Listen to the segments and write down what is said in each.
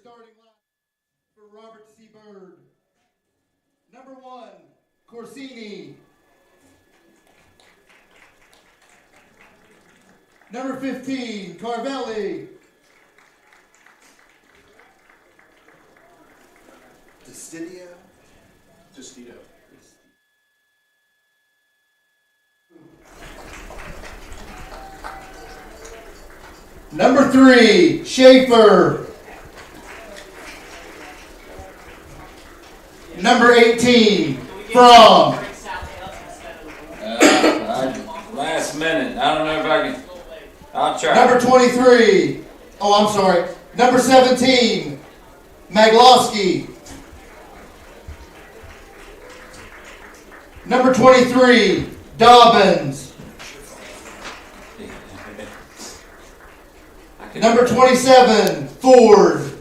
starting line for Robert C. Byrd. Number 1, Corsini. Number 15, Carvelli. Testito. Number 3, Schaefer. Number 18, Fromm. Last minute. I don't know if I can. I'll try. Number 23. Oh, I'm sorry. Number 17, Maglowski. Number 23, Dobbins. Number 27, Ford.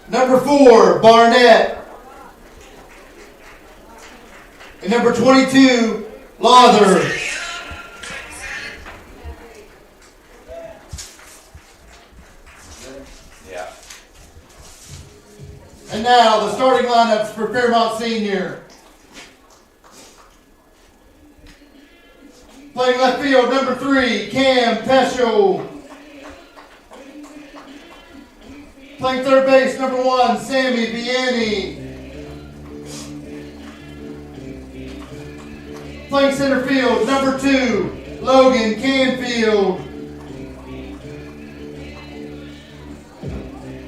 Number 4, Barnett. And number 22, Lawther. Yeah. And now the starting lineups for Fairmont Senior. Playing left field, number 3, Cam Peschel. Playing third base, number 1, Sammy Bianni. Playing center field, number 2, Logan Canfield.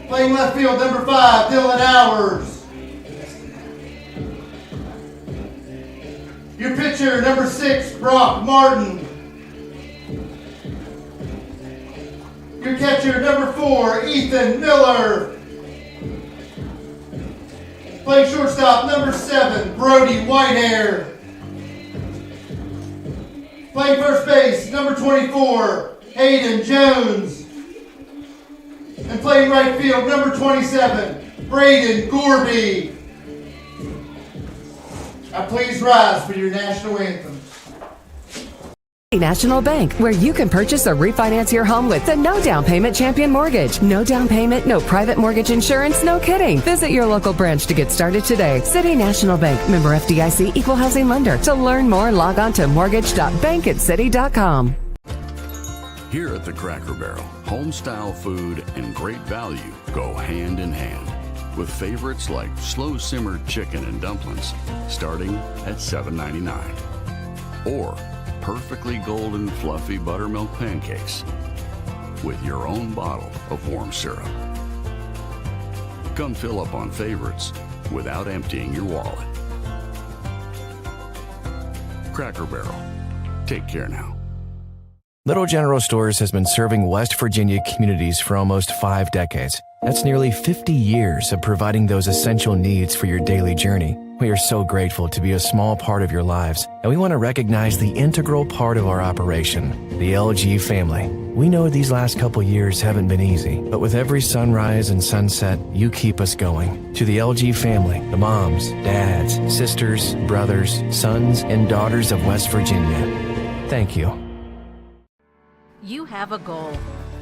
Playing left field, number 5, Dylan Hours. Your pitcher, number 6, Brock Martin. Your catcher, number 4, Ethan Miller. Playing shortstop, number 7, Brody Whitehair. Playing first base, number 24, Hayden Jones. And playing right field, number 27, Braden Gorby. Now please rise for your national anthem. National Bank, where you can purchase or refinance your home with the no down payment champion mortgage. No down payment, no private mortgage insurance, no kidding. Visit your local branch to get started today. City National Bank, member FDIC, equal housing lender. To learn more, log on to mortgage.bankatcity.com. Here at the Cracker Barrel, home-style food and great value go hand in hand, with favorites like slow-simmered chicken and dumplings starting at $7.99, or perfectly golden fluffy buttermilk pancakes with your own bottle of warm syrup. Come fill up on favorites without emptying your wallet. Cracker Barrel. Take care now. Little General Stores has been serving West Virginia communities for almost 5 decades. That's nearly 50 years of providing those essential needs for your daily journey. We are so grateful to be a small part of your lives, and we want to recognize the integral part of our operation, the LG family. We know these last couple years haven't been easy, but with every sunrise and sunset, you keep us going. To the LG family, the moms, dads, sisters, brothers, sons, and daughters of West Virginia, thank you. You have a goal.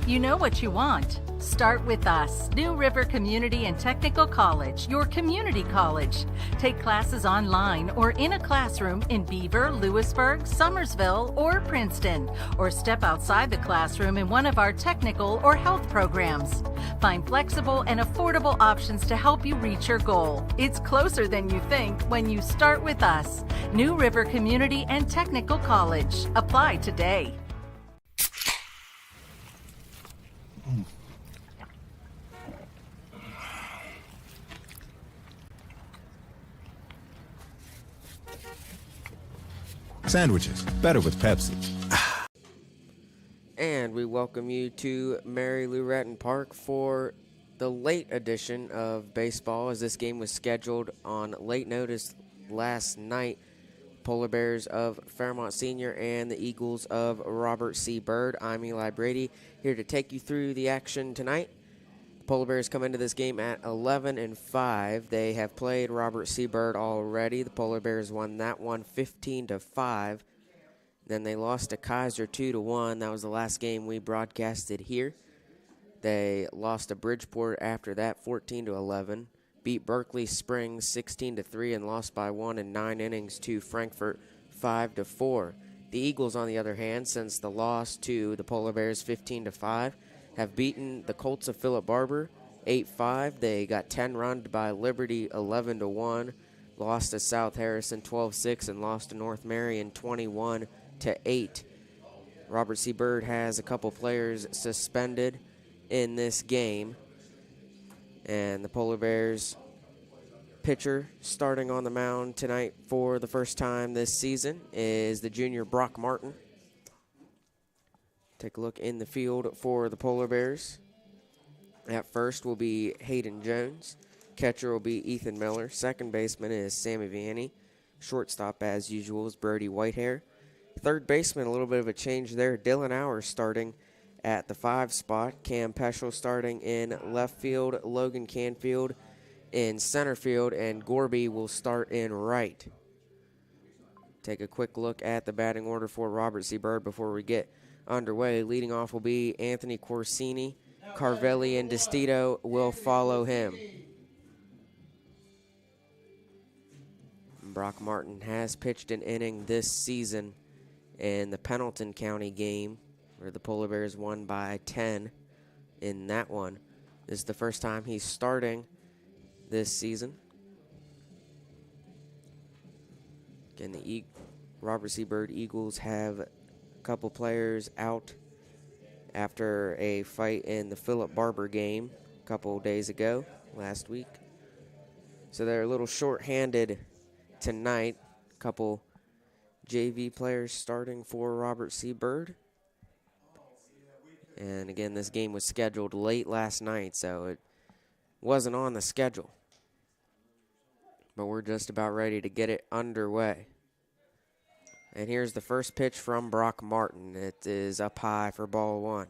You know what you want. Start with us, New River Community and Technical College, your community college. Take classes online or in a classroom in Beaver, Lewisburg, Summersville, or Princeton, or step outside the classroom in one of our technical or health programs. Find flexible and affordable options to help you reach your goal. It's closer than you think when you start with us, New River Community and Technical College. Apply today. Sandwiches, better with Pepsi. And we welcome you to Mary Lou Retton Park for the late edition of baseball, as this game was scheduled on late notice last night. Polar Bears of Fairmont Senior and the Eagles of Robert C. Byrd. I'm Eli Brady, here to take you through the action tonight. The Polar Bears come into this game at 11-5. They have played Robert C. Byrd already. The Polar Bears won that one 15-5. Then they lost to Kaiser 2-1. That was the last game we broadcasted here. They lost to Bridgeport after that, 14-11. Beat Berkeley Springs 16-3 and lost by 1 in 9 innings to Frankfort 5-4. The Eagles, on the other hand, since the loss to the Polar Bears 15-5, have beaten the Colts of Philip Barber 8-5. They got 10 runned by Liberty 11-1, lost to South Harrison 12-6, and lost to North Marion 21-8. Robert C. Byrd has a couple players suspended in this game, and the Polar Bears pitcher starting on the mound tonight for the first time this season is the junior Brock Martin. Take a look in the field for the Polar Bears. At first will be Hayden Jones. Catcher will be Ethan Miller. Second baseman is Sammy Vianney. Shortstop, as usual, is Brody Whitehair. Third baseman, a little bit of a change there. Dylan Hours starting at the 5 spot. Cam Peschel starting in left field. Logan Canfield in center field, and Gorby will start in right. Take a quick look at the batting order for Robert C. Byrd before we get underway. Leading off will be Anthony Corsini. Carvelli and DeStito will follow him. Brock Martin has pitched an inning this season in the Pendleton County game, where the Polar Bears won by 10 in that one. This is the first time he's starting this season. Again, the Robert C. Byrd Eagles have a couple players out after a fight in the Philip Barber game a couple days ago, last week. So they're a little short-handed tonight. A couple JV players starting for Robert C. Byrd. And again, this game was scheduled late last night, so it wasn't on the schedule. But we're just about ready to get it underway. And here's the first pitch from Brock Martin. It is up high for ball 1.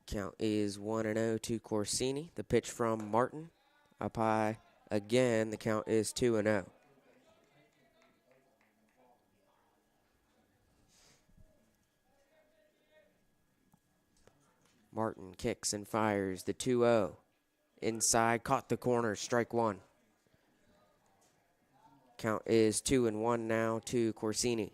Count is 1-0 to Corsini. The pitch from Martin, up high again. The count is 2-0. Martin kicks and fires the 2-0. Inside, caught the corner, strike 1. Count is 2-1 now to Corsini.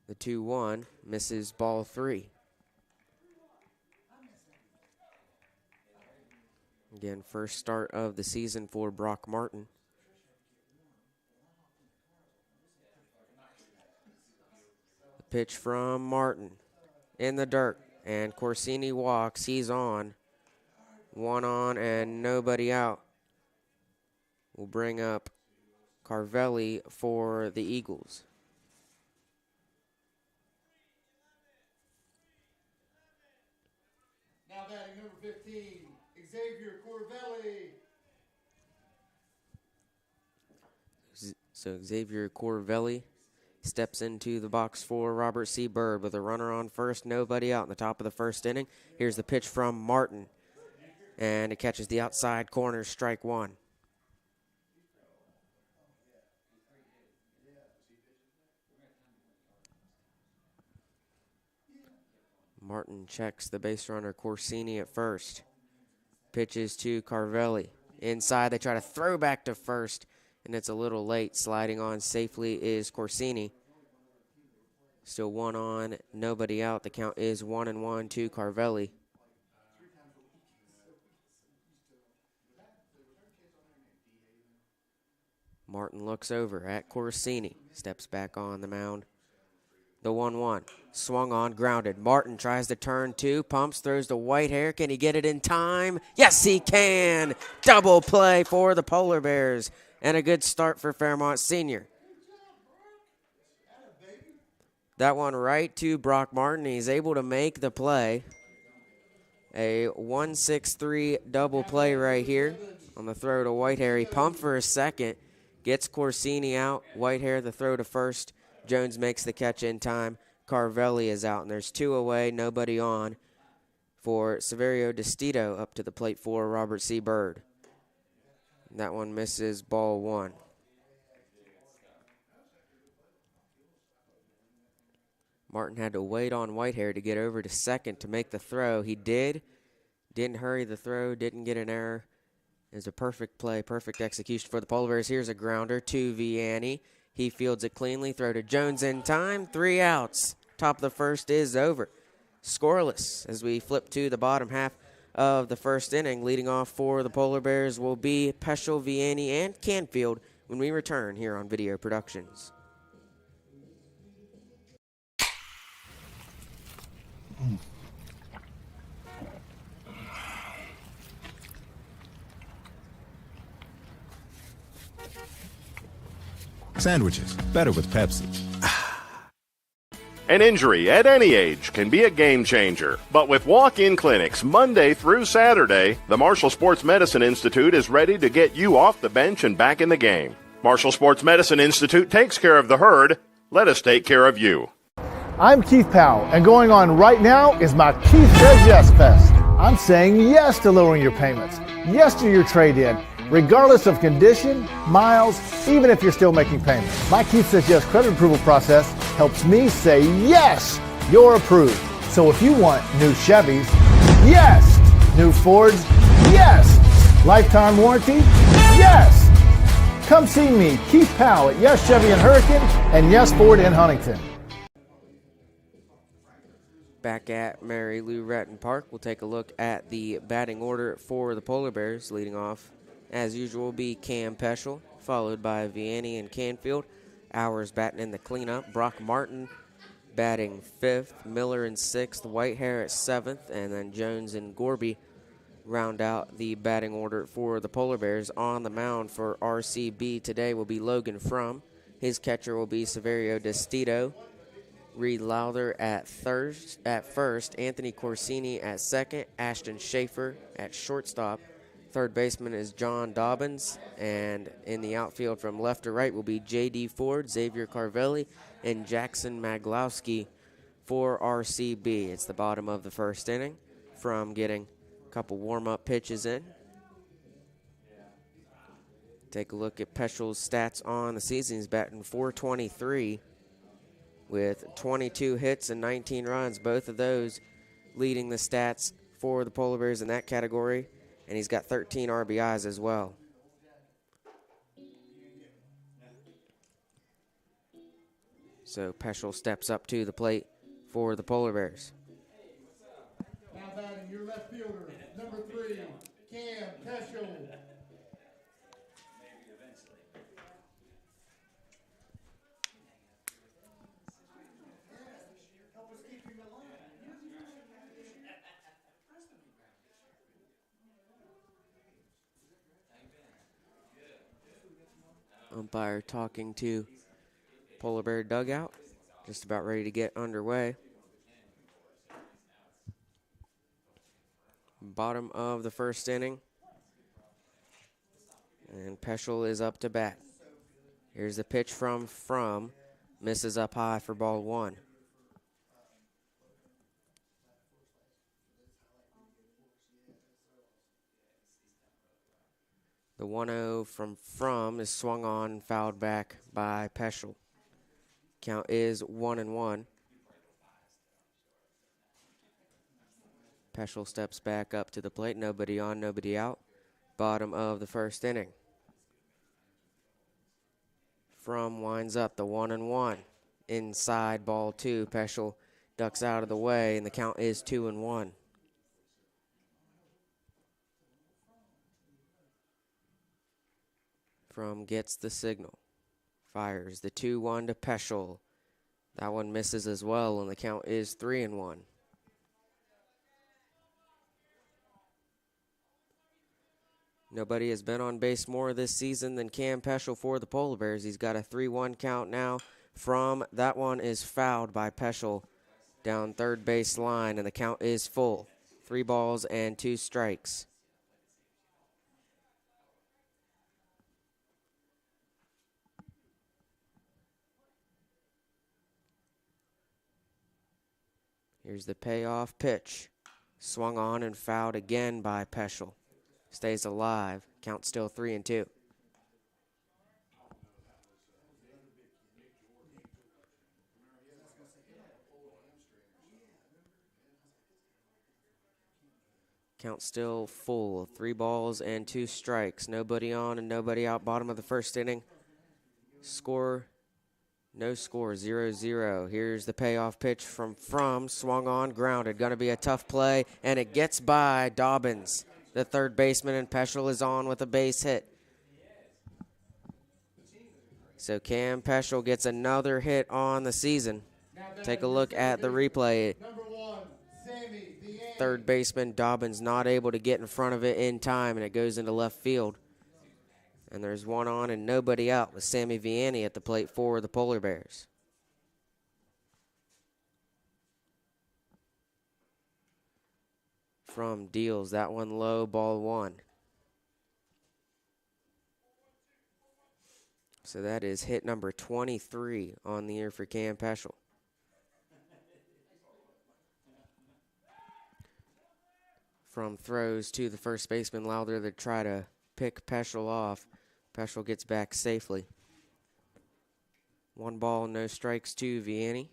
The 2-1 misses ball 3. Again, first start of the season for Brock Martin. The pitch from Martin in the dirt, and Corsini walks. He's on. 1 on and nobody out. We'll bring up Carvelli for the Eagles. Now batting number 15, Xavier Corvelli. So Xavier Corvelli steps into the box for Robert C. Byrd with a runner on first, nobody out in the top of the first inning. Here's the pitch from Martin, and it catches the outside corner, strike 1. Martin checks the base runner Corsini at first. Pitches to Carvelli. Inside, they try to throw back to first, and it's a little late. Sliding on safely is Corsini. Still 1 on, nobody out. The count is 1-1 to Carvelli. Martin looks over at Corsini. Steps back on the mound. The 1-1. Swung on, grounded. Martin tries to turn 2. Pumps, throws to Whitehair. Can he get it in time? Yes, he can. Double play for the Polar Bears. And a good start for Fairmont Senior. That one right to Brock Martin. He's able to make the play. A 1-6-3 double play right here on the throw to Whitehair. He pumped for a second. Gets Corsini out. Whitehair the throw to first. Jones makes the catch in time. Carvelli is out, and there's 2 away, nobody on for Severio DeStito. Up to the plate for Robert C. Byrd. That one misses, ball 1. Martin had to wait on Whitehair to get over to second to make the throw. He did. Didn't hurry the throw, didn't get an error. It was a perfect play, perfect execution for the Polar Bears. Here's a grounder to Vianney. He fields it cleanly. Throw to Jones in time. 3 outs. Top of the first is over. Scoreless as we flip to the bottom half of the first inning. Leading off for the Polar Bears will be Peschel, Vianney, and Canfield when we return here on Video Productions. Sandwiches, better with Pepsi. An injury at any age can be a game changer, but with walk-in clinics Monday through Saturday, the Marshall Sports Medicine Institute is ready to get you off the bench and back in the game. Marshall Sports Medicine Institute takes care of the herd. Let us take care of you. I'm Keith Powell, and going on right now is my Keith Says Yes Fest. I'm saying yes to lowering your payments, yes to your trade-in, regardless of condition, miles, even if you're still making payments. My Keith Says Yes credit approval process helps me say yes, you're approved. So if you want new Chevys, yes. New Fords, yes. Lifetime warranty, yes. Come see me, Keith Powell at Yes Chevy in Hurricane and Yes Ford in Huntington. Back at Mary Lou Retton Park, we'll take a look at the batting order for the Polar Bears. Leading off, as usual, will be Cam Peschel, followed by Vianney and Canfield. Hours batting in the cleanup. Brock Martin batting 5th, Miller in 6th, Whitehair at 7th, and then Jones and Gorby round out the batting order for the Polar Bears. On the mound for RCB today will be Logan Frum. His catcher will be Severio DeStito. Reed Lowther at first, Anthony Corsini at second, Ashton Schaefer at shortstop. Third baseman is John Dobbins, and in the outfield from left to right will be J.D. Ford, Xavier Carvelli, and Jackson Maglowski for RCB. It's the bottom of the first inning from getting a couple warm-up pitches in. Take a look at Peschel's stats on the season. He's batting .423 with 22 hits and 19 runs, both of those leading the stats for the Polar Bears in that category. And he's got 13 RBIs as well. So Peschel steps up to the plate for the Polar Bears. Now batting your left fielder, number 3, Cam Peschel. Umpire talking to Polar Bear dugout, just about ready to get underway. Bottom of the first inning, and Peschel is up to bat. Here's the pitch from misses up high for ball 1. The 1-0 from is swung on, fouled back by Peschel. Count is 1-1. Peschel steps back up to the plate. Nobody on, nobody out. Bottom of the first inning. From winds up the 1-1. Inside ball 2. Peschel ducks out of the way, and the count is 2-1. From gets the signal. Fires the 2-1 to Peschel. That one misses as well, and the count is 3-1. Nobody has been on base more this season than Cam Peschel for the Polar Bears. He's got a 3-1 count now. From that one is fouled by Peschel down third base line, and the count is full. 3 balls and 2 strikes. Here's the payoff pitch. Swung on and fouled again by Peschel. Stays alive. Count still 3-2. Count still full. 3 balls and 2 strikes. Nobody on and nobody out. Bottom of the first inning. Score, no score, 0-0. Here's the payoff pitch from swung on, grounded. Going to be a tough play, and it gets by Dobbins, the third baseman, and Peschel is on with a base hit. So Cam Peschel gets another hit on the season. Take a look at the replay. Third baseman Dobbins not able to get in front of it in time, and it goes into left field. And there's 1 on and nobody out with Sammy Vianney at the plate for the Polar Bears. From deals that one low, ball 1. So that is hit number 23 on the year for Cam Peschel. From throws to the first baseman Lowther to try to pick Peschel off. Peschel gets back safely. 1 ball, no strikes to Vianney.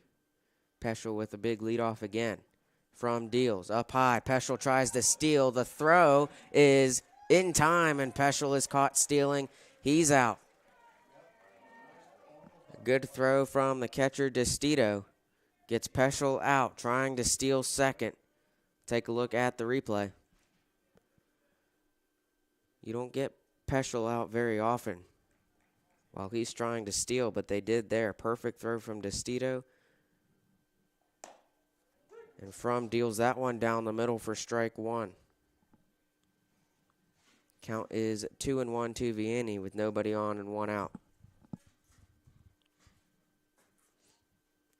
Peschel with a big leadoff again. From deals, up high. Peschel tries to steal. The throw is in time, and Peschel is caught stealing. He's out. A good throw from the catcher, Destito. Gets Peschel out, trying to steal second. Take a look at the replay. You don't get Peschel out very often while he's trying to steal, but they did there. Perfect throw from Destito. And From deals that one down the middle for strike 1. Count is 2-1 to Vianney with nobody on and 1 out.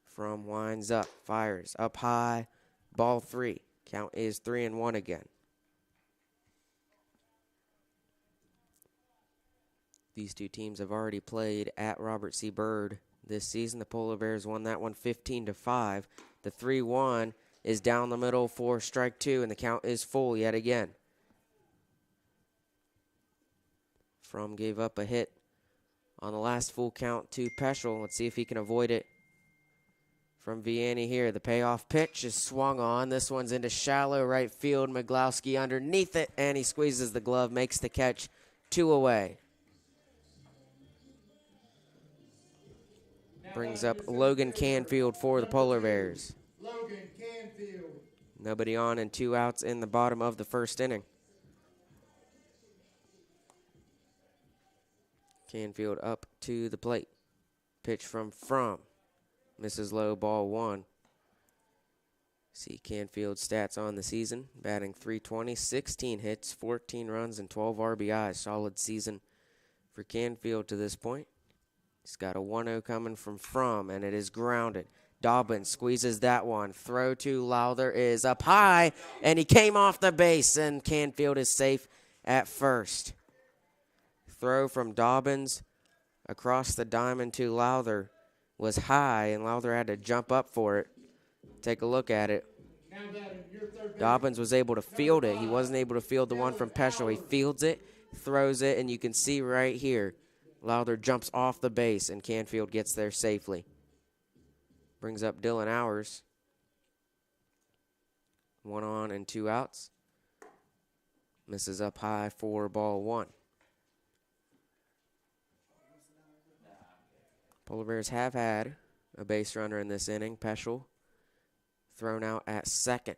From winds up, fires up high, ball 3. Count is 3-1 again. These two teams have already played at Robert C. Byrd this season. The Polar Bears won that one 15-5. The 3-1 is down the middle for strike 2, and the count is full yet again. From gave up a hit on the last full count to Peschel. Let's see if he can avoid it. From Vianney here, the payoff pitch is swung on. This one's into shallow right field. Miglowski underneath it, and he squeezes the glove, makes the catch, 2 away. Brings up Logan Canfield for the Polar Bears. Logan Canfield. Nobody on and 2 outs in the bottom of the first inning. Canfield up to the plate. Pitch from. Misses low, ball 1. See Canfield's stats on the season. Batting .320, 16 hits, 14 runs, and 12 RBIs. Solid season for Canfield to this point. He's got a 1-0 coming from, and it is grounded. Dobbins squeezes that one. Throw to Lowther is up high, and he came off the base, and Canfield is safe at first. Throw from Dobbins across the diamond to Lowther was high, and Lowther had to jump up for it. Take a look at it. Dobbins was able to field it. He wasn't able to field the one from Peschel. He fields it, throws it, and you can see right here, Lowther jumps off the base, and Canfield gets there safely. Brings up Dylan Hours. 1 on and 2 outs. Misses up high for ball 1. Polar Bears have had a base runner in this inning. Peschel thrown out at second.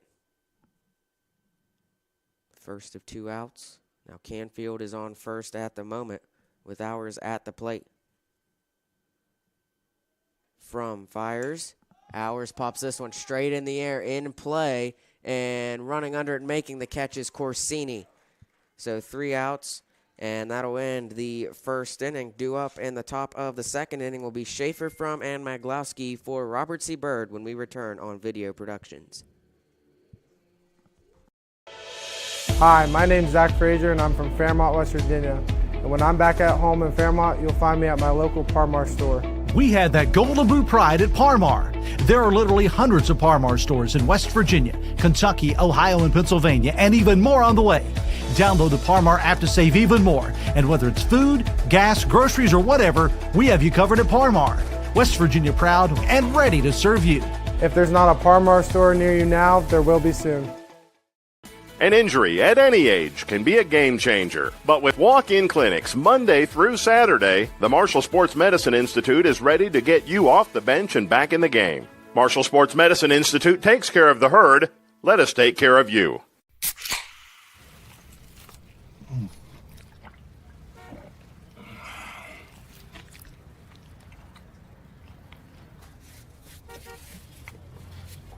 First of 2 outs. Now Canfield is on first at the moment with Hours at the plate. From fires. Hours pops this one straight in the air, in play, and running under it and making the catch is Corsini. So 3 outs, and that'll end the first inning. Due up in the top of the second inning will be Schaefer and Maglowski for Robert C. Byrd when we return on Video Productions. Hi, my name's Zach Frazier, and I'm from Fairmont, West Virginia. And when I'm back at home in Fairmont, you'll find me at my local Par-Mar store. We had that golden boot pride at Parmar. There are literally hundreds of Parmar stores in West Virginia, Kentucky, Ohio, and Pennsylvania, and even more on the way. Download the Parmar app to save even more. And whether it's food, gas, groceries, or whatever, we have you covered at Parmar. West Virginia proud and ready to serve you. If there's not a Parmar store near you now, there will be soon. An injury at any age can be a game changer, but with walk-in clinics Monday through Saturday, the Marshall Sports Medicine Institute is ready to get you off the bench and back in the game. Marshall Sports Medicine Institute takes care of the herd. Let us take care of you.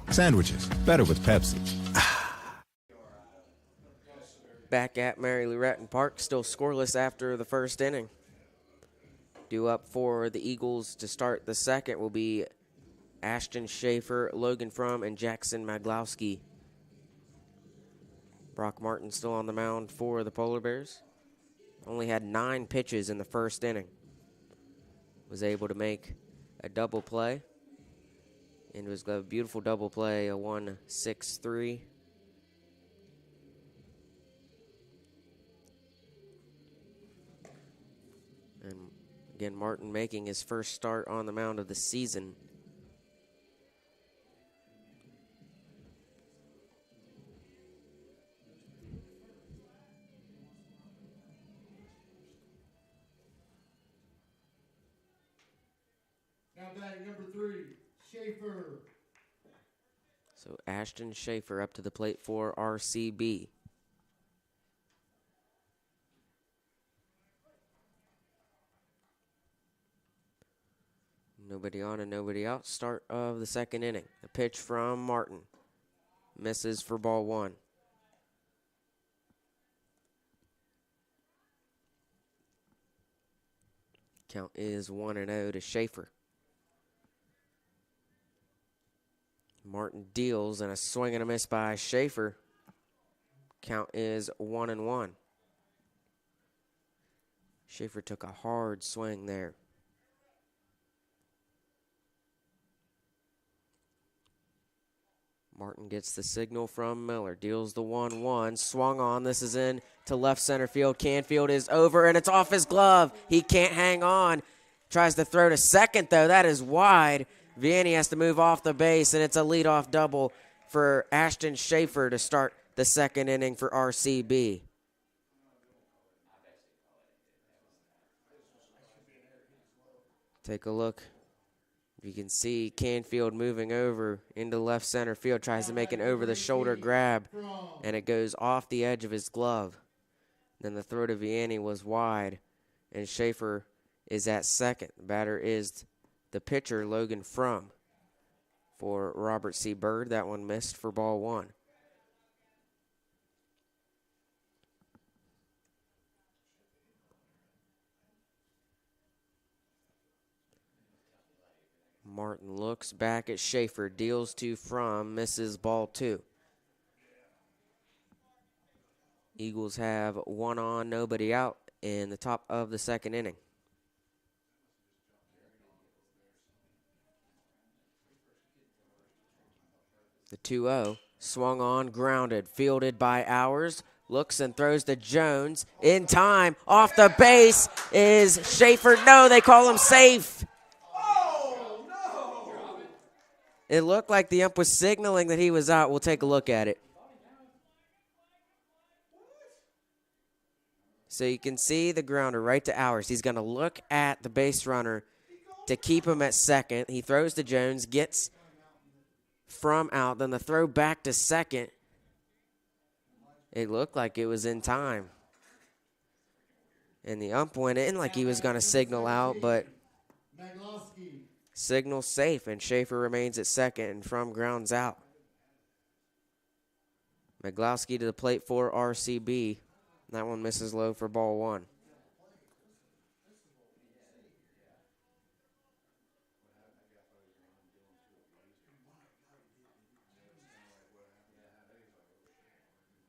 Sandwiches, better with Pepsi. Back at Mary Lou Retton Park, still scoreless after the first inning. Due up for the Eagles to start the second will be Ashton Schaefer, Logan Frum, and Jackson Maglowski. Brock Martin still on the mound for the Polar Bears. Only had 9 pitches in the first inning. Was able to make a double play. And it was a beautiful double play, a 1-6-3. And again, Martin making his first start on the mound of the season. Now batting number 3, Schaefer. So Ashton Schaefer up to the plate for RCB. Nobody on and nobody out. Start of the second inning. A pitch from Martin. Misses for ball 1. Count is 1-0 to Schaefer. Martin deals and a swing and a miss by Schaefer. Count is 1-1. Schaefer took a hard swing there. Martin gets the signal from Miller. Deals the 1-1. Swung on. This is in to left center field. Canfield is over, and it's off his glove. He can't hang on. Tries to throw to second, though. That is wide. Vianney has to move off the base, and it's a leadoff double for Ashton Schaefer to start the second inning for RCB. Take a look. You can see Canfield moving over into left center field, tries to make an over-the-shoulder grab, and it goes off the edge of his glove. Then the throw to Vianney was wide, and Schaefer is at second. The batter is the pitcher, Logan Frum, for Robert C. Byrd. That one missed for ball 1. Martin looks back at Schaefer, deals to Frum, misses ball 2. Eagles have 1 on, nobody out in the top of the second inning. The 2-0, swung on, grounded, fielded by Hours. Looks and throws to Jones. In time, off the base is Schaefer. No, they call him safe. It looked like the ump was signaling that he was out. We'll take a look at it. So you can see the grounder right to Hours. He's going to look at the base runner to keep him at second. He throws to Jones, gets Frum out. Then the throw back to second. It looked like it was in time. And the ump went in like he was going to signal out, but signal safe, and Schaefer remains at second, and Frum grounds out. Maglowski to the plate for RCB. That one misses low for ball 1.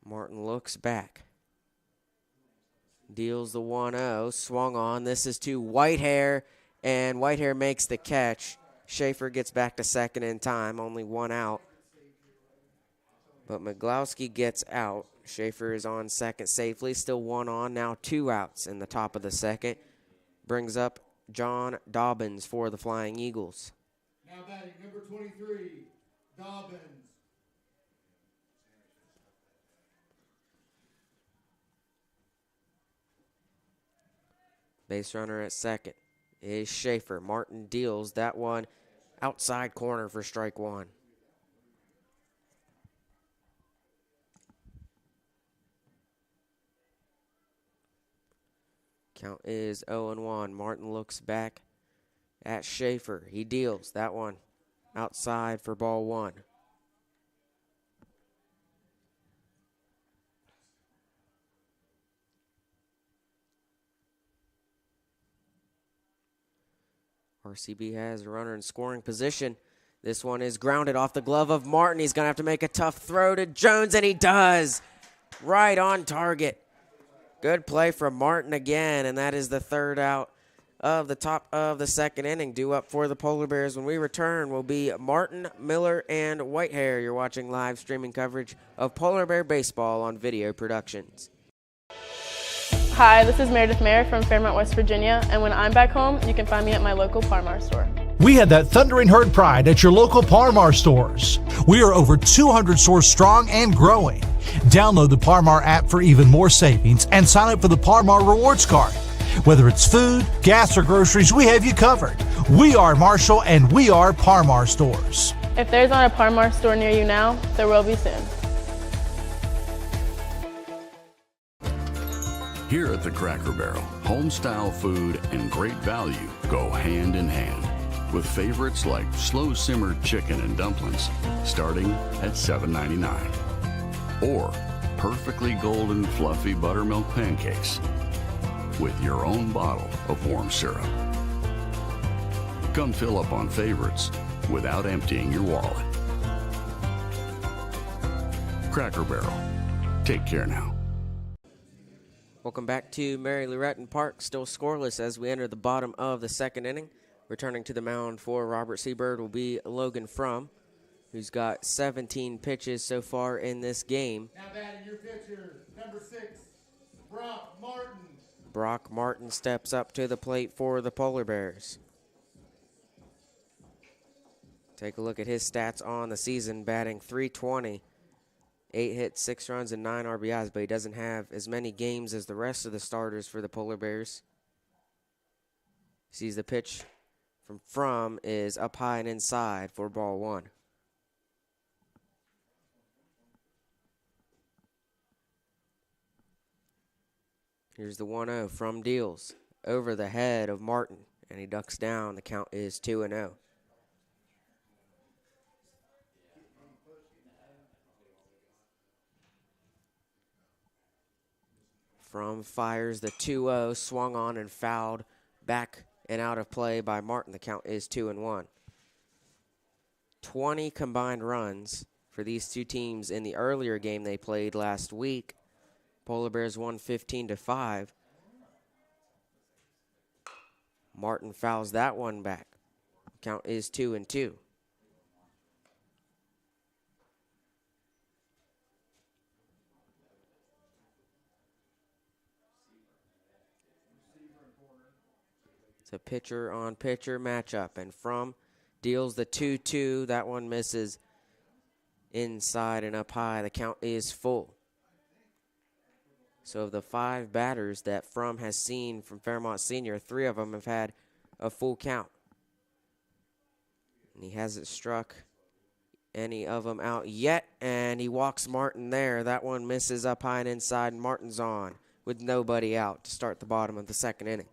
Martin looks back. Deals the 1-0. Swung on. This is to Whitehair. and Whitehair makes the catch. Schaefer gets back to second in time, only one out. But Miglowski gets out. Schaefer is on second safely, still one on, now 2 outs in the top of the second. Brings up John Dobbins for the Flying Eagles. Now batting number 23, Dobbins. Base runner at second is Schaefer. Martin deals that one outside corner for strike one. Count is 0-1. Martin looks back at Schaefer. He deals that one outside for ball one. RCB has a runner in scoring position. This one is grounded off the glove of Martin. He's going to have to make a tough throw to Jones, and he does. Right on target. Good play from Martin again, and that is the 3rd out of the top of the second inning. Due up for the Polar Bears when we return will be Martin, Miller, and Whitehair. You're watching live streaming coverage of Polar Bear Baseball on Video Productions. Hi, this is Meredith Mayer from Fairmont, West Virginia, and when I'm back home, you can find me at my local Parmar store. We had that thundering herd pride at your local Parmar stores. We are over 200 stores strong and growing. Download the Parmar app for even more savings and sign up for the Parmar Rewards Card. Whether it's food, gas, or groceries, we have you covered. We are Marshall, and we are Parmar stores. If there's not a Parmar store near you now, there will be soon. Here at the Cracker Barrel, home-style food and great value go hand in hand, with favorites like slow-simmered chicken and dumplings starting at $7.99, or perfectly golden fluffy buttermilk pancakes with your own bottle of warm syrup. Come fill up on favorites without emptying your wallet. Cracker Barrel. Take care now. Welcome back to Mary Lou Retton Park. Still scoreless as we enter the bottom of the second inning. Returning to the mound for Robert C. Byrd will be Logan Frum, who's got 17 pitches so far in this game. Now batting your pitcher, number 6, Brock Martin. Brock Martin steps up to the plate for the Polar Bears. Take a look at his stats on the season, batting .320. 8 hits, 6 runs, and 9 RBIs, but he doesn't have as many games as the rest of the starters for the Polar Bears. Sees the pitch from Frum is up high and inside for ball one. Here's the 1-0. Frum deals over the head of Martin, and he ducks down. The count is 2-0. Frum fires the 2-0, swung on and fouled back and out of play by Martin. The count is 2-1. 20 combined runs for these two teams in the earlier game they played last week. Polar Bears won 15-5. Martin fouls that one back. Count is 2-2. It's a pitcher-on-pitcher matchup, and Frum deals the 2-2. That one misses inside and up high. The count is full. So of the 5 batters that Frum has seen from Fairmont Senior, 3 of them have had a full count. And he hasn't struck any of them out yet, and he walks Martin there. That one misses up high and inside, and Martin's on with nobody out to start the bottom of the second inning.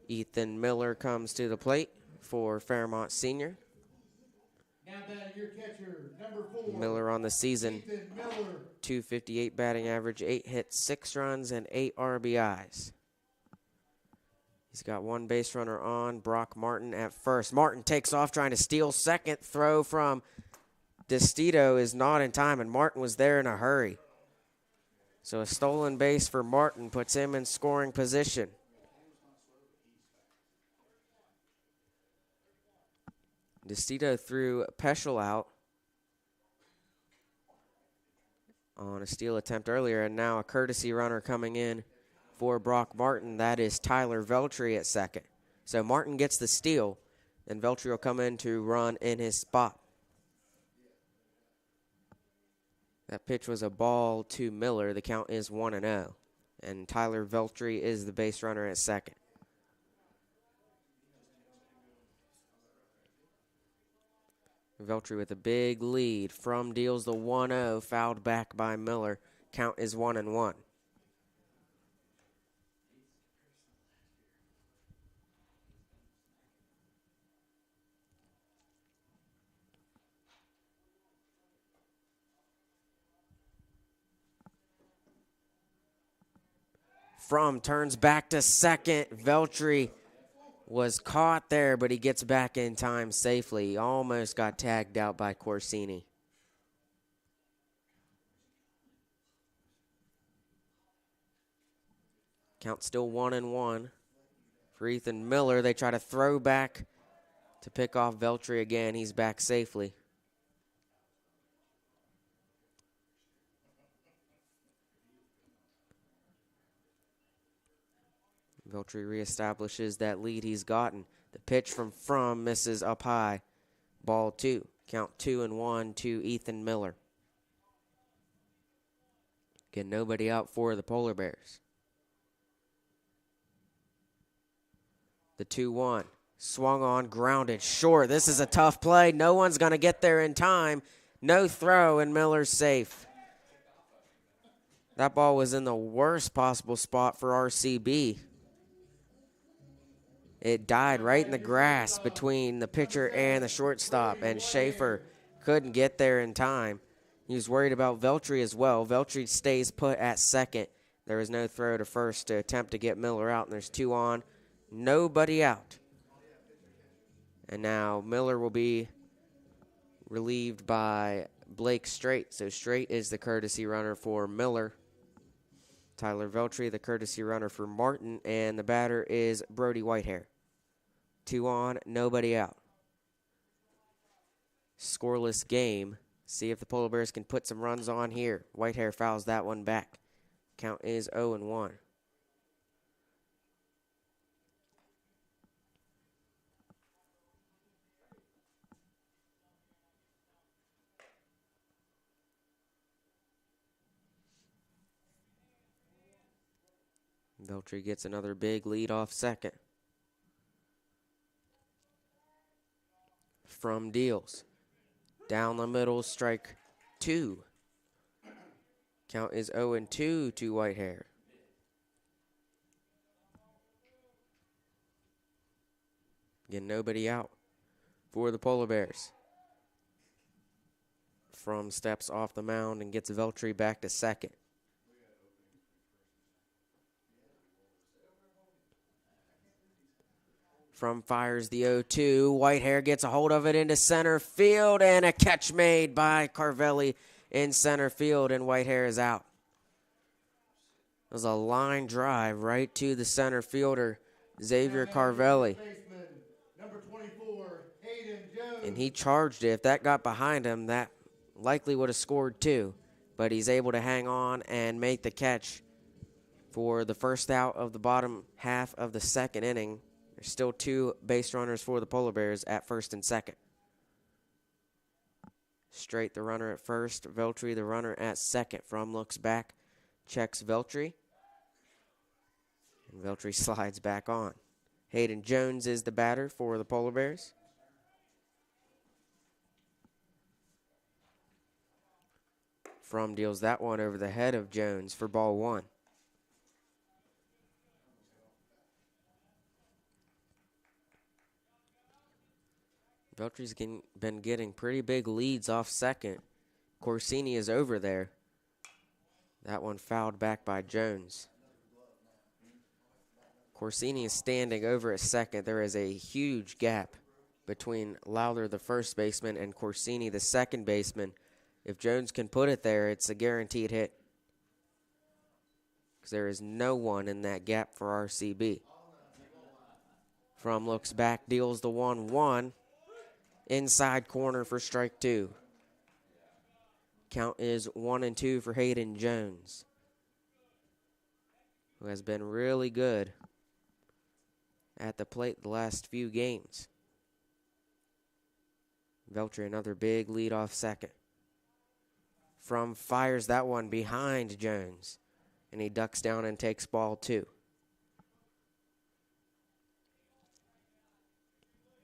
Ethan Miller comes to the plate for Fairmont Senior. Now batting your catcher, number 4. Miller on the season, Ethan Miller. .258 batting average, 8 hits, 6 runs, and 8 RBIs. He's got 1 base runner on, Brock Martin at first. Martin takes off trying to steal second. Throw from DeStito is not in time, and Martin was there in a hurry. So a stolen base for Martin puts him in scoring position. DeCito threw Peschel out on a steal attempt earlier, and now a courtesy runner coming in for Brock Martin. That is Tyler Veltri at second. So Martin gets the steal, and Veltri will come in to run in his spot. That pitch was a ball to Miller. The count is 1-0, and Tyler Veltri is the base runner at second. Veltri with a big lead. From deals the 1-0, fouled back by Miller. Count is 1-1. From turns back to second. Veltri was caught there, but he gets back in time safely. Almost got tagged out by Corsini. Count still 1-1 for Ethan Miller. They try to throw back to pick off Veltri again. He's back safely. Veltri reestablishes that lead he's gotten. The pitch from misses up high. Ball 2. Count 2-1 to Ethan Miller. Again, nobody out for the Polar Bears. The 2-1. Swung on, grounded, short. This is a tough play. No one's going to get there in time. No throw, and Miller's safe. That ball was in the worst possible spot for RCB. It died right in the grass between the pitcher and the shortstop, and Schaefer couldn't get there in time. He was worried about Veltri as well. Veltri stays put at second. There was no throw to first to attempt to get Miller out, and there's 2 on, nobody out. And now Miller will be relieved by Blake Straight. So Straight is the courtesy runner for Miller. Tyler Veltri, the courtesy runner for Martin, and the batter is Brody Whitehair. 2 on, nobody out. Scoreless game. See if the Polar Bears can put some runs on here. Whitehair fouls that one back. Count is 0-1. Veltri gets another big lead off second. From deals. Down the middle, strike 2. Count is 0-2 to Whitehair. Again, nobody out for the Polar Bears. From steps off the mound and gets Veltri back to second. From fires the 0-2. Whitehair gets a hold of it into center field, and a catch made by Carvelli in center field, and Whitehair is out. It was a line drive right to the center fielder, Xavier Carvelli. And he charged it. If that got behind him, that likely would have scored 2. But he's able to hang on and make the catch for the first out of the bottom half of the second inning. There's still 2 base runners for the Polar Bears at first and second. Straight the runner at first. Veltri the runner at second. From looks back, checks Veltri. And Veltri slides back on. Hayden Jones is the batter for the Polar Bears. From deals that one over the head of Jones for ball 1. Veltri's been getting pretty big leads off second. Corsini is over there. That one fouled back by Jones. Corsini is standing over at second. There is a huge gap between Lowther, the first baseman, and Corsini, the second baseman. If Jones can put it there, it's a guaranteed hit. because there is no one in that gap for RCB. From looks back, deals the 1-1. Inside corner for strike 2. Count is 1-2 for Hayden Jones, who has been really good at the plate the last few games. Veltri, another big leadoff second. From fires that one behind Jones, and he ducks down and takes ball 2.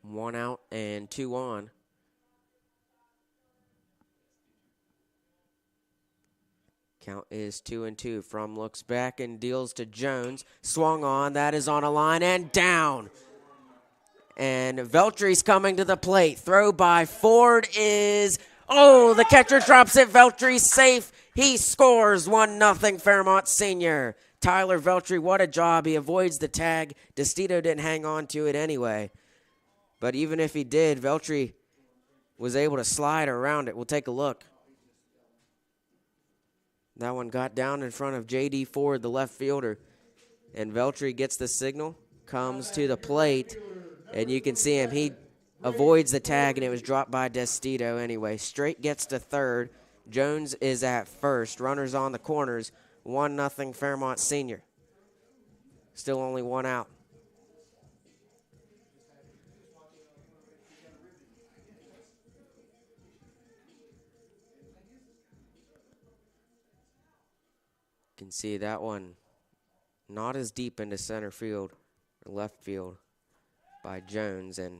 1 out and 2 on. Count is 2-2. From looks back and deals to Jones. Swung on. That is on a line and down. And Veltri's coming to the plate. Throw by Ford is... Oh, the catcher drops it. Veltri's safe. He scores 1-0 Fairmont Senior. Tyler Veltri, what a job. He avoids the tag. Destito didn't hang on to it anyway. But even if he did, Veltri was able to slide around it. We'll take a look. That one got down in front of J.D. Ford, the left fielder. And Veltri gets the signal, comes to the plate, and you can see him. He avoids the tag, and it was dropped by Destito anyway. Straight gets to third. Jones is at first. Runners on the corners. 1-0 Fairmont Senior. Still only 1 out. Can see that one not as deep into center field or left field by Jones, and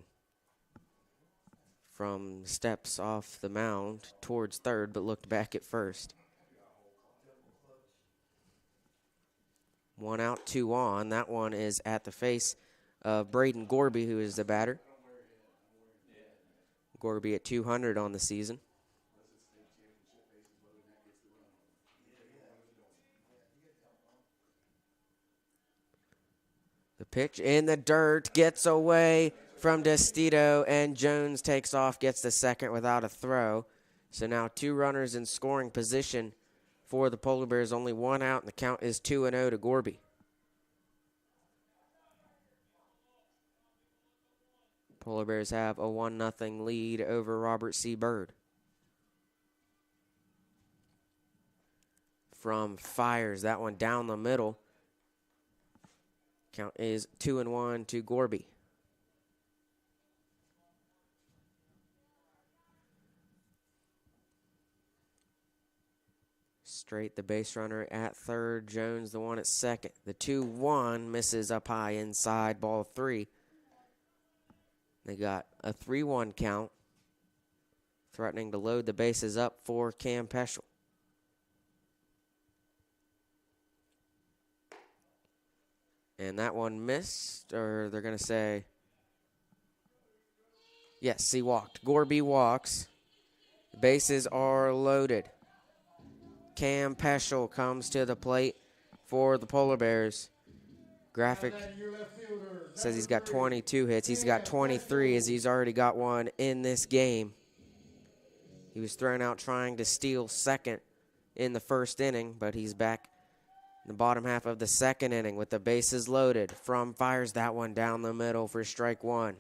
from steps off the mound towards third, but looked back at first. 1 out, 2 on. That one is at the face of Braden Gorby, who is the batter. Gorby at 200 on the season. The pitch in the dirt, gets away from Destito, and Jones takes off, gets the second without a throw. So now 2 runners in scoring position for the Polar Bears, only 1 out, and the count is 2-0 to Gorby. Polar Bears have a 1-0 lead over Robert C. Byrd. From fires that one down the middle. Count is 2-1 to Gorby. Straight the base runner at third. Jones the one at second. The 2-1 misses up high inside, ball 3. They got a 3-1 count, threatening to load the bases up for Cam Peschel. And that one missed, or they're going to say, yes, he walked. Gorby walks. Bases are loaded. Cam Peschel comes to the plate for the Polar Bears. Graphic says he's got 22 hits. He's got 23 as he's already got one in this game. He was thrown out trying to steal second in the first inning, but he's back in the bottom half of the second inning with the bases loaded. From fires that one down the middle for strike 1.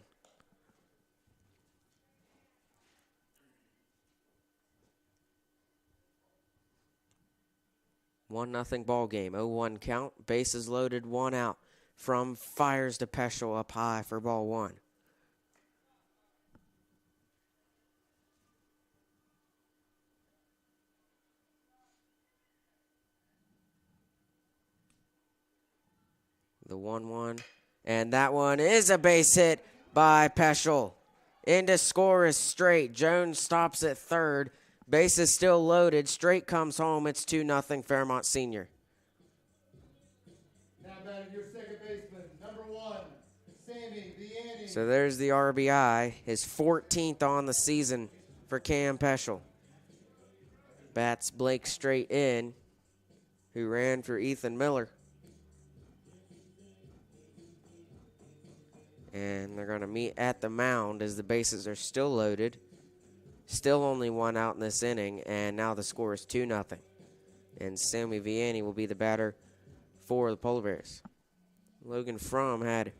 One nothing ball game. 0-1 count. Bases loaded, 1 out. From fires to Peschel up high for ball 1. The 1-1. And that one is a base hit by Peschel. Into score is Straight. Jones stops at third. Base is still loaded. Straight comes home. It's 2-0 Fairmont Senior. Now batting your second baseman, number 1, Sammy Vianney. So there's the RBI, his 14th on the season for Cam Peschel. Bats Blake Straight in, who ran for Ethan Miller. And they're going to meet at the mound as the bases are still loaded. Still only 1 out in this inning, and now the score is 2-0. And Sammy Vianney will be the batter for the Polar Bears. Logan Fromm had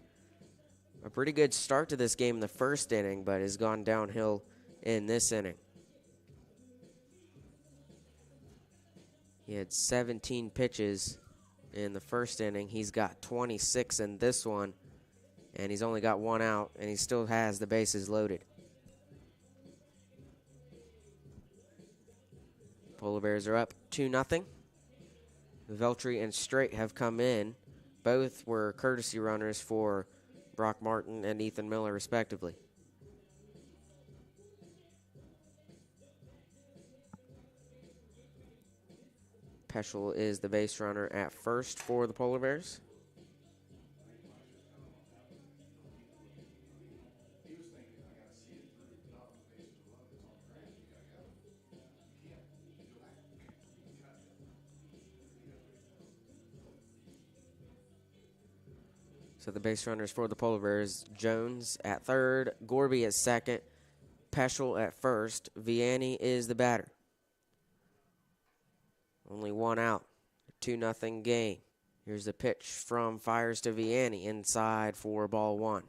a pretty good start to this game in the first inning, but has gone downhill in this inning. He had 17 pitches in the first inning. He's got 26 in this one, and he's only got one out, and he still has the bases loaded. Polar Bears are up 2-0. Veltri and Straight have come in. Both were courtesy runners for Brock Martin and Ethan Miller, respectively. Peschel is the base runner at first for the Polar Bears. So the base runners for the Polar Bears, Jones at third, Gorby at second, Peschel at first. Vianney is the batter. Only one out. 2-0 game. Here's the pitch from Fires to Vianney. Inside for ball one.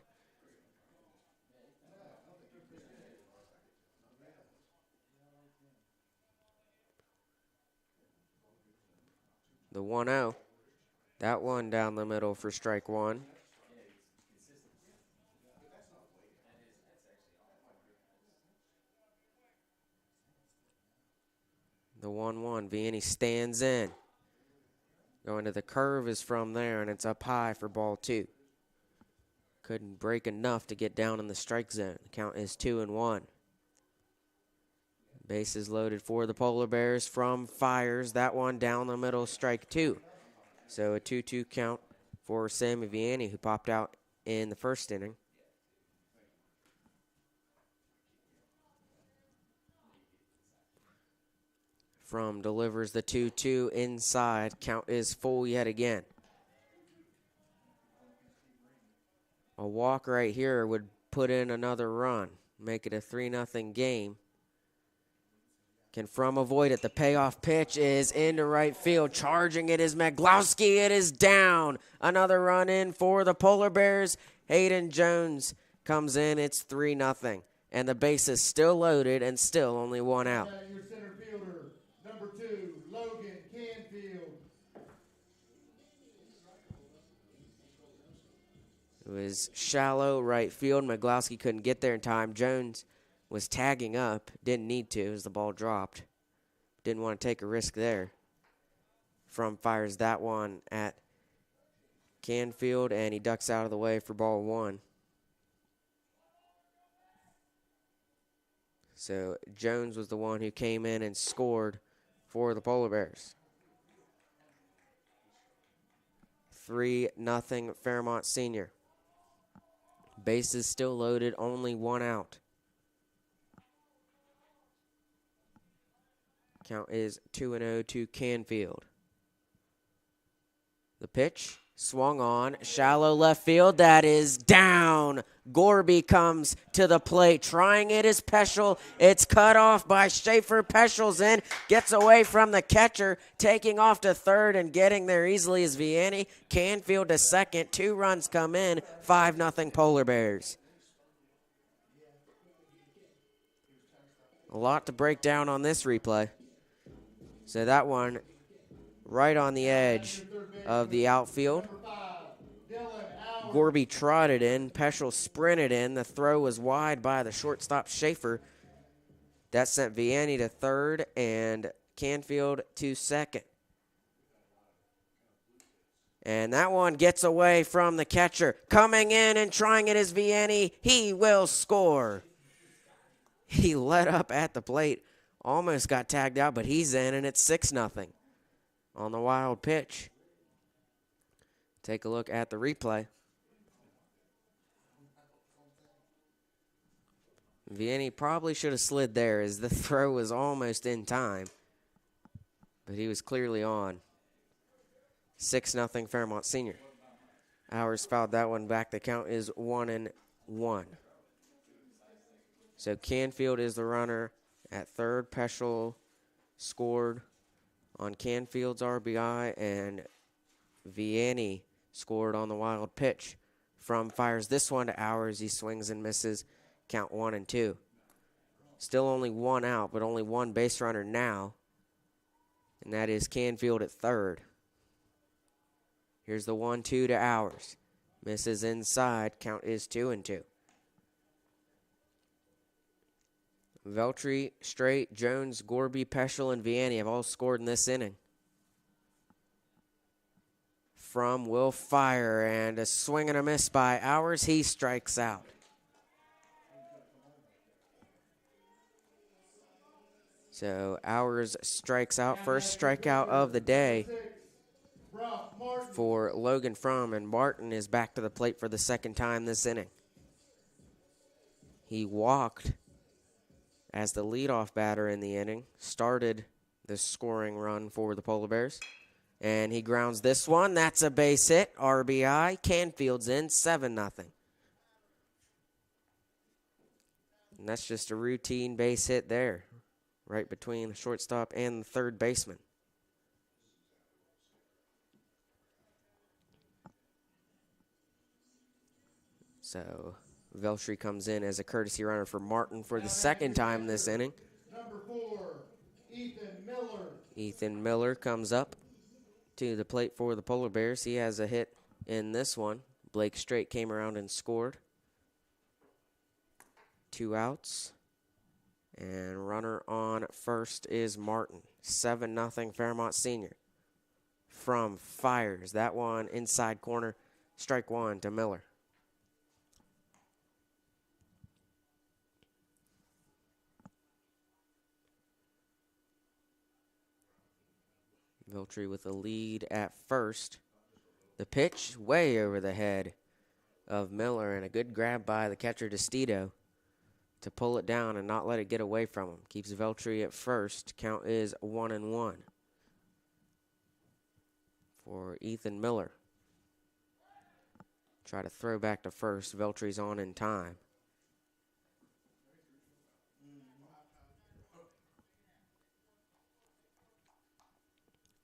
The 1-0. That one down the middle for strike one. The 1-1. Vianney stands in. Going to the curve is from there, and it's up high for ball two. Couldn't break enough to get down in the strike zone. The count is 2-1. Bases loaded for the Polar Bears from Fires. That one down the middle, strike two. So a 2-2 count for Sammy Vianney, who popped out in the first inning. From delivers the 2-2 inside. Count is full yet again. A walk right here would put in another run, make it a 3-0 game. Can Fromm avoid it? The payoff pitch is into right field. Charging it is Meglowski. It is down. Another run in for the Polar Bears. Hayden Jones comes in. It's 3-0. And the base is still loaded and still only one out. Your center fielder, number 2, Logan Canfield. It was shallow right field. Meglowski couldn't get there in time. Jones was tagging up. Didn't need to as the ball dropped. Didn't want to take a risk there. Fromm fires that one at Canfield, and he ducks out of the way for ball one. So Jones was the one who came in and scored for the Polar Bears. 3-0 Fairmont Senior. Bases still loaded, only one out. Count is 2-0 to Canfield. The pitch swung on, shallow left field. That is down. Gorby comes to the plate. Trying it is Peschel. It's cut off by Schaefer. Peschel's in, gets away from the catcher, taking off to third and getting there easily is Vianney. Canfield to second. 2 runs come in. 5-0 Polar Bears. A lot to break down on this replay. So that one right on the edge of the outfield. Gorby trotted in. Peschel sprinted in. The throw was wide by the shortstop Schaefer. That sent Vianney to third and Canfield to second. And that one gets away from the catcher. Coming in and trying it is Vianney. He will score. He let up at the plate. Almost got tagged out, but he's in, and it's 6-0 on the wild pitch. Take a look at the replay. Vianney probably should have slid there as the throw was almost in time, but he was clearly on. 6-0 Fairmont Senior. Ours fouled that one back. The count is 1-1. So Canfield is the runner at third. Peschel scored on Canfield's RBI, and Vianney scored on the wild pitch. From fires this one to Hours. He swings and misses. Count 1-2. Still only one out, but only one base runner now. And that is Canfield at third. Here's the 1-2 to Hours. Misses inside. Count is 2-2. Veltri, Straight, Jones, Gorby, Peschel, and Vianney have all scored in this inning. From will fire, and a swing and a miss by Hours. He strikes out. So Hours strikes out. First strikeout of the day for Logan Fromm, and Martin is back to the plate for the second time this inning. He walked as the leadoff batter in the inning, started the scoring run for the Polar Bears. And he grounds this one. That's a base hit. RBI. Canfield's in 7-0. And that's just a routine base hit there, right between the shortstop and the third baseman. So Veltri comes in as a courtesy runner for Martin for the second time this inning. Number 4, Ethan Miller. Ethan Miller comes up to the plate for the Polar Bears. He has a hit in this one. Blake Straight came around and scored. 2 outs. And runner on first is Martin. 7-0 Fairmont Senior. From fires. That one inside corner. Strike one to Miller. Veltri with a lead at first. The pitch way over the head of Miller, and a good grab by the catcher DeStito to pull it down and not let it get away from him. Keeps Veltri at first. Count is 1-1 for Ethan Miller. Try to throw back to first. Veltri's on in time.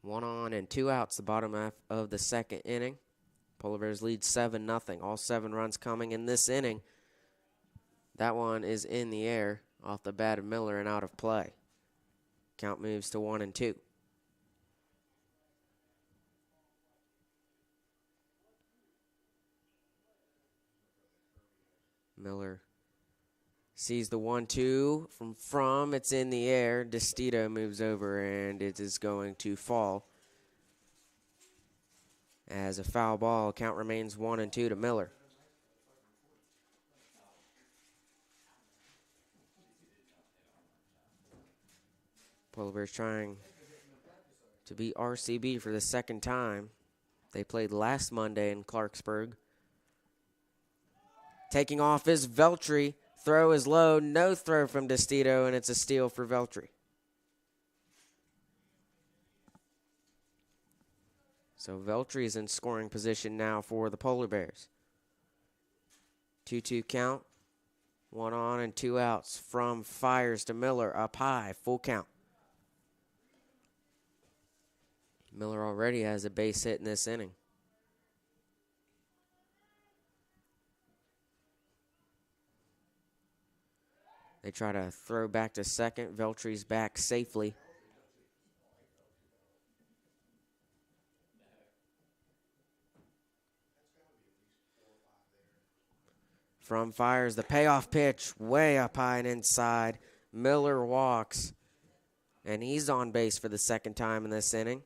One on and 2 outs, the bottom half of the second inning. Polar Bears lead 7-0. All 7 runs coming in this inning. That one is in the air off the bat of Miller and out of play. Count moves to 1-2. Miller sees the 1-2 from it's in the air. DeStito moves over, and it is going to fall as a foul ball. Count remains 1-2 to Miller. Polar Bears trying to beat RCB for the second time. They played last Monday in Clarksburg. Taking off is Veltri. Throw is low. No throw from DeStito, and it's a steal for Veltri. So Veltri is in scoring position now for the Polar Bears. 2-2 count. 1 on and 2 outs. From fires to Miller. Up high. Full count. Miller already has a base hit in this inning. They try to throw back to second. Veltri's back safely. From fires the payoff pitch way up high and inside. Miller walks, and he's on base for the second time in this inning.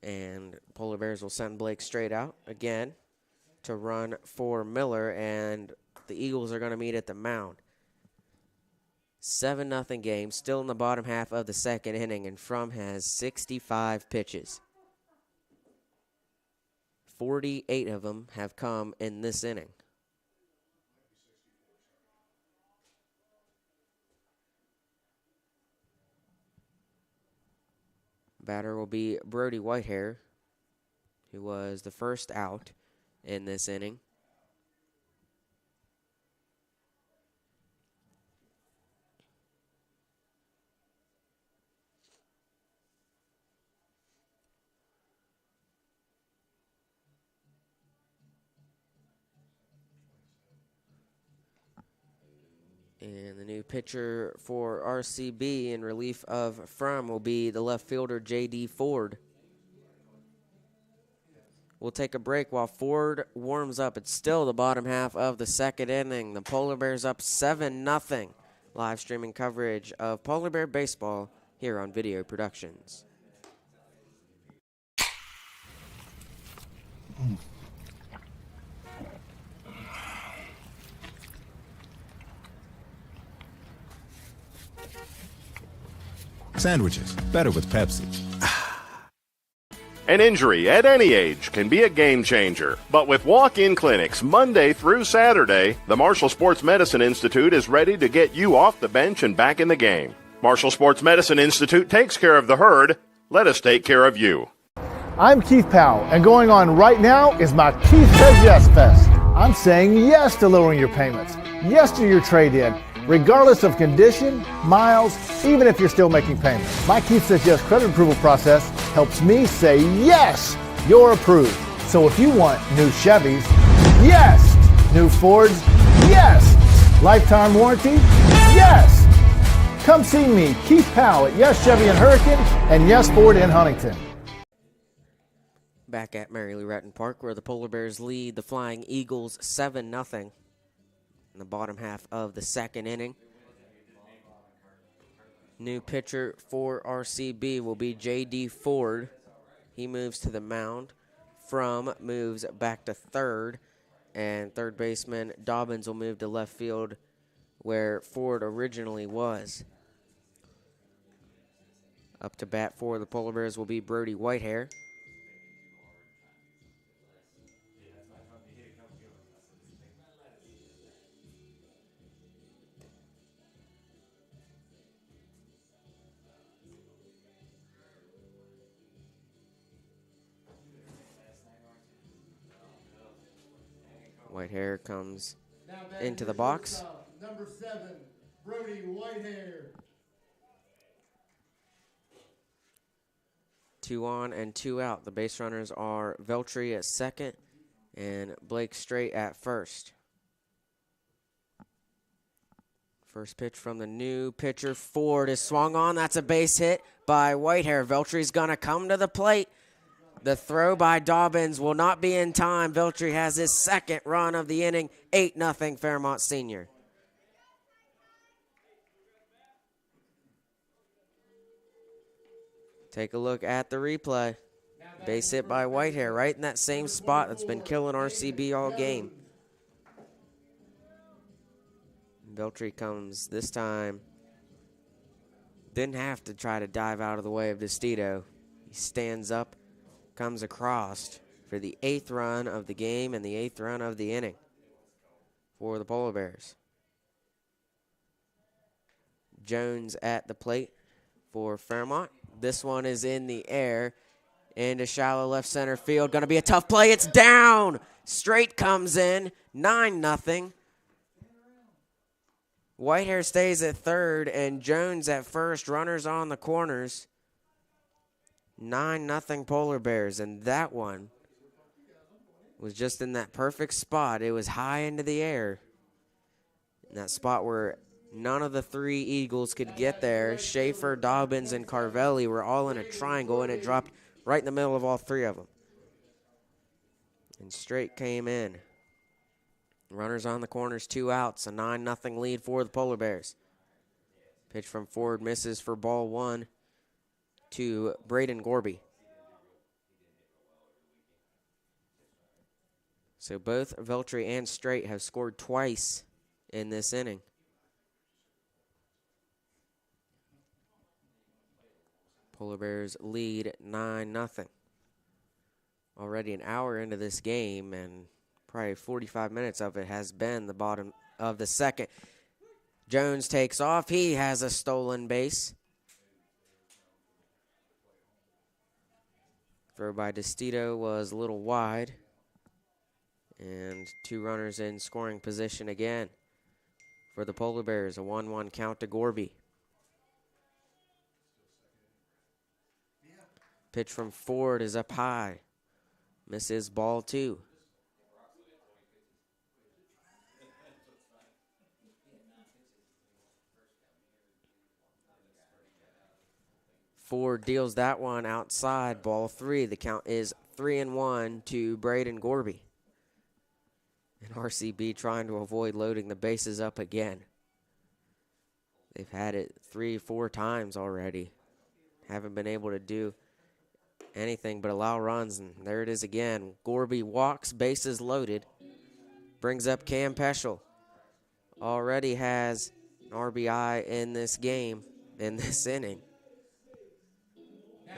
And Polar Bears will send Blake Straight out again to run for Miller, and the Eagles are going to meet at the mound. 7-0 game, still in the bottom half of the second inning, and Fromm has 65 pitches. 48 of them have come in this inning. Batter will be Brody Whitehair, who was the first out in this inning. And the new pitcher for RCB in relief of Frum will be the left fielder, J.D. Ford. We'll take a break while Ford warms up. It's still the bottom half of the second inning. The Polar Bears up 7-0. Live streaming coverage of Polar Bear baseball here on Video Productions. Sandwiches, better with Pepsi. An injury at any age can be a game changer. But with walk-in clinics Monday through Saturday, the Marshall Sports Medicine Institute is ready to get you off the bench and back in the game. Marshall Sports Medicine Institute takes care of the herd. Let us take care of you. I'm Keith Powell, and going on right now is my Keith Says Yes Fest. I'm saying yes to lowering your payments, yes to your trade-in, regardless of condition, miles, even if you're still making payments. My Keith Says Yes credit approval process helps me say yes, you're approved. So if you want new Chevys, yes. New Fords, yes. Lifetime warranty, yes. Come see me, Keith Powell at Yes Chevy in Hurricane and Yes Ford in Huntington. Back at Mary Lou Retton Park, where the Polar Bears lead the Flying Eagles 7-0 in the bottom half of the second inning. New pitcher for RCB will be J.D. Ford. He moves to the mound. Frum moves back to third, and third baseman Dobbins will move to left field where Ford originally was. Up to bat for the Polar Bears will be Brody Whitehair. Whitehair comes into the box. Number 7, Brody Whitehair. 2 on and 2 out. The base runners are Veltri at second and Blake Straight at first. First pitch from the new pitcher, Ford, is swung on. That's a base hit by Whitehair. Veltri's going to come to the plate. The throw by Dobbins will not be in time. Veltri has his second run of the inning, 8-0 Fairmont Senior. Take a look at the replay. Base hit by Whitehair right in that same spot that's been killing RCB all game. Veltri comes this time. Didn't have to try to dive out of the way of Destito. He stands up, comes across for the 8th run of the game and the 8th run of the inning for the Polar Bears. Jones at the plate for Fairmont. This one is in the air into shallow left center field. Going to be a tough play. It's down. Straight comes in. 9-0. Whitehair stays at third and Jones at first. Runners on the corners. 9-0 Polar Bears, and that one was just in that perfect spot. It was high into the air. In that spot where none of the 3 Eagles could get there. Schaefer, Dobbins, and Carvelli were all in a triangle, and it dropped right in the middle of all 3 of them. And Straight came in. Runners on the corners, 2 outs, a 9-0 lead for the Polar Bears. Pitch from Ford misses for ball 1 to Braden Gorby. So both Veltri and Straight have scored twice in this inning. Polar Bears lead 9-0. Already an hour into this game, and probably 45 minutes of it has been the bottom of the second. Jones takes off. He has a stolen base. Throw by Destito was a little wide. And 2 runners in scoring position again for the Polar Bears. A 1-1 count to Gorby. Pitch from Ford is up high. Misses ball 2. Ford deals that one outside, ball 3. The count is 3-1 to Byrd and Gorby. And RCB trying to avoid loading the bases up again. They've had it 3-4 times already. Haven't been able to do anything but allow runs, and there it is again. Gorby walks, bases loaded. Brings up Cam Peschel. Already has an RBI in this game, in this inning.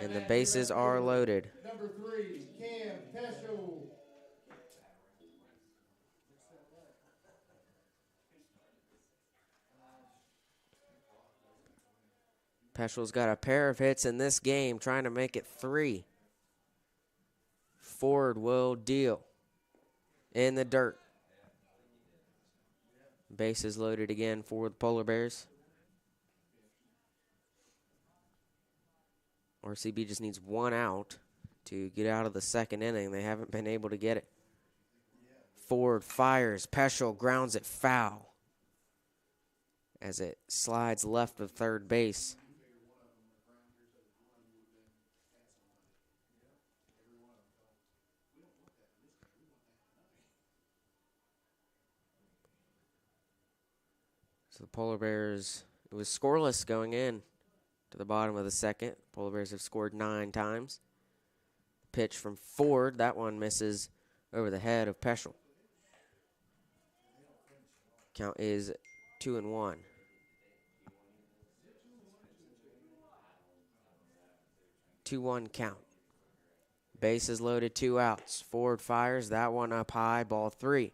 And the bases are loaded. Number 3, Cam Peschel. Peschel's got a pair of hits in this game, trying to make it 3. Ford will deal in the dirt. Bases loaded again for the Polar Bears. RCB just needs 1 out to get out of the second inning. They haven't been able to get it. Ford fires. Peschel grounds it foul as it slides left of third base. So the Polar Bears, it was scoreless going in to the bottom of the second. Polar Bears have scored 9 times. Pitch from Ford, that one misses over the head of Peschel. Count is 2-1. Two-one count. Bases loaded, 2 outs. Ford fires, that one up high, ball 3.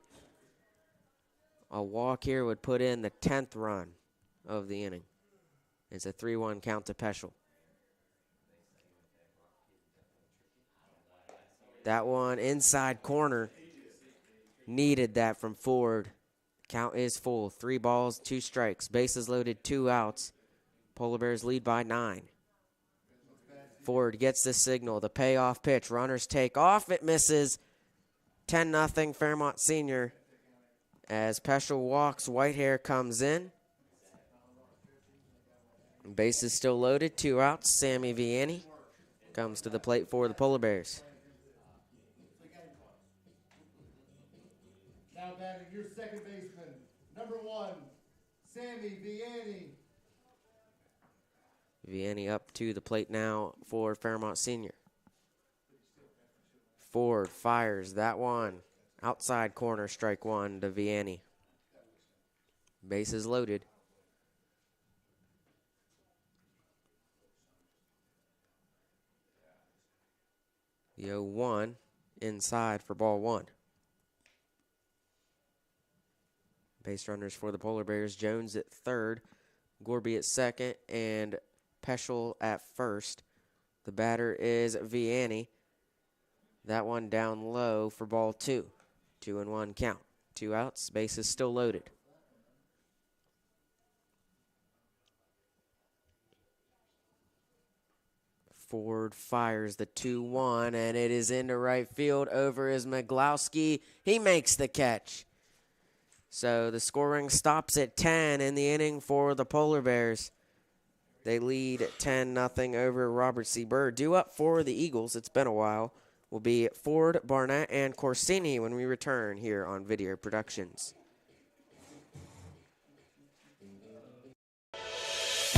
A walk here would put in the 10th run of the inning. It's a 3-1 count to Peschel. That one inside corner. Needed that from Ford. Count is full. 3 balls, 2 strikes. Bases loaded, 2 outs. Polar Bears lead by 9. Ford gets the signal. The payoff pitch. Runners take off. It misses. 10-0 Fairmont Senior. As Peschel walks, Whitehair comes in. Bases still loaded, 2 outs. Sammy Vianney comes to the plate for the Polar Bears. Now batting your second baseman, number 1, Sammy Vianney. Vianney up to the plate now for Fairmont Senior. Ford fires that one. Outside corner, strike 1 to Vianney. Bases loaded. The 0-1 inside for ball 1. Base runners for the Polar Bears. Jones at third, Gorby at second, and Peschel at first. The batter is Vianney. That one down low for ball 2. 2-1 count. 2 outs. Bases still loaded. Ford fires the 2-1, and it is into right field. Over is Miglowski. He makes the catch. So the scoring stops at 10 in the inning for the Polar Bears. They lead 10-0 over Robert C. Byrd. Due up for the Eagles, it's been a while, will be Ford, Barnett, and Corsini when we return here on Video Productions.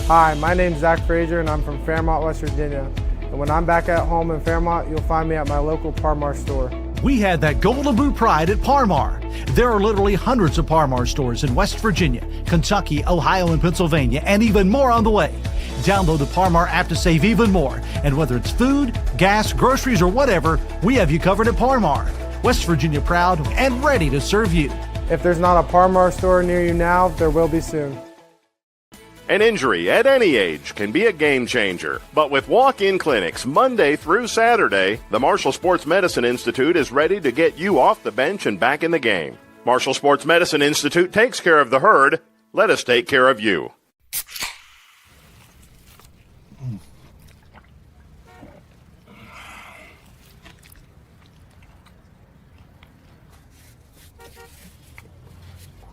Hi, my name's Zach Frazier, and I'm from Fairmont, West Virginia. And when I'm back at home in Fairmont, you'll find me at my local Parmar store. We had that Golden Boot pride at Parmar. There are literally hundreds of Parmar stores in West Virginia, Kentucky, Ohio, and Pennsylvania, and even more on the way. Download the Parmar app to save even more. And whether it's food, gas, groceries, or whatever, we have you covered at Parmar. West Virginia proud and ready to serve you. If there's not a Parmar store near you now, there will be soon. An injury at any age can be a game changer, but with walk-in clinics Monday through Saturday, the Marshall Sports Medicine Institute is ready to get you off the bench and back in the game. Marshall Sports Medicine Institute takes care of the herd. Let us take care of you.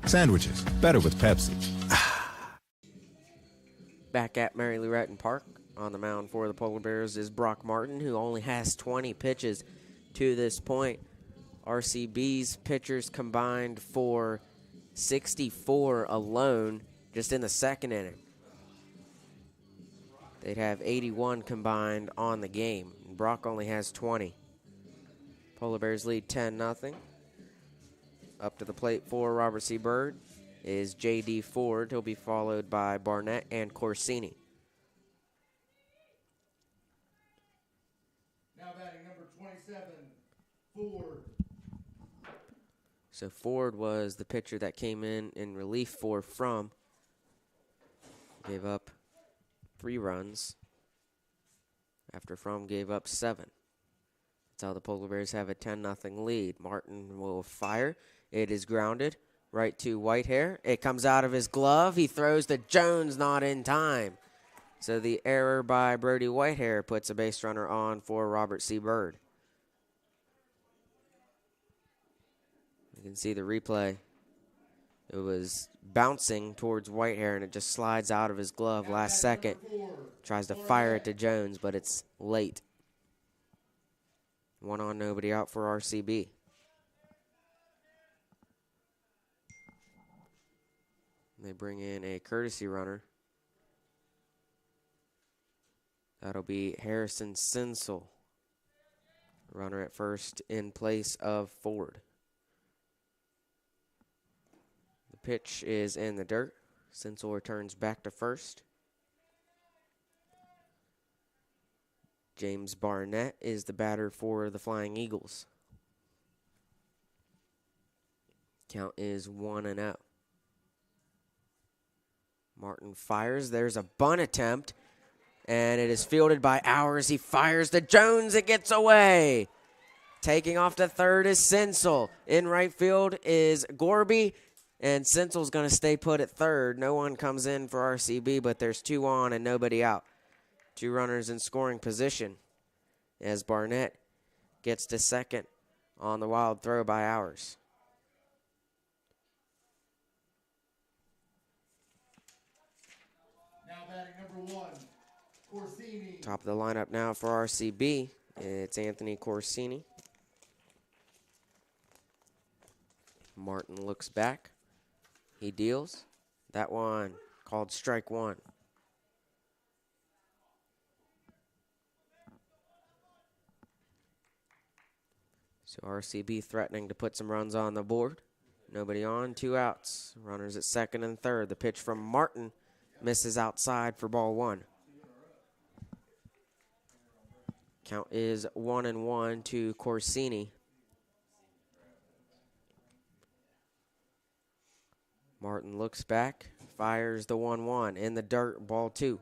Sandwiches, better with Pepsi. Back at Mary Lou Retton Park On the mound for the Polar Bears is Brock Martin, who only has 20 pitches to this point. RCB's pitchers combined for 64 alone just in the second inning. They'd have 81 combined on the game. Brock only has 20. Polar Bears lead 10-0. Up to the plate for Robert C. Byrd is J.D. Ford. He'll be followed by Barnett and Corsini. Now batting number 27, Ford. So Ford was the pitcher that came in relief for Fromm. Gave up 3 runs after Fromm gave up 7. That's how the Polar Bears have a 10-0 lead. Martin will fire. It is grounded right to Whitehair. It comes out of his glove. He throws to Jones, not in time. So the error by Brody Whitehair puts a base runner on for Robert C. Byrd. You can see the replay. It was bouncing towards Whitehair, and it just slides out of his glove last second. Tries to fire it to Jones, but it's late. 1 on, nobody out for RCB. They bring in a courtesy runner. That'll be Harrison Sinsel. Runner at first in place of Ford. The pitch is in the dirt. Sinsel returns back to first. James Barnett is the batter for the Flying Eagles. Count is 1-0. Martin fires. There's a bunt attempt, and it is fielded by Hours. He fires to Jones. It gets away. Taking off to third is Sinsel. In right field is Gorby, and Sinsel's going to stay put at third. No one comes in for RCB, but there's 2 on and nobody out. 2 runners in scoring position as Barnett gets to second on the wild throw by Hours. Now batting number 1, Corsini. Top of the lineup now for RCB. It's Anthony Corsini. Martin looks back. He deals. That one called strike 1. So RCB threatening to put some runs on the board. Nobody on, 2 outs. Runners at second and third. The pitch from Martin misses outside for ball 1. Count is 1-1 to Corsini. Martin looks back, fires the 1-1 in the dirt, ball 2.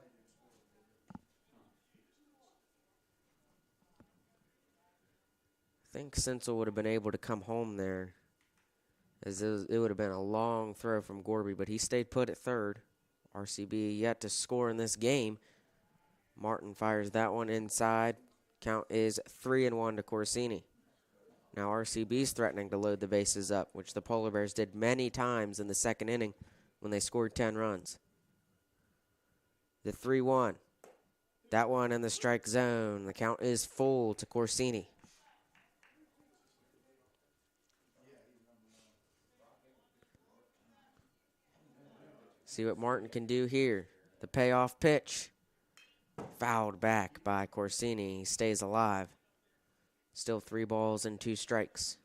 I think Sinsel would have been able to come home there, as it would have been a long throw from Gorby, but he stayed put at third. RCB yet to score in this game. Martin fires that one inside. Count is 3-1 to Corsini. Now RCB's threatening to load the bases up, which the Polar Bears did many times in the second inning when they scored 10 runs. The 3-1. That one in the strike zone. The count is full to Corsini. See what Martin can do here. The payoff pitch. Fouled back by Corsini. He stays alive. Still 3 balls and 2 strikes.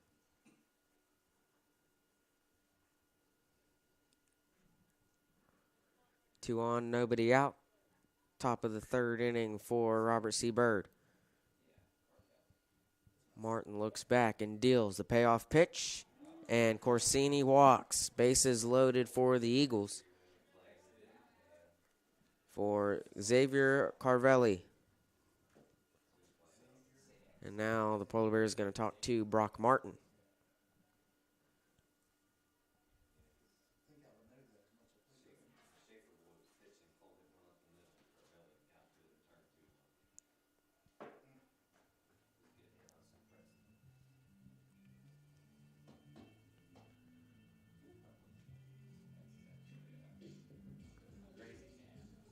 Two on, nobody out. Top of the third inning for Robert C. Byrd. Martin looks back and deals the payoff pitch. And Corsini walks. Bases loaded for the Eagles. For Xavier Carvelli. And now the Polar Bears is going to talk to Brock Martin.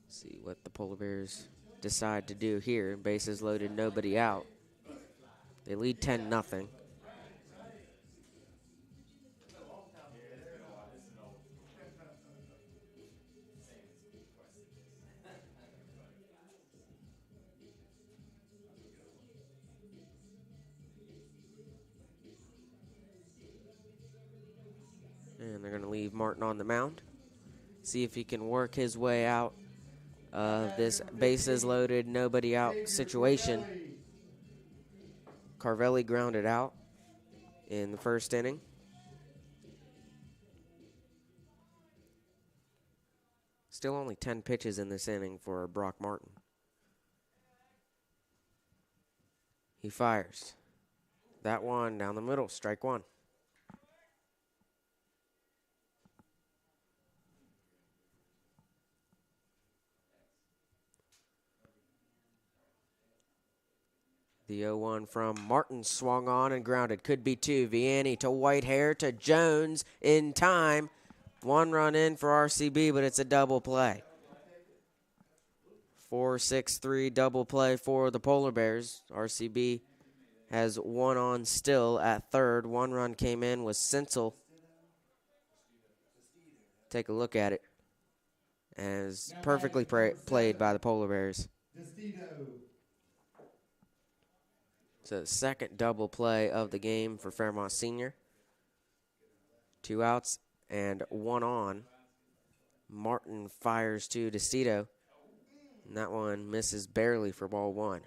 See what the Polar Bears decide to do here. Bases loaded, nobody out. They lead 10-0. And they're going to leave Martin on the mound. See if he can work his way out of this bases loaded, nobody out situation. Carvelli grounded out in the first inning. Still only 10 pitches in this inning for Brock Martin. He fires. That one down the middle, strike one. The 0-1 from Martin swung on and grounded. Could be two. Vianney to Whitehair to Jones in time. One run in for RCB, but it's a double play. 4-6-3 double play for the Polar Bears. RCB has one on still at third. One run came in with Sinsel. Take a look at it. As perfectly played by the Polar Bears. So the second double play of the game for Fairmont Senior. 2 outs and 1 on. Martin fires to DeCito. And that one misses barely for ball 1.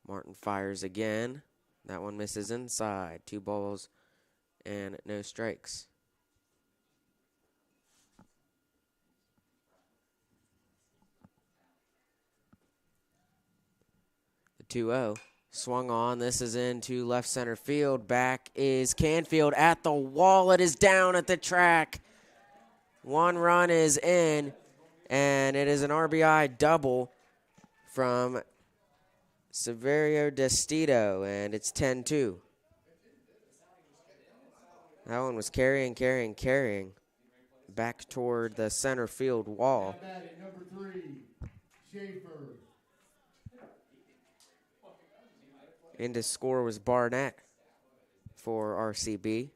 Martin fires again. That one misses inside. 2 balls and no strikes. The 2-0 swung on. This is into left center field. Back is Canfield at the wall. It is down at the track. 1 run is in, and it is an RBI double from Severio DeStito, and it's 10-2. That one was carrying back toward the center field wall. Number 3, Schaefer. In to score was Barnett for RCB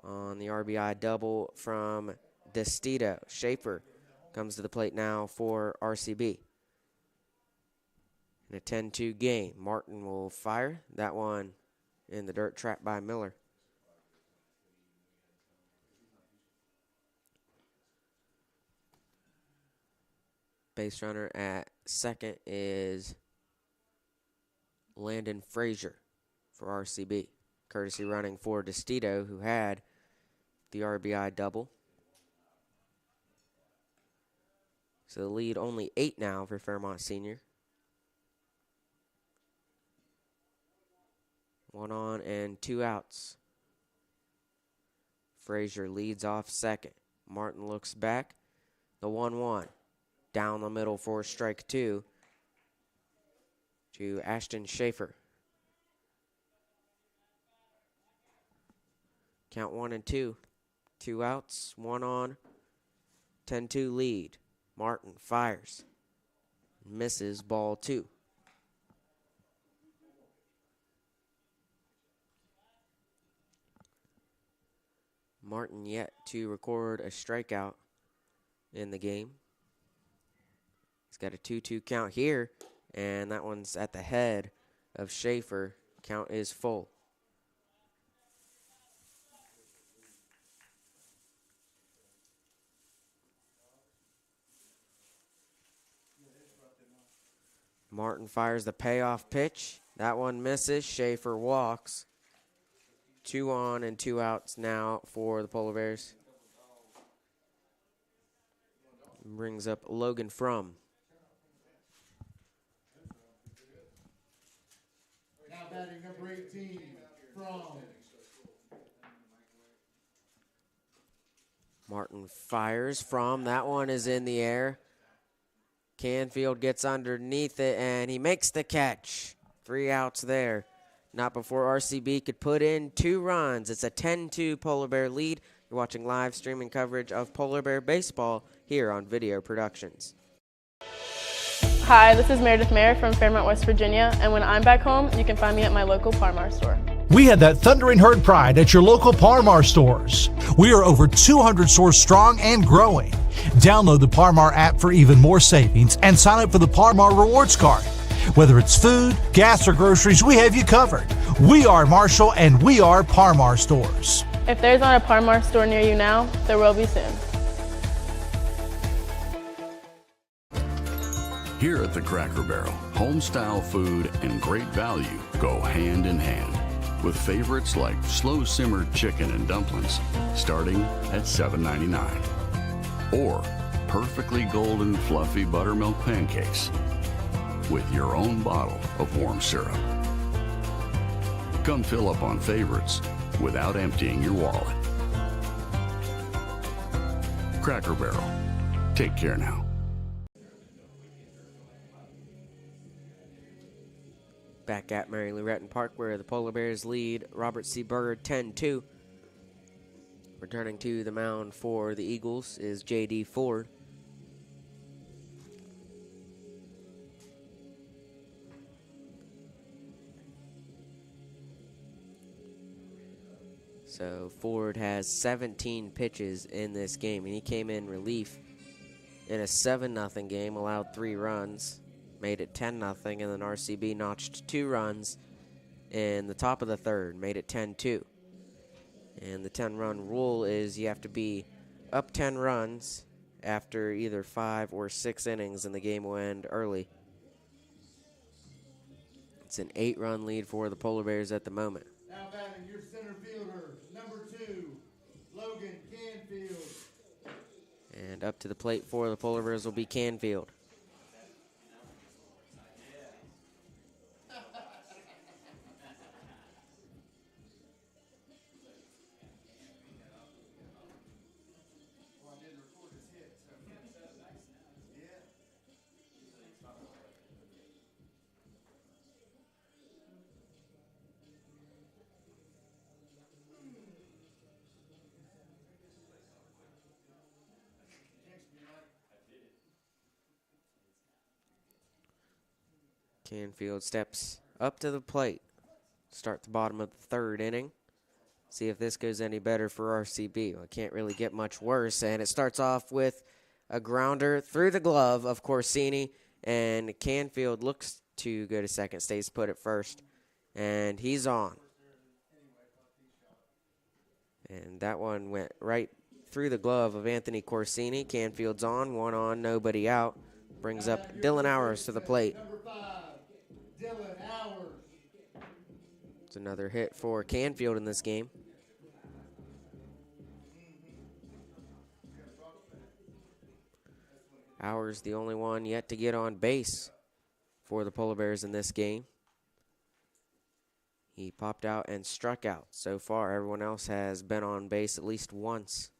on the RBI double from DeStito. Schaefer comes to the plate now for RCB. In a 10-2 game, Martin will fire. That one in the dirt trap by Miller. Base runner at second is Landon Frazier for RCB. Courtesy running for DeStito, who had the RBI double. So the lead only 8 now for Fairmont Senior. 1 on and 2 outs. Frazier leads off second. Martin looks back. The 1-1. Down the middle for strike 2 to Ashton Schaefer. Count 1 and 2. 2 outs, 1 on. 10-2 lead. Martin fires. Misses ball 2. Martin yet to record a strikeout in the game. He's got a 2-2 count here, and that one's at the head of Schaefer. Count is full. Martin fires the payoff pitch. That one misses. Schaefer walks. 2 on and 2 outs now for the Polar Bears. Brings up Logan Frum. Now batting number 18, Frum. Martin fires from. That one is in the air. Canfield gets underneath it, and he makes the catch. 3 outs there. Not before RCB could put in 2 runs. It's a 10-2 Polar Bear lead. You're watching live streaming coverage of Polar Bear baseball here on Video Productions. Hi, this is Meredith Mayer from Fairmont, West Virginia, and when I'm back home, you can find me at my local Parmar store. We had that thundering herd pride at your local Parmar stores. We are over 200 stores strong and growing. Download the Parmar app for even more savings and sign up for the Parmar Rewards Card. Whether it's food, gas, or groceries, we have you covered. We are Marshall and we are Parmar stores. If there's not a Parmar store near you now, there will be soon. Here at the Cracker Barrel, home-style food and great value go hand in hand, with favorites like slow-simmered chicken and dumplings starting at $7.99, or perfectly golden fluffy buttermilk pancakes with your own bottle of warm syrup. Come fill up on favorites without emptying your wallet. Cracker Barrel. Take care now. Back at Mary Lou Retton Park, where the Polar Bears lead Robert C. Byrd 10-2. Returning to the mound for the Eagles is J.D. Ford. So Ford has 17 pitches in this game, and he came in relief in a 7-0 game, allowed 3 runs. Made it 10-0, and then RCB notched 2 runs in the top of the third, made it 10-2. And the 10-run rule is you have to be up 10 runs after either 5 or 6 innings, and the game will end early. It's an 8-run lead for the Polar Bears at the moment. Now batting your center fielder, number 2, Logan Canfield. And up to the plate for the Polar Bears will be Canfield. Canfield steps up to the plate. Start the bottom of the 3rd inning. See if this goes any better for RCB. Well, it can't really get much worse. And it starts off with a grounder through the glove of Corsini. And Canfield looks to go to second, stays put at first. And he's on. And that one went right through the glove of Anthony Corsini. Canfield's on, nobody out. Brings up Dylan Hours to the plate. Dylan Hours. It's another hit for Canfield in this game. Hours the only one yet to get on base for the Polar Bears in this game. He popped out and struck out. So far, everyone else has been on base at least once.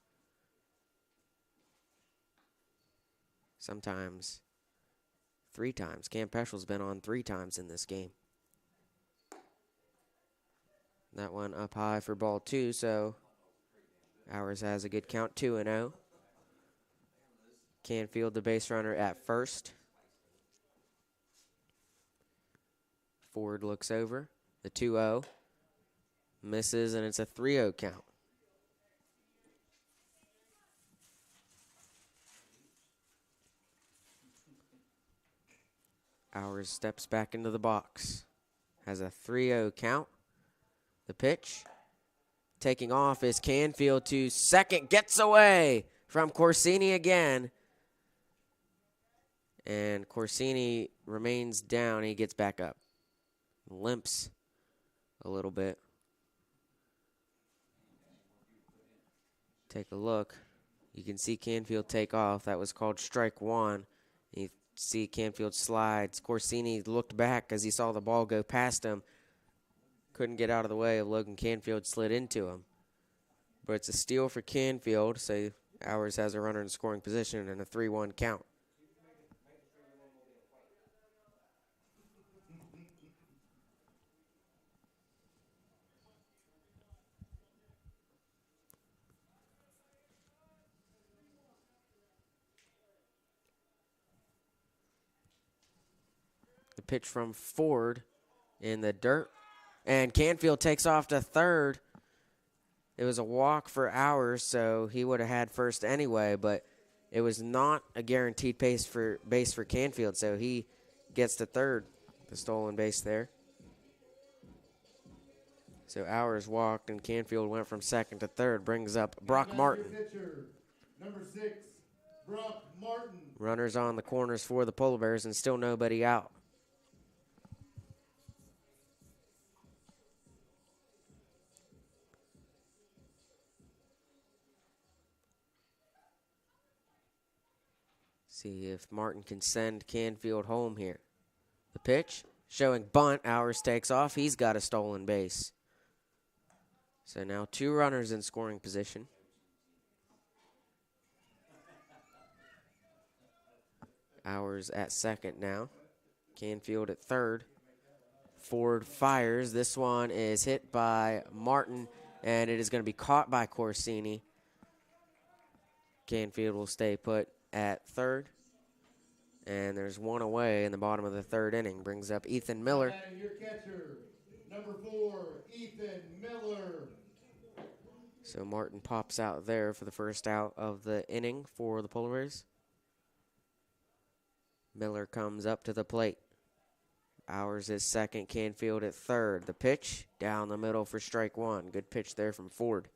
Sometimes 3 times. Cam Peschel's been on 3 times in this game. That one up high for ball 2, so Hours has a good count, 2-0. Canfield, the base runner, at first. Ford looks over. The 2-0. Misses, and it's a 3-0 count. Hours steps back into the box. Has a 3-0 count. The pitch. Taking off is Canfield to second. Gets away from Corsini again. And Corsini remains down. He gets back up. Limps a little bit. Take a look. You can see Canfield take off. That was called strike 1. You see Canfield slides. Corsini looked back as he saw the ball go past him. Couldn't get out of the way of Logan Canfield, slid into him. But it's a steal for Canfield, so Hours has a runner in scoring position and a 3-1 count. pitch from Ford in the dirt. And Canfield takes off to third. It was a walk for Hours, so he would have had first anyway, but it was not a guaranteed base for Canfield, so he gets to third, the stolen base there. So Hours walked, and Canfield went from second to third, brings up Brock Martin. Pitcher, number 6, Brock Martin. Runners on the corners for the Polar Bears, and still nobody out. See if Martin can send Canfield home here. The pitch showing bunt. Hours takes off. He's got a stolen base. So now 2 runners in scoring position. Hours at second now. Canfield at third. Ford fires. This one is hit by Martin, and it is going to be caught by Corsini. Canfield will stay put at third. And there's one away in the bottom of the third inning. Brings up Ethan Miller. Your catcher, number 4, Ethan Miller. So Martin pops out there for the first out of the inning for the Polar Bears. Miller comes up to the plate. Hours is second, Canfield at third. The pitch down the middle for strike 1. Good pitch there from Ford.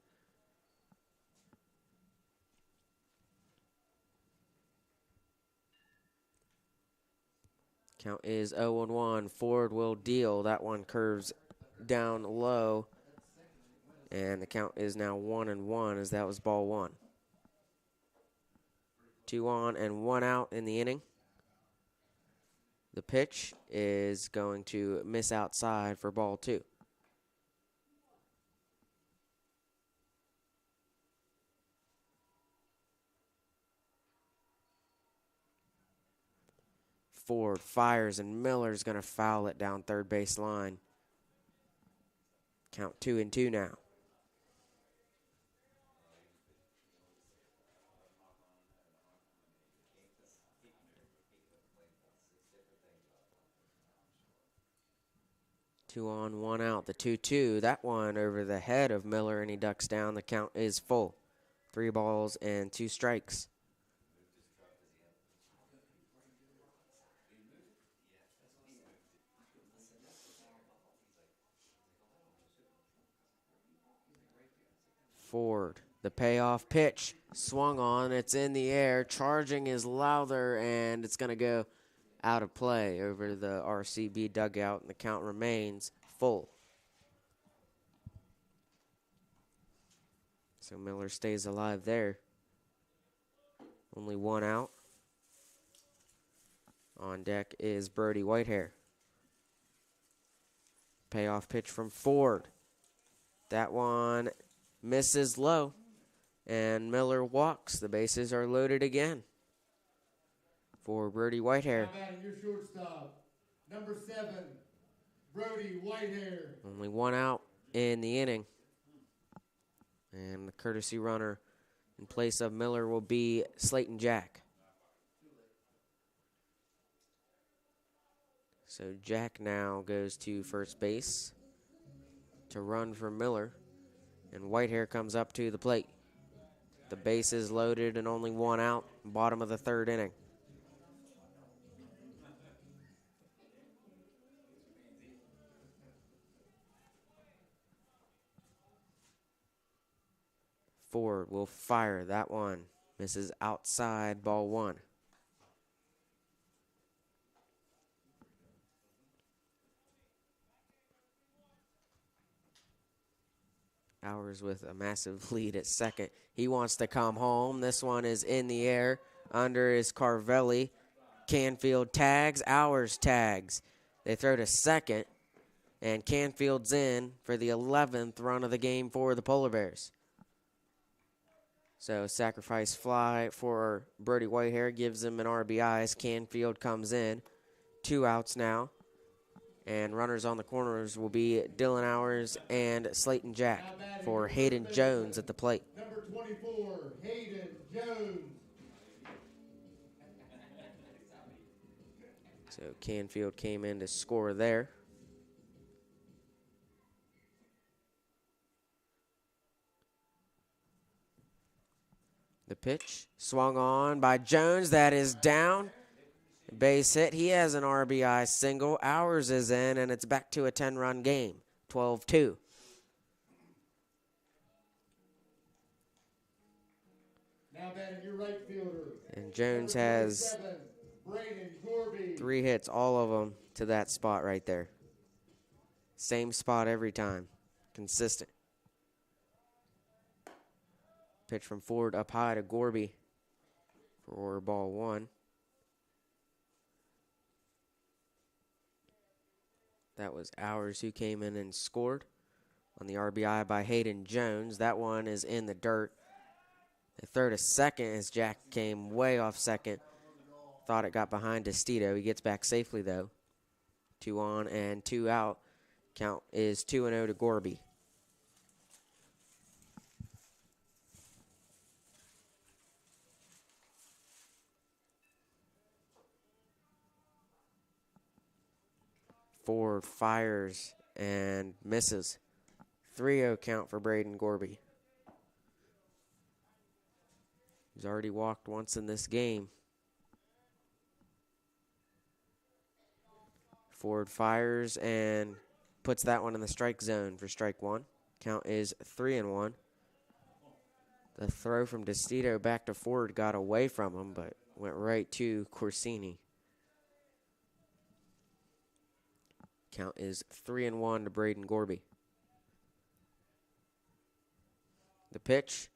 Count is 0-1. Ford will deal. That one curves down low. And the count is now 1-1 as that was ball 1. 2 on and 1 out in the inning. The pitch is going to miss outside for ball 2. Ford fires, and Miller's going to foul it down third base line. Count 2-2 now. Two on, 1 out. The 2-2. That one over the head of Miller, and he ducks down. The count is full. 3 balls and 2 strikes. Ford, the payoff pitch, swung on, it's in the air, charging is Lowther, and it's going to go out of play over the RCB dugout, and the count remains full. So Miller stays alive there. Only 1 out. On deck is Birdie Whitehair. Payoff pitch from Ford. That one misses low, and Miller walks. The bases are loaded again for Birdie Whitehair. Your shortstop, number 7, Brody Whitehair. Only 1 out in the inning. And the courtesy runner in place of Miller will be Slayton Jack. So Jack now goes to first base to run for Miller. And Whitehair comes up to the plate. The base is loaded and only 1 out, bottom of the third inning. Ford will fire. That one misses outside, ball 1. Hours with a massive lead at second. He wants to come home. This one is in the air. Under is Carvelli. Canfield tags. Hours tags. They throw to second. And Canfield's in for the 11th run of the game for the Polar Bears. So sacrifice fly for Birdie Whitehair gives him an RBI as Canfield comes in. 2 outs now. And runners on the corners will be Dylan Hours and Slayton Jack for Hayden Jones at the plate. Number 24, Hayden Jones. So Canfield came in to score there. The pitch swung on by Jones. That is down. Base hit. He has an RBI single. Ours is in, and it's back to a 10-run game. 12-2. Now batting your right fielder. And Jones has 3 hits, all of them to that spot right there. Same spot every time. Consistent. Pitch from Ford up high to Gorby for ball 1. That was Ours who came in and scored on the RBI by Hayden Jones. That one is in the dirt. They throw to second as Jack came way off second. Thought it got behind Destito. He gets back safely, though. 2 on and 2 out. Count is 2-0 to Gorby. Ford fires and misses. 3-0 count for Braden Gorby. He's already walked once in this game. Ford fires and puts that one in the strike zone for strike 1. Count is 3-1. The throw from Destito back to Ford got away from him, but went right to Corsini. Count is 3-1 to Braden Gorby. The pitch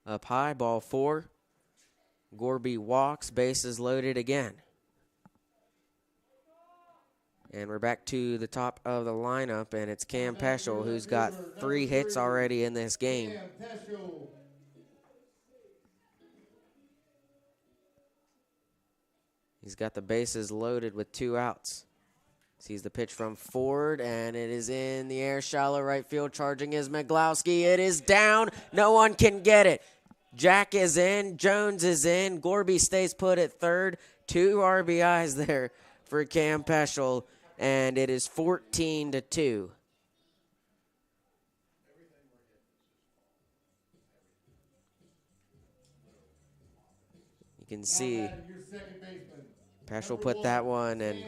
up high, ball 4. Gorby walks, bases loaded again. And we're back to the top of the lineup, and it's Cam Peschel, who's got 3 hits already in this game. He's got the bases loaded with 2 outs. Sees the pitch from Ford, and it is in the air, shallow right field. Charging is Miglowski. It is down. No one can get it. Jack is in. Jones is in. Gorby stays put at third. 2 RBIs there for Cam Peschel, and it is 14-2. You can see Peschel put that one, and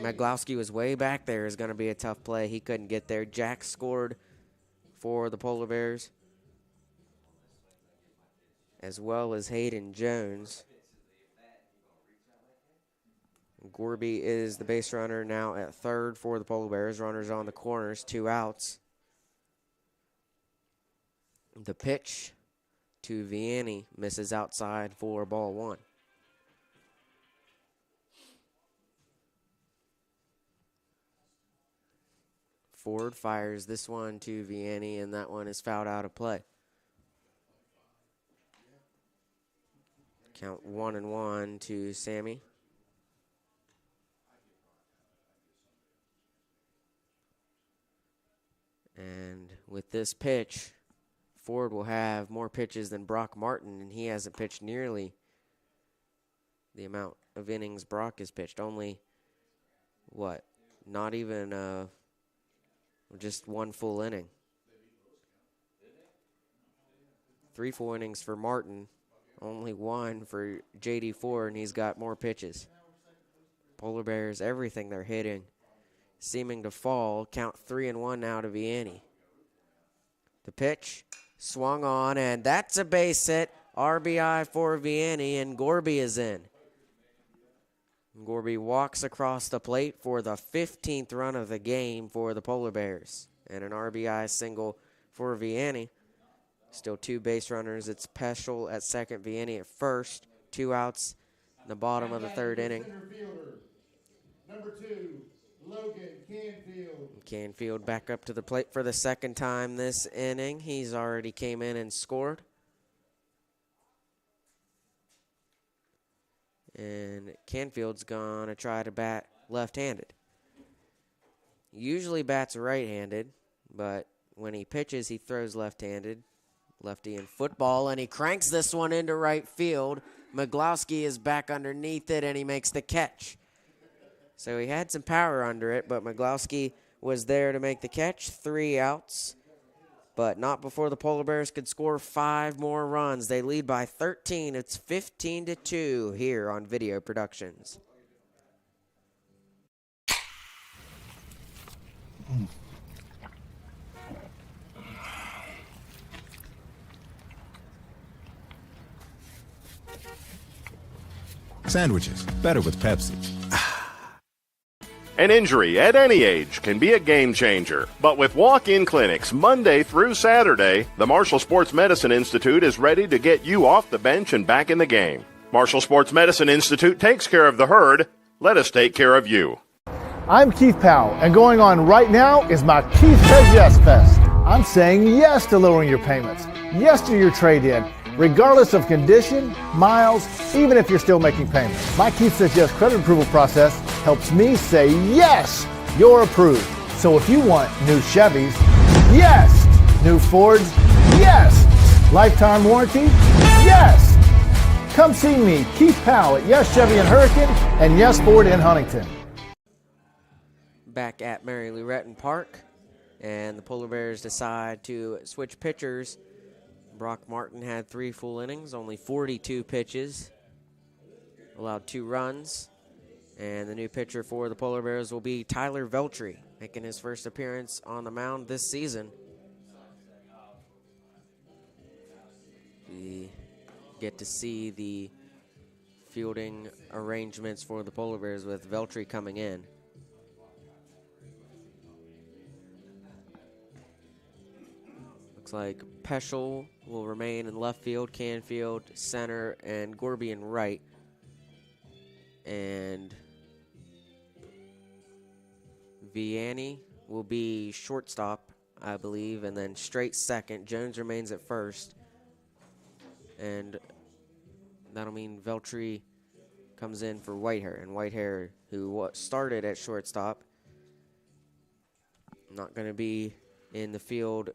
Miglowski was way back there. Is going to be a tough play. He couldn't get there. Jack scored for the Polar Bears, as well as Hayden Jones. Gorby is the base runner now at third for the Polar Bears. Runners on the corners, 2 outs. The pitch to Vianney misses outside for ball 1. Ford fires this one to Vianney, and that one is fouled out of play. Count 1-1 to Sammy. And with this pitch, Ford will have more pitches than Brock Martin, and he hasn't pitched nearly the amount of innings Brock has pitched. Only, what, not even just 1 full inning. 3 full innings for Martin, only 1 for J.D. Ford, and he's got more pitches. Polar Bears, everything they're hitting seeming to fall. Count 3-1 now to Vianney. The pitch swung on, and that's a base hit. RBI for Vianney, and Gorby is in. Gorby walks across the plate for the 15th run of the game for the Polar Bears, and an RBI single for Vianney. Still 2 base runners. It's Peschel at second, Vianney at first. 2 outs in the bottom of the 3rd inning. Number 2, Logan Canfield. Canfield back up to the plate for the 2nd time this inning. He's already came in and scored. And Canfield's going to try to bat left-handed. Usually bats right-handed, but when he pitches, he throws left-handed. Lefty in football, and he cranks this one into right field. Miglowski is back underneath it, and he makes the catch. So he had some power under it, but Miglowski was there to make the catch. 3 outs, but not before the Polar Bears could score 5 more runs. They lead by 13. It's 15-2 here on Video Productions. Sandwiches, better with Pepsi. An injury at any age can be a game changer, but with walk-in clinics Monday through Saturday, the Marshall Sports Medicine Institute is ready to get you off the bench and back in the game. Marshall Sports Medicine Institute takes care of the herd. Let us take care of you. I'm Keith Powell, and going on right now is my Keith Says Yes Fest. I'm saying yes to lowering your payments, yes to your trade-in, regardless of condition, miles, even if you're still making payments. My Keith Says Yes credit approval process helps me say yes, you're approved. So if you want new Chevys, yes. New Fords, yes. Lifetime warranty, yes. Come see me, Keith Powell at Yes Chevy in Hurricane and Yes Ford in Huntington. Back at Mary Lou Retton Park, and the Polar Bears decide to switch pitchers. Brock Martin had 3 full innings, only 42 pitches, allowed 2 runs. And the new pitcher for the Polar Bears will be Tyler Veltri, making his first appearance on the mound this season. We get to see the fielding arrangements for the Polar Bears with Veltri coming in. Looks like Peschel will remain in left field, Canfield center, and Gorby in right. And Vianney will be shortstop, I believe, and then straight second. Jones remains at first. And that'll mean Veltri comes in for Whitehair. And Whitehair, who started at shortstop, not going to be in the field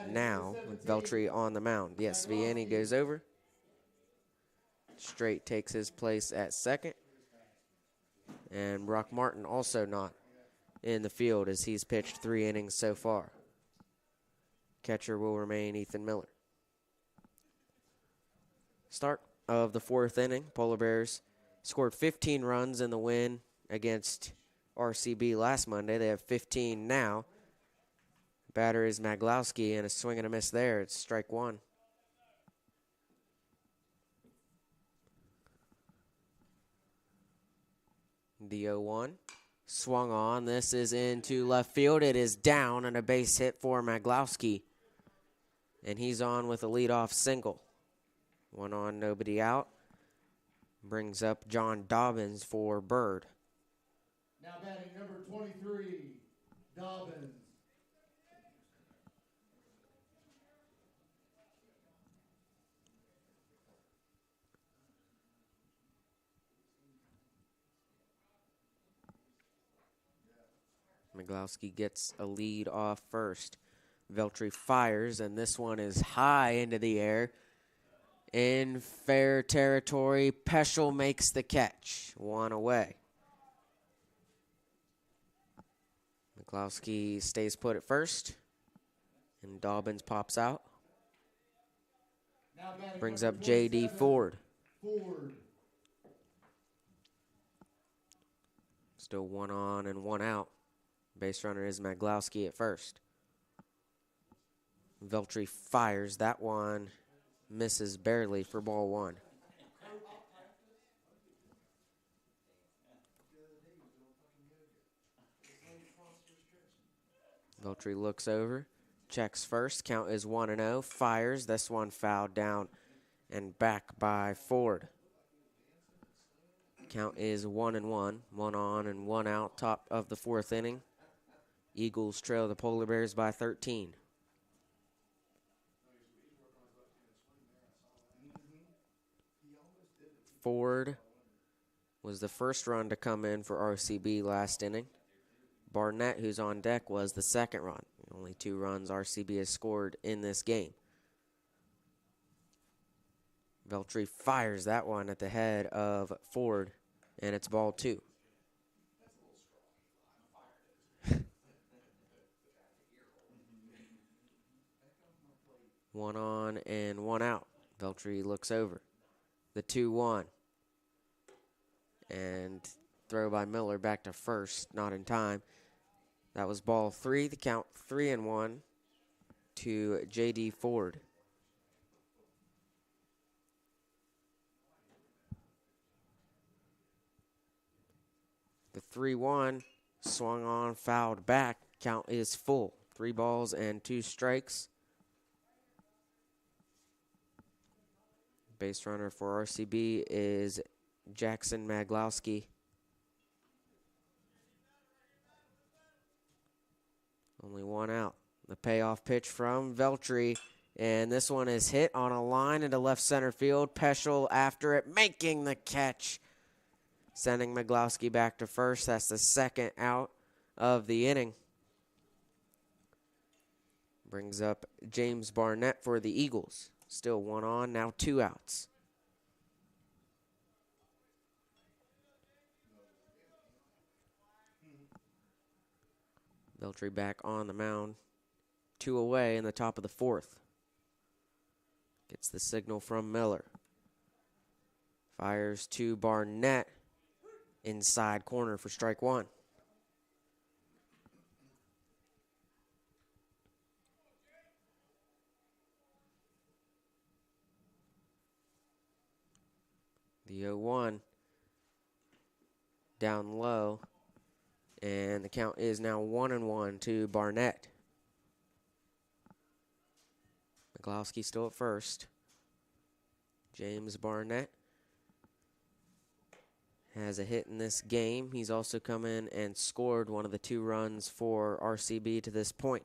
now with Veltri on the mound. Yes, Vianney goes over. Straight takes his place at second. And Brock Martin also not in the field as he's pitched 3 innings so far. Catcher will remain Ethan Miller. Start of the 4th inning. Polar Bears scored 15 runs in the win against RCB last Monday. They have 15 now. Batter is Maglowski, and a swing and a miss there. It's strike 1. The 0-1. Swung on. This is into left field. It is down, and a base hit for Maglowski. And he's on with a leadoff single. 1 on, nobody out. Brings up John Dobbins for Byrd. Now batting number 23, Dobbins. Maglowski gets a lead off first. Veltri fires, and this one is high into the air. In fair territory, Peschel makes the catch. 1 away. Maglowski stays put at first, and Dobbins pops out. Brings up J.D. Ford. Still 1 on and 1 out. Base runner is Maglowski at first. Veltri fires. That one misses barely for ball 1. Veltri looks over, checks first. Count is 1-0. Fires. This one fouled down and back by Ford. Count is 1-1. 1 on and 1 out. Top of the 4th inning. Eagles trail the Polar Bears by 13. Ford was the first run to come in for RCB last inning. Barnett, who's on deck, was the second run. Only 2 runs RCB has scored in this game. Veltri fires that one at the head of Ford, and it's ball 2. 1 on and 1 out. Veltri looks over. The 2-1. And throw by Miller back to first, not in time. That was ball 3, the count 3-1 to J.D. Ford. The 3-1 swung on, fouled back. Count is full. 3 balls and 2 strikes. Base runner for RCB is Jackson Maglowski. Only 1 out. The payoff pitch from Veltri, and this one is hit on a line into left center field. Peschel after it, making the catch, sending Maglowski back to first. That's the 2nd out of the inning. Brings up James Barnett for the Eagles. Still 1 on, now 2 outs. Veltri back on the mound. 2 away in the top of the 4th. Gets the signal from Miller. Fires to Barnett. Inside corner for strike 1. The 0-1 down low. And the count is now 1-1 to Barnett. Maglowski still at first. James Barnett has a hit in this game. He's also come in and scored one of the 2 runs for RCB to this point.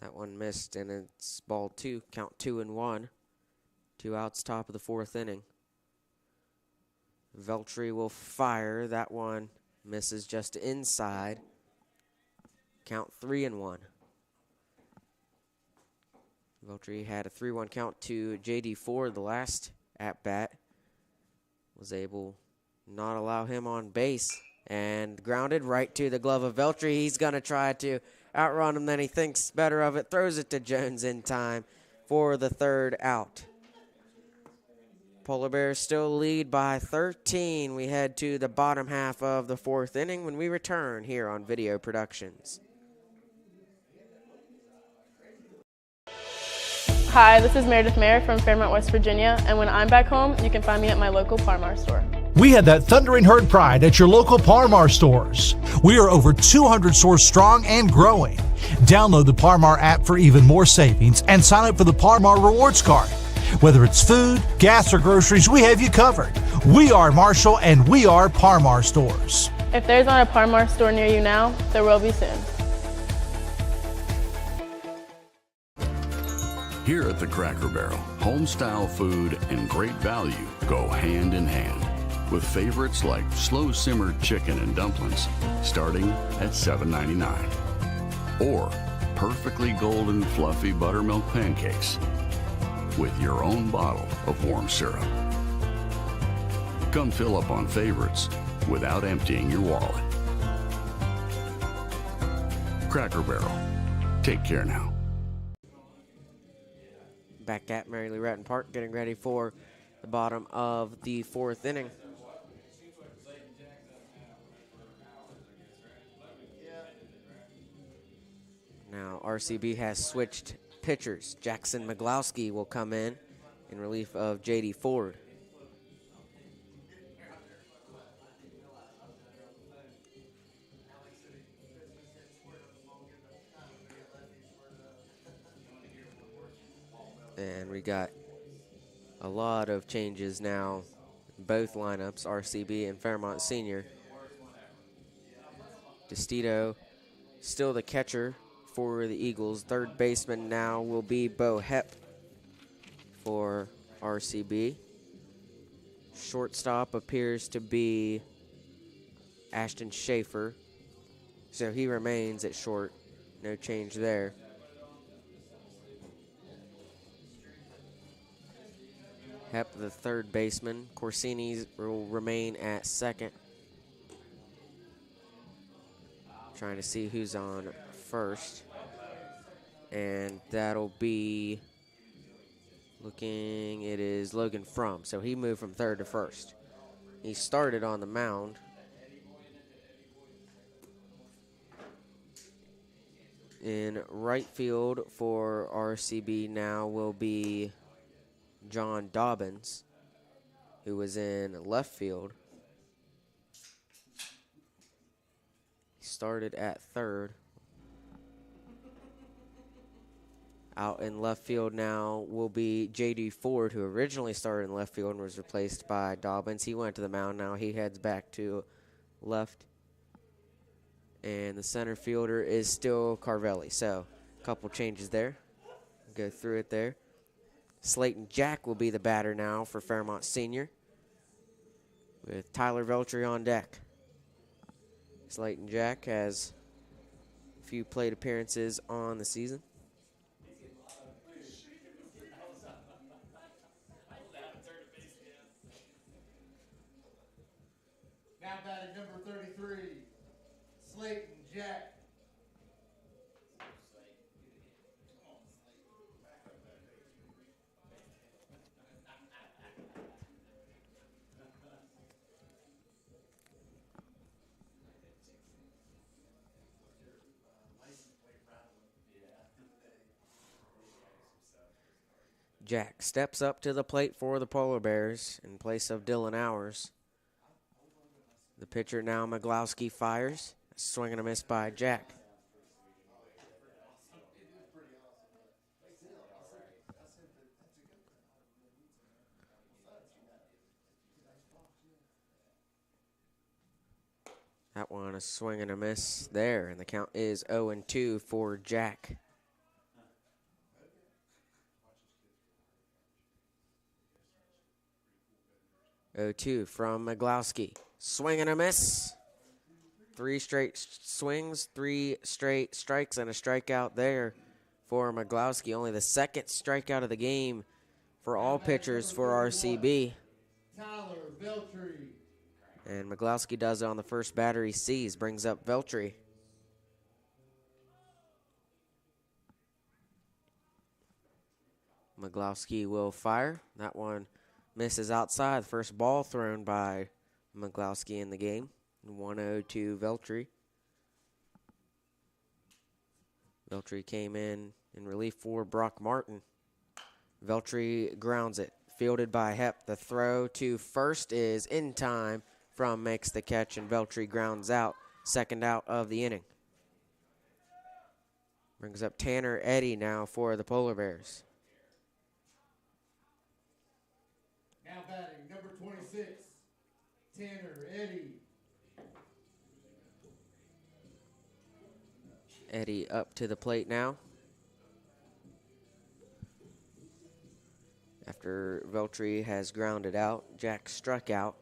That one missed, and it's ball 2. Count 2-1. 2 outs, top of the 4th inning. Veltri will fire. That one misses just inside. Count 3-1. Veltri had a 3-1 count to J.D. Ford the last at-bat. Was able not allow him on base. And grounded right to the glove of Veltri. He's going to try to outrun him. Then he thinks better of it. Throws it to Jones in time for the 3rd out. Polar Bears still lead by 13. We head to the bottom half of the 4th inning when we return here on Video Productions. Hi, this is Meredith Mayer from Fairmont, West Virginia, and when I'm back home, you can find me at my local Parmar store. We had that thundering herd pride at your local Parmar stores. We are over 200 stores strong and growing. Download the Parmar app for even more savings and sign up for the Parmar Rewards Card. Whether it's food, gas, or groceries, we have you covered. We are Marshall, and we are Parmar stores. If there's not a Parmar store near you now, there will be soon. Here at the Cracker Barrel, home-style food and great value go hand in hand, with favorites like slow-simmered chicken and dumplings starting at $7.99, or perfectly golden fluffy buttermilk pancakes with your own bottle of warm syrup. Come fill up on favorites without emptying your wallet. Cracker Barrel. Take care now. Back at Mary Lou Retton Park, getting ready for the bottom of the 4th inning. Now RCB has switched pitchers. Jackson Maglowski will come in relief of J.D. Ford. And we got a lot of changes now in both lineups, RCB and Fairmont Senior. DeStito still the catcher for the Eagles. 3rd baseman now will be Bo Hepp for RCB. Shortstop appears to be Ashton Schaefer, so he remains at short. No change there. Hepp, the 3rd baseman. Corsini will remain at 2nd. Trying to see who's on first. And that'll be Looking, it is Logan Frum. So he moved from third to first. He started on the mound. In right field for RCB now will be John Dobbins, who was in left field. He started at third. Out in left field now will be J.D. Ford, who originally started in left field and was replaced by Dobbins. He went to the mound. Now he heads back to left. And the center fielder is still Carvelli. So a couple changes there. Go through it there. Slayton Jack will be the batter now for Fairmont Senior, with Tyler Veltri on deck. Slayton Jack has a few plate appearances on the season. Now batting number 33, Slayton Jack. Jack steps up to the plate for the Polar Bears in place of Dylan Hours. The pitcher now, Maglowski, fires. Swing and a miss by Jack. That one, a swing and a miss there, and the count is 0-2 for Jack. Oh-2 from Maglowski. Swing and a miss. 3 straight swings, 3 straight strikes, and a strikeout there for Maglowski. Only the second strikeout of the game for all pitchers for RCB. Tyler Veltri. And Maglowski does it on the first batter he sees. Brings up Veltri. Maglowski will fire. That one misses outside. The first ball thrown by Maglowski in the game. 1-0 to Veltri. Veltri came in relief for Brock Martin. Veltri grounds it. Fielded by Hepp. The throw to first is in time. Frum makes the catch, and Veltri grounds out. Second out of the inning. Brings up Tanner Eddy now for the Polar Bears. Now batting number 26, Tanner Eddy. Eddy up to the plate now. After Veltri has grounded out, Jack struck out.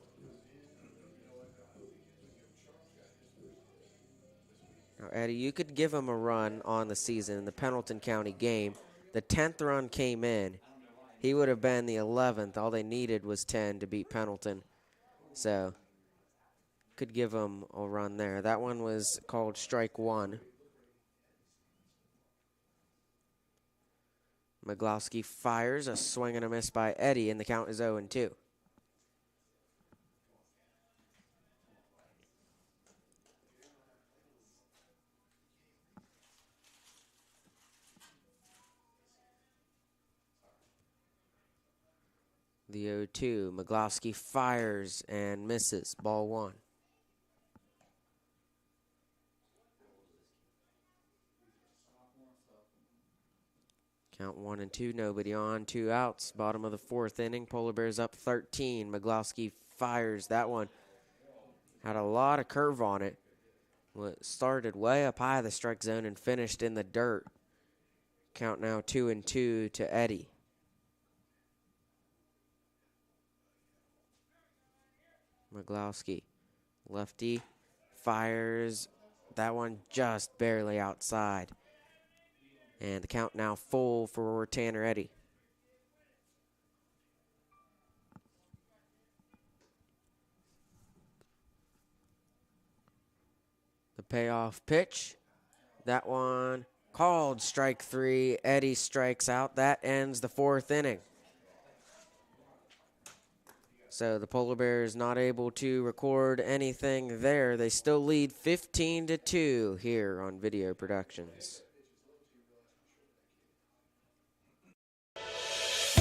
Now, Eddie, you could give him a run on the season in the Pendleton County game. The 10th run came in. He would have been the 11th. All they needed was 10 to beat Pendleton. So, could give him a run there. That one was called strike one. Maglowski fires. A swing and a miss by Eddy, and the count is 0-2. The 0-2. Maglowski fires and misses. Ball one. Count 1-2. Nobody on. 2 outs. Bottom of the 4th inning. Polar Bears up 13. Maglowski fires. That one had a lot of curve on it. Well, it started way up high the strike zone and finished in the dirt. Count now 2-2 to Eddy. Maglowski, lefty, fires. That one just barely outside. And the count now full for Tanner Eddy. The payoff pitch. That one called strike 3. Eddy strikes out. That ends the 4th inning. So the Polar Bears not able to record anything there. They still lead 15-2 here on Video Productions.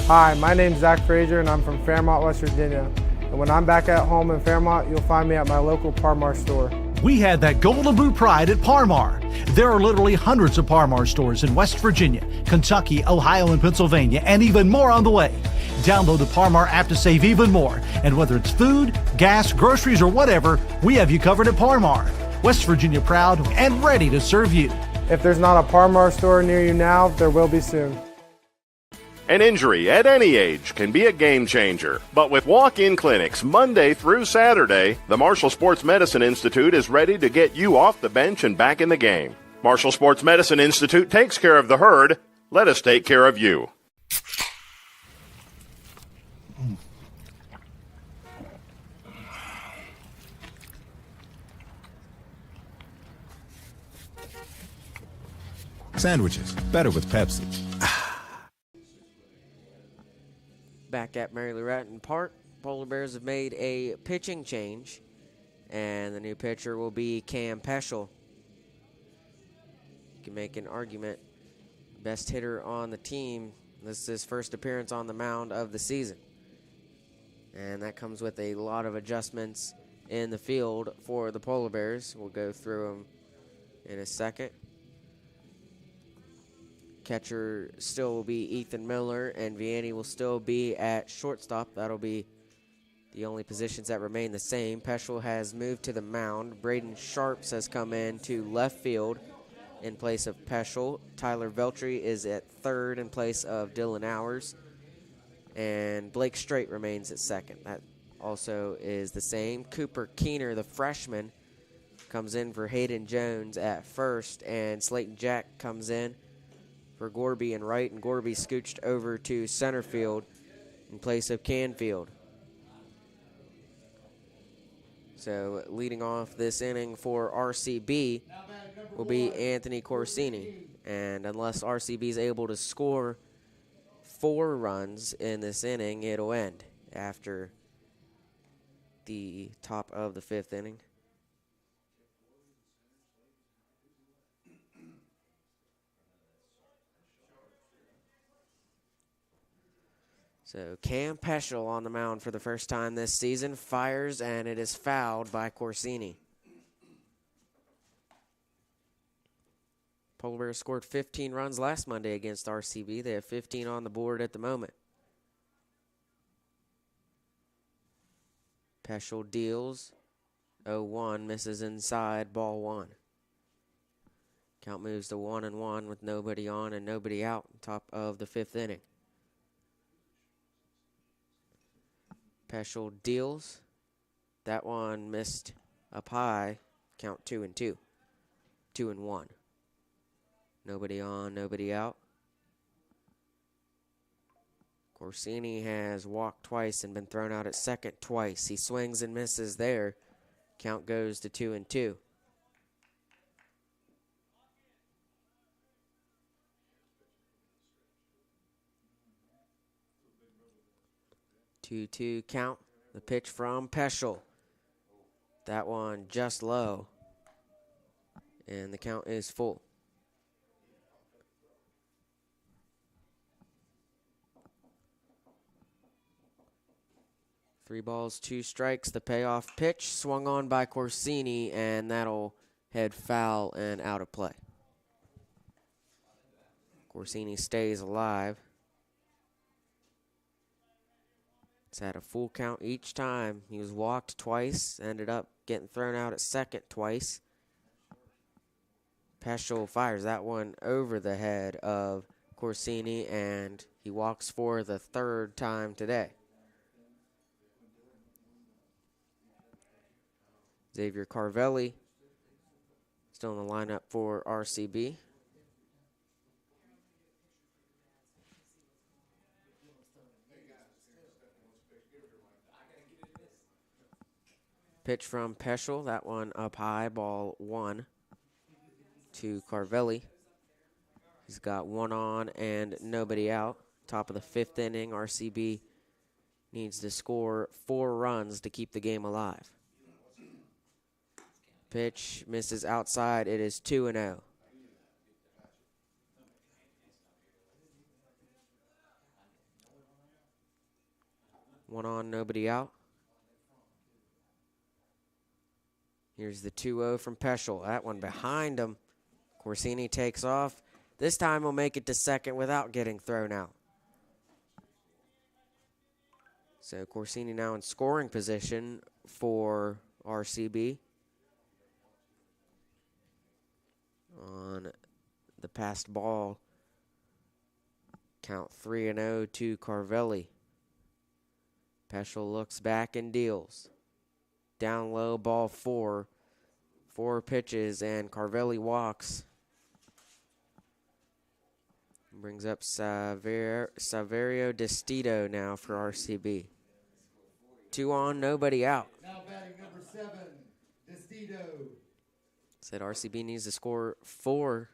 Hi, my name's Zach Frazier, and I'm from Fairmont, West Virginia. And when I'm back at home in Fairmont, you'll find me at my local Parmar store. We had that Golden Boot pride at Parmar. There are literally hundreds of Parmar stores in West Virginia, Kentucky, Ohio, and Pennsylvania, and even more on the way. Download the Parmar app to save even more. And whether it's food, gas, groceries, or whatever, we have you covered at Parmar. West Virginia proud and ready to serve you. If there's not a Parmar store near you now, there will be soon. An injury at any age can be a game changer. But with walk-in clinics Monday through Saturday, the Marshall Sports Medicine Institute is ready to get you off the bench and back in the game. Marshall Sports Medicine Institute takes care of the herd. Let us take care of you. Sandwiches, better with Pepsi. Back at Mary Lou Retton Park, Polar Bears have made a pitching change, and the new pitcher will be Cam Peschel. You can make an argument, best hitter on the team. This is his first appearance on the mound of the season. And that comes with a lot of adjustments in the field for the Polar Bears. We'll go through them in a second. Catcher still will be Ethan Miller, and Vianney will still be at shortstop. That'll be the only positions that remain the same. Peschel has moved to the mound. Braden Sharps has come in to left field in place of Peschel. Tyler Veltri is at third in place of Dylan Hours. And Blake Strait remains at second. That also is the same. Cooper Keener, the freshman, comes in for Hayden Jones at first, and Slayton Jack comes in for Gorby and right, and Gorby scooched over to center field in place of Canfield. So leading off this inning for RCB will be Anthony Corsini, and unless RCB is able to score 4 runs in this inning, it'll end after the top of the 5th inning. So Cam Peschel on the mound for the first time this season, fires, and it is fouled by Corsini. Polar Bears scored 15 runs last Monday against RCB. They have 15 on the board at the moment. Peschel deals 0-1, misses inside, ball 1. Count moves to 1-1 with nobody on and nobody out, top of the 5th inning. Peschel deals. That one missed up high. Count 2-2. 2-1. Nobody on, nobody out. Corsini has walked twice and been thrown out at second twice. He swings and misses there. Count goes to 2-2. Two count. The pitch from Peschel. That one just low. And the count is full. Three balls, 2 strikes. The payoff pitch swung on by Corsini, and that'll head foul and out of play. Corsini stays alive. It's had a full count each time. He was walked twice, ended up getting thrown out at second twice. Peschel fires that one over the head of Corsini, and he walks for the 3rd time today. Xavier Carvelli still in the lineup for RCB. Pitch from Peschel, that one up high, ball 1 to Carvelli. He's got 1 on and nobody out. Top of the 5th inning, RCB needs to score 4 runs to keep the game alive. Pitch misses outside. It is 2-0. One on, nobody out. Here's the 2-0 from Peschel. That one behind him. Corsini takes off. This time he'll make it to second without getting thrown out. So Corsini now in scoring position for RCB. On the passed ball, count 3-0 to Carvelli. Peschel looks back and deals. Down low, ball 4. 4 pitches, and Carvelli walks. Brings up Saverio Destito now for RCB. 2 on, nobody out. Now batting number 7, Destito. Said RCB needs to score 4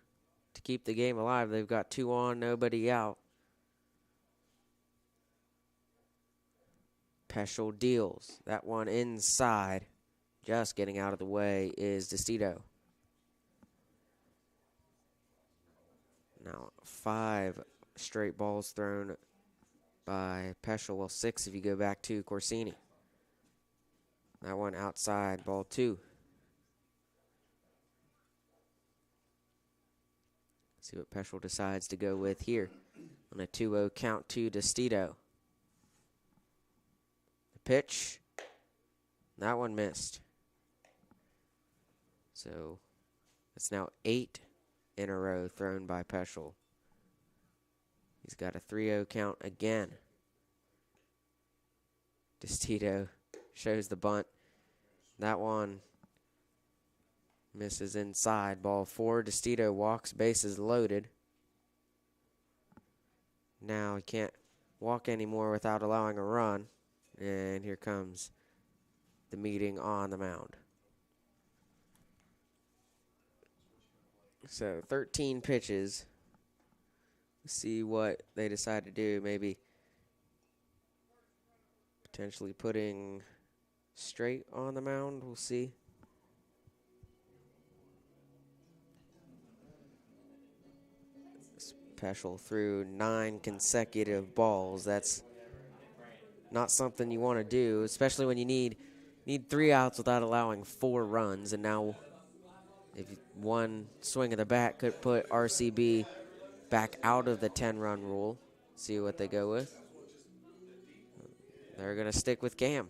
to keep the game alive. They've got 2 on, nobody out. Peschel deals. That one inside. Just getting out of the way is Destito. Now 5 straight balls thrown by Peschel. Well, 6 if you go back to Corsini. That one outside, ball 2. See what Peschel decides to go with here on a 2-0 count to Destito. The pitch. That one missed. So it's now 8 in a row thrown by Peschel. He's got a 3-0 count again. Destito shows the bunt. That one misses inside. Ball 4. Destito walks, bases loaded. Now he can't walk anymore without allowing a run. And here comes the meeting on the mound. So 13 pitches. Let's see what they decide to do. Maybe potentially putting Straight on the mound. We'll see. Peschel threw 9 consecutive balls. That's not something you want to do, especially when you need 3 outs without allowing 4 runs. And now, if one swing of the bat could put RCB back out of the 10-run rule. See what they go with. They're going to stick with Cam.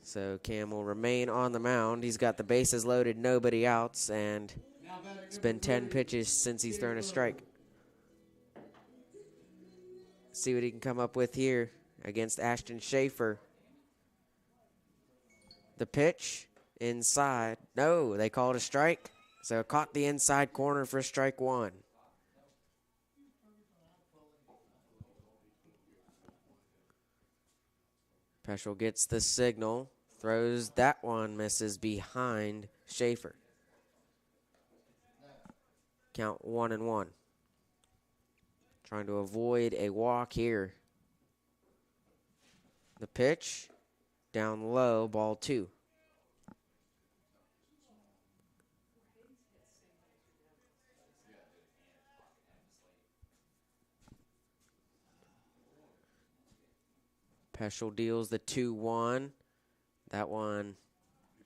So Cam will remain on the mound. He's got the bases loaded, nobody outs, and it's been 10 pitches since he's thrown a strike. See what he can come up with here against Ashton Schaefer. The pitch inside. No, they called a strike. So caught the inside corner for strike 1. Peschel gets the signal. Throws that one, misses behind Schaefer. Count 1-1. Trying to avoid a walk here. The pitch, down low, ball 2. Peschel deals the 2-1. That one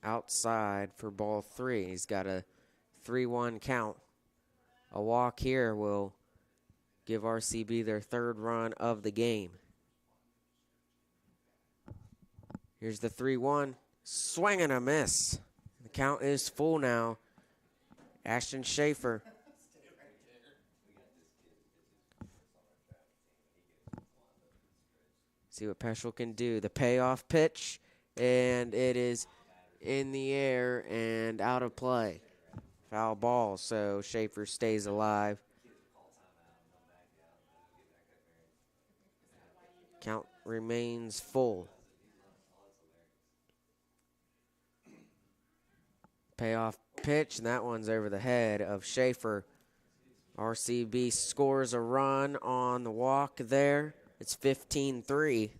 outside for ball 3. He's got a 3-1 count. A walk here will give RCB their 3rd run of the game. Here's the 3-1. Swing and a miss. The count is full now. Ashton Schaefer. See what Peschel can do. The payoff pitch, and it is in the air and out of play. Foul ball, so Schaefer stays alive. Count remains full. Payoff pitch, and that one's over the head of Schaefer. RCB scores a run on the walk there. It's 15-3.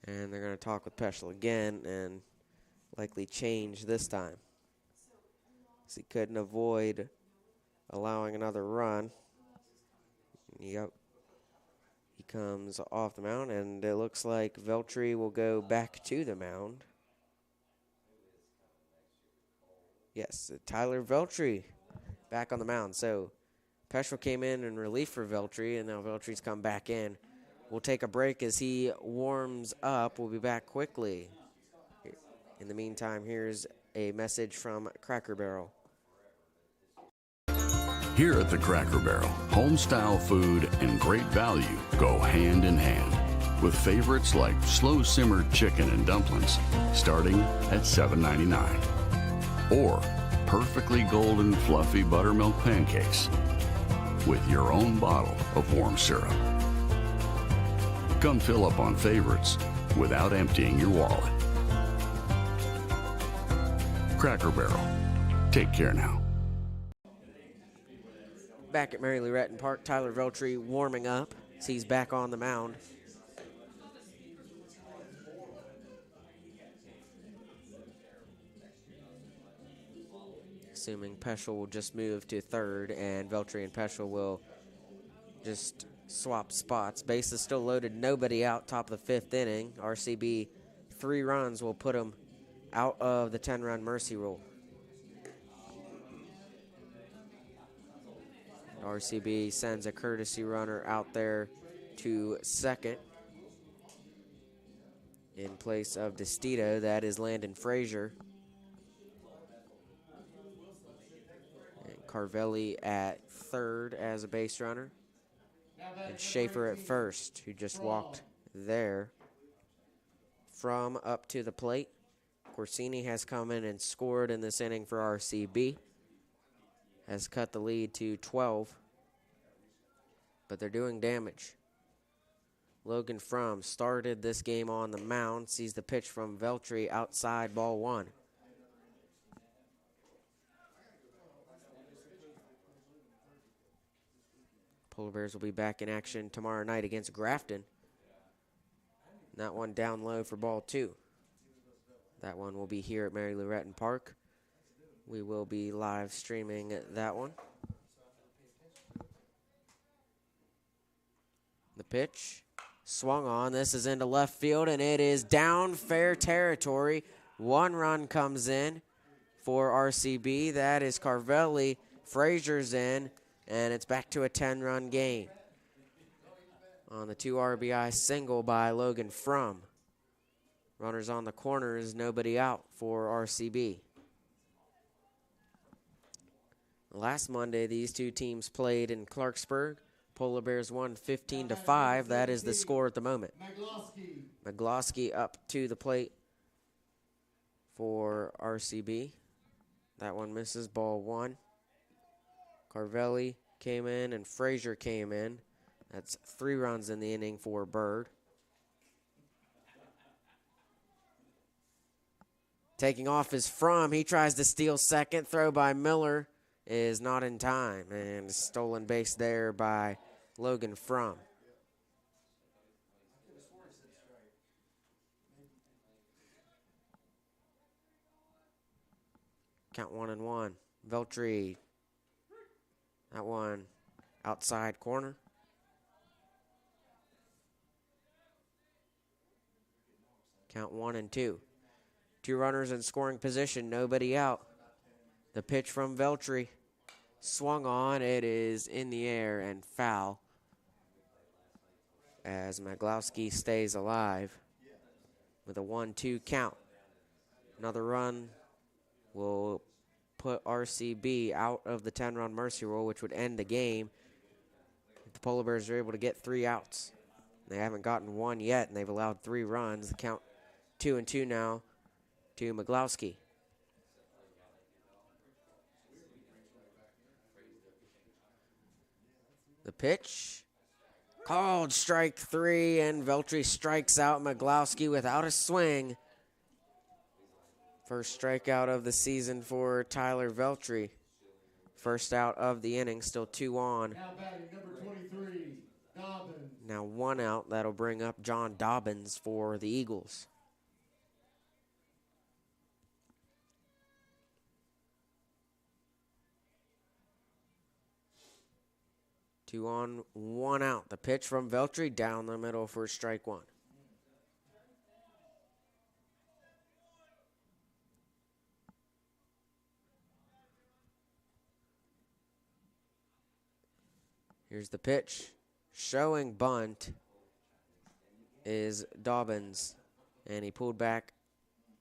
And they're going to talk with Peschel again and likely change this time. So he couldn't avoid allowing another run. Yep. He comes off the mound, and it looks like Veltri will go back to the mound. Yes, Tyler Veltri back on the mound. So Peschel came in relief for Veltri, and now Veltri's come back in. We'll take a break as he warms up. We'll be back quickly. In the meantime, here's a message from Cracker Barrel. Here at the Cracker Barrel, home-style food and great value go hand in hand, with favorites like slow-simmered chicken and dumplings starting at $7.99, or perfectly golden fluffy buttermilk pancakes with your own bottle of warm syrup. Come fill up on favorites without emptying your wallet. Cracker Barrel. Take care now. Back at Mary Lou Retton Park, Tyler Veltri warming up as he's back on the mound. Assuming Peschel will just move to third, and Veltri and Peschel will just swap spots. Base is still loaded, nobody out, top of the fifth inning. RCB, 3 runs will put them out of the 10-run mercy rule. RCB sends a courtesy runner out there to second. In place of DeStito, that is Landon Frazier. And Carvelli at third as a base runner. And Schaefer at first, who just walked there. From up to the plate, Corsini has come in and scored in this inning for RCB. Has cut the lead to 12, but they're doing damage. Logan Fromm started this game on the mound, sees the pitch from Veltri outside, ball 1. Polar Bears will be back in action tomorrow night against Grafton. That one down low for ball 2. That one will be here at Mary Lou Retton Park. We will be live streaming that one. The pitch swung on. This is into left field, and it is down fair territory. 1 run comes in for RCB. That is Carvelli. Frazier's in, and it's back to a 10-run game on the 2 RBI single by Logan Fromm. Runners on the corners, nobody out for RCB. Last Monday, these two teams played in Clarksburg. Polar Bears won 15-5. That is the score at the moment. McGlosky up to the plate for RCB. That one misses, ball 1. Carvelli came in and Frazier came in. That's 3 runs in the inning for Byrd. Taking off is Fromm. He tries to steal second. Throw by Miller is not in time, and stolen base there by Logan Fromm. Count 1-1. Veltri, that one outside corner. Count 1-2. 2 runners in scoring position, nobody out. The pitch from Veltri. Swung on, it is in the air and foul as Maglowski stays alive with a 1-2 count. Another run will put RCB out of the 10-run mercy rule, which would end the game if the Polar Bears are able to get 3 outs. They haven't gotten 1 yet, and they've allowed 3 runs. The count 2-2 now to Maglowski. The pitch, called strike 3, and Veltri strikes out Maglowski without a swing First strikeout of the season for Tyler Veltri. First out of the inning, still 2 on. Now batting number 23, Dobbins. Now 1 out. That'll bring up John Dobbins for the Eagles. Two on, 1 out. The pitch from Veltri down the middle for strike 1. Here's the pitch. Showing bunt is Dobbins, and he pulled back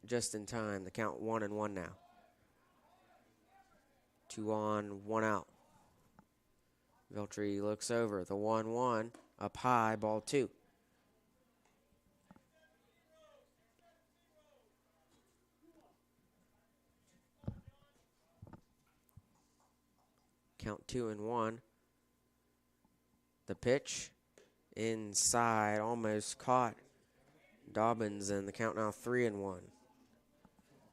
just in time. The count 1-1 now. 2 on, 1 out. Veltri looks over. The 1-1 up high, ball 2. Count 2-1. The pitch inside, almost caught Dobbins, and the count now 3-1.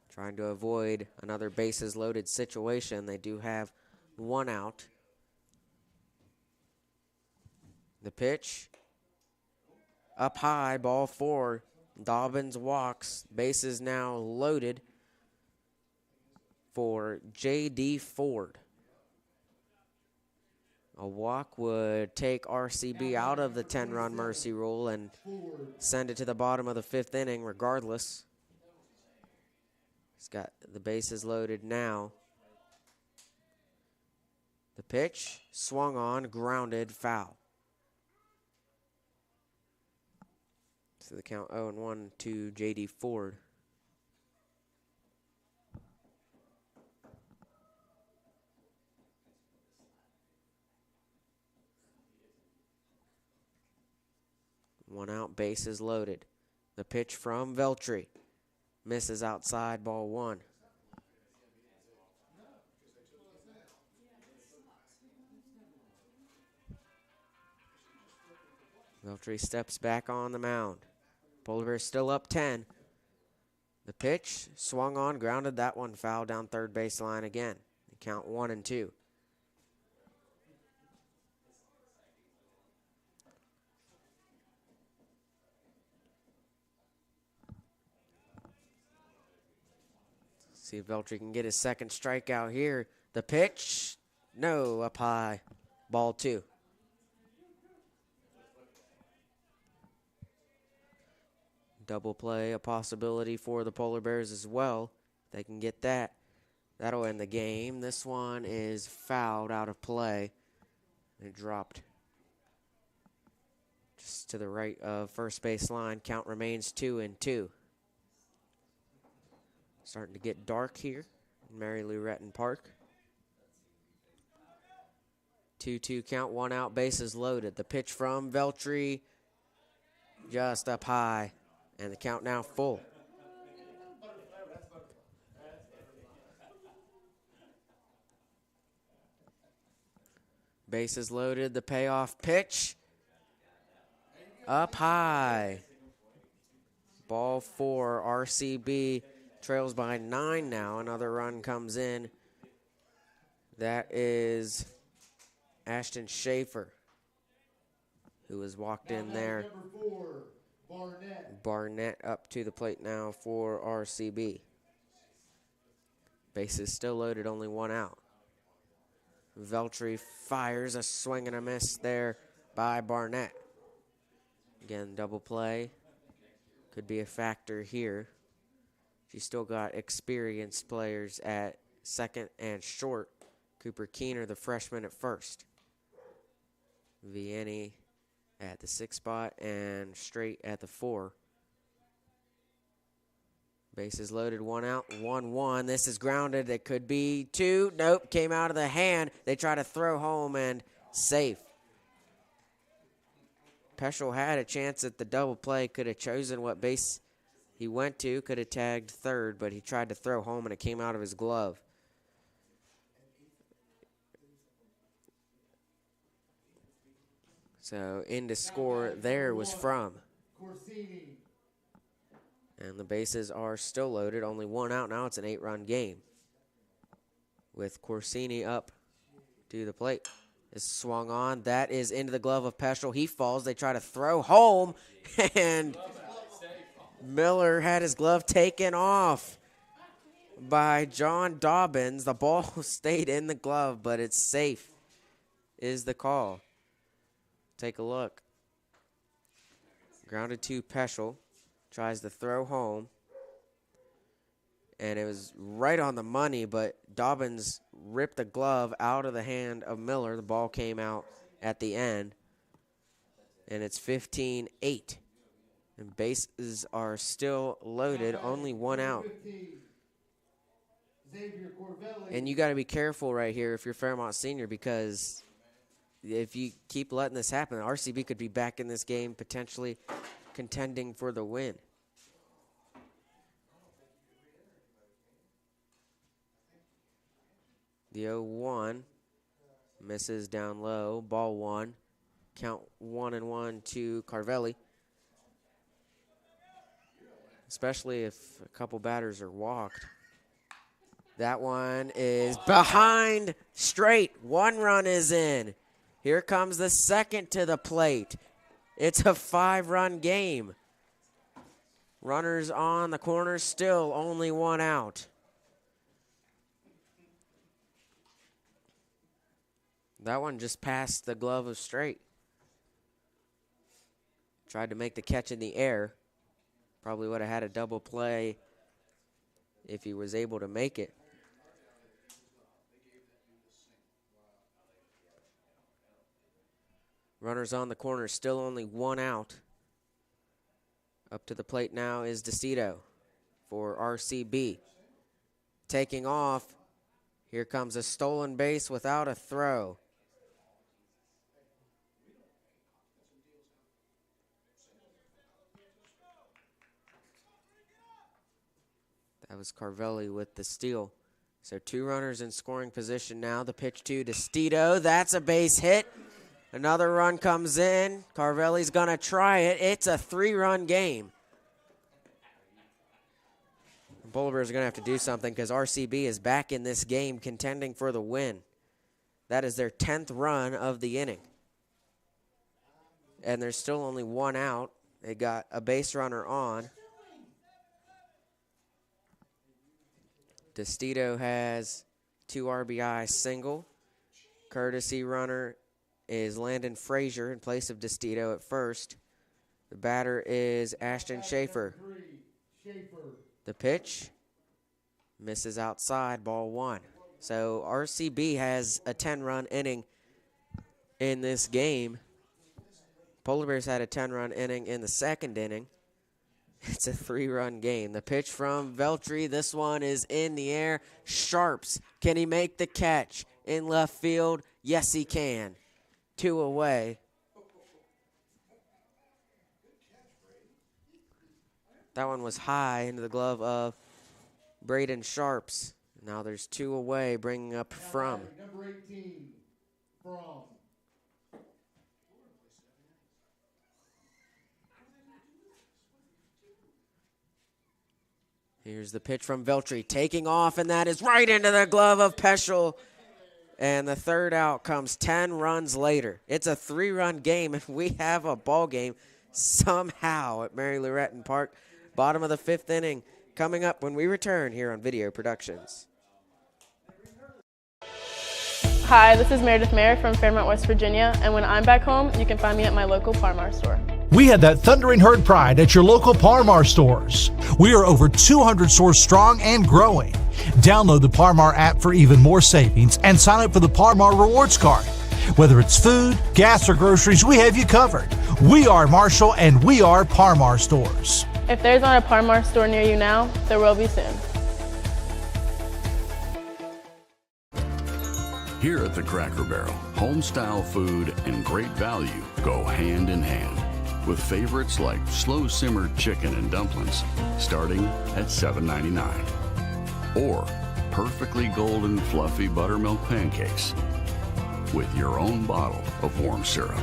Trying to avoid another bases loaded situation. They do have 1 out. The pitch up high, ball 4. Dobbins walks. Bases now loaded for J.D. Ford. A walk would take RCB out of the 10-run mercy rule and send it to the bottom of the 5th inning regardless. He's got the bases loaded now. The pitch, swung on, grounded, foul. So the count 0-1 to J.D. Ford. One out, bases loaded. The pitch from Veltri. Misses outside, ball 1. Veltri steps back on the mound. Polar Bears still up 10. The pitch, swung on, grounded. That one foul down third baseline again. The count 1-2. See if Veltri can get his second strikeout here. The pitch, no, up high, ball 2. Double play, a possibility for the Polar Bears as well. If they can get that, that'll end the game. This one is fouled out of play. It dropped just to the right of first base line. Count remains 2-2. Starting to get dark here in Mary Lou Retton Park. 2-2 count, 1 out, bases loaded. The pitch from Veltri just up high, and the count now full. Bases loaded, the payoff pitch up high. Ball 4, RCB trails by 9 now. Another run comes in. That is Ashton Schaefer, who has walked in there. Number 4, Barnett. Barnett up to the plate now for RCB. Bases still loaded, only 1 out. Veltri fires a swing and a miss there by Barnett. Again, double play could be a factor here. She's still got experienced players at second and short. Cooper Keener, the freshman, at first. Vianney at the 6th spot and Straight at the 4. Bases loaded, 1 out, 1-1. This is grounded. It could be 2. Nope, came out of the hand. They try to throw home and safe. Peschel had a chance at the double play. Could have chosen what base he went to, could have tagged third, but he tried to throw home and it came out of his glove. So in to score there was from Corsini. And the bases are still loaded, only one out. Now it's an 8-run game with Corsini up to the plate. Is swung on. That is into the glove of Peschel. He falls. They try to throw home, and Miller had his glove taken off by John Dobbins. The ball stayed in the glove, but it's safe is the call. Take a look. Grounded to Peschel. Tries to throw home. And it was right on the money, but Dobbins ripped the glove out of the hand of Miller. The ball came out at the end. And it's 15-8. And bases are still loaded, only one out. And you got to be careful right here if you're Fairmont Senior, because if you keep letting this happen, RCB could be back in this game potentially contending for the win. The 0-1 misses down low. Ball one. Count 1-1 to Carvelli. Especially if a couple batters are walked. That one is behind straight. 1 run is in. Here comes the second to the plate. It's a 5-run game. Runners on the corner, still only 1 out. That one just passed the glove of straight. Tried to make the catch in the air. Probably would have had a double play if he was able to make it. Runners on the corner, still only 1 out. Up to the plate now is DeCito for RCB. Taking off. Here comes a stolen base without a throw. That was Carvelli with the steal. So 2 runners in scoring position now. The pitch to DeCito. That's a base hit. Another run comes in. Carvelli's going to try it. It's a 3-run game. The Polar Bears are going to have to do something because RCB is back in this game contending for the win. That is their 10th run of the inning. And there's still only 1 out. They got a base runner on. DeCito has 2 RBI single. Courtesy runner is Landon Frazier in place of DeCito at first. The batter is Ashton Schaefer. The pitch misses outside, ball 1. So RCB has a 10-run inning in this game. Polar Bears had a 10-run inning in the second inning. It's a 3-run game. The pitch from Veltri. This one is in the air. Sharps. Can he make the catch in left field? Yes, he can. 2 away. That one was high into the glove of Braden Sharps. Now there's 2 away, bringing up From. Number 18, From. Here's the pitch from Veltri, taking off, and that is right into the glove of Peschel. And the 3rd out comes 10 runs later. It's a 3-run game, and we have a ball game somehow at Mary Lou Retton Park. Bottom of the 5th inning coming up when we return here on Video Productions. Hi, this is Meredith Mayer from Fairmont, West Virginia, and when I'm back home, you can find me at my local Parmar store. We had that thundering herd pride at your local Parmar stores. We are over 200 stores strong and growing. Download the Parmar app for even more savings and sign up for the Parmar Rewards Card. Whether it's food, gas, or groceries, we have you covered. We are Marshall and we are Parmar stores. If there's not a Parmar store near you now, there will be soon. Here at the Cracker Barrel, home-style food and great value go hand in hand, with favorites like slow-simmered chicken and dumplings starting at $7.99, or perfectly golden fluffy buttermilk pancakes with your own bottle of warm syrup.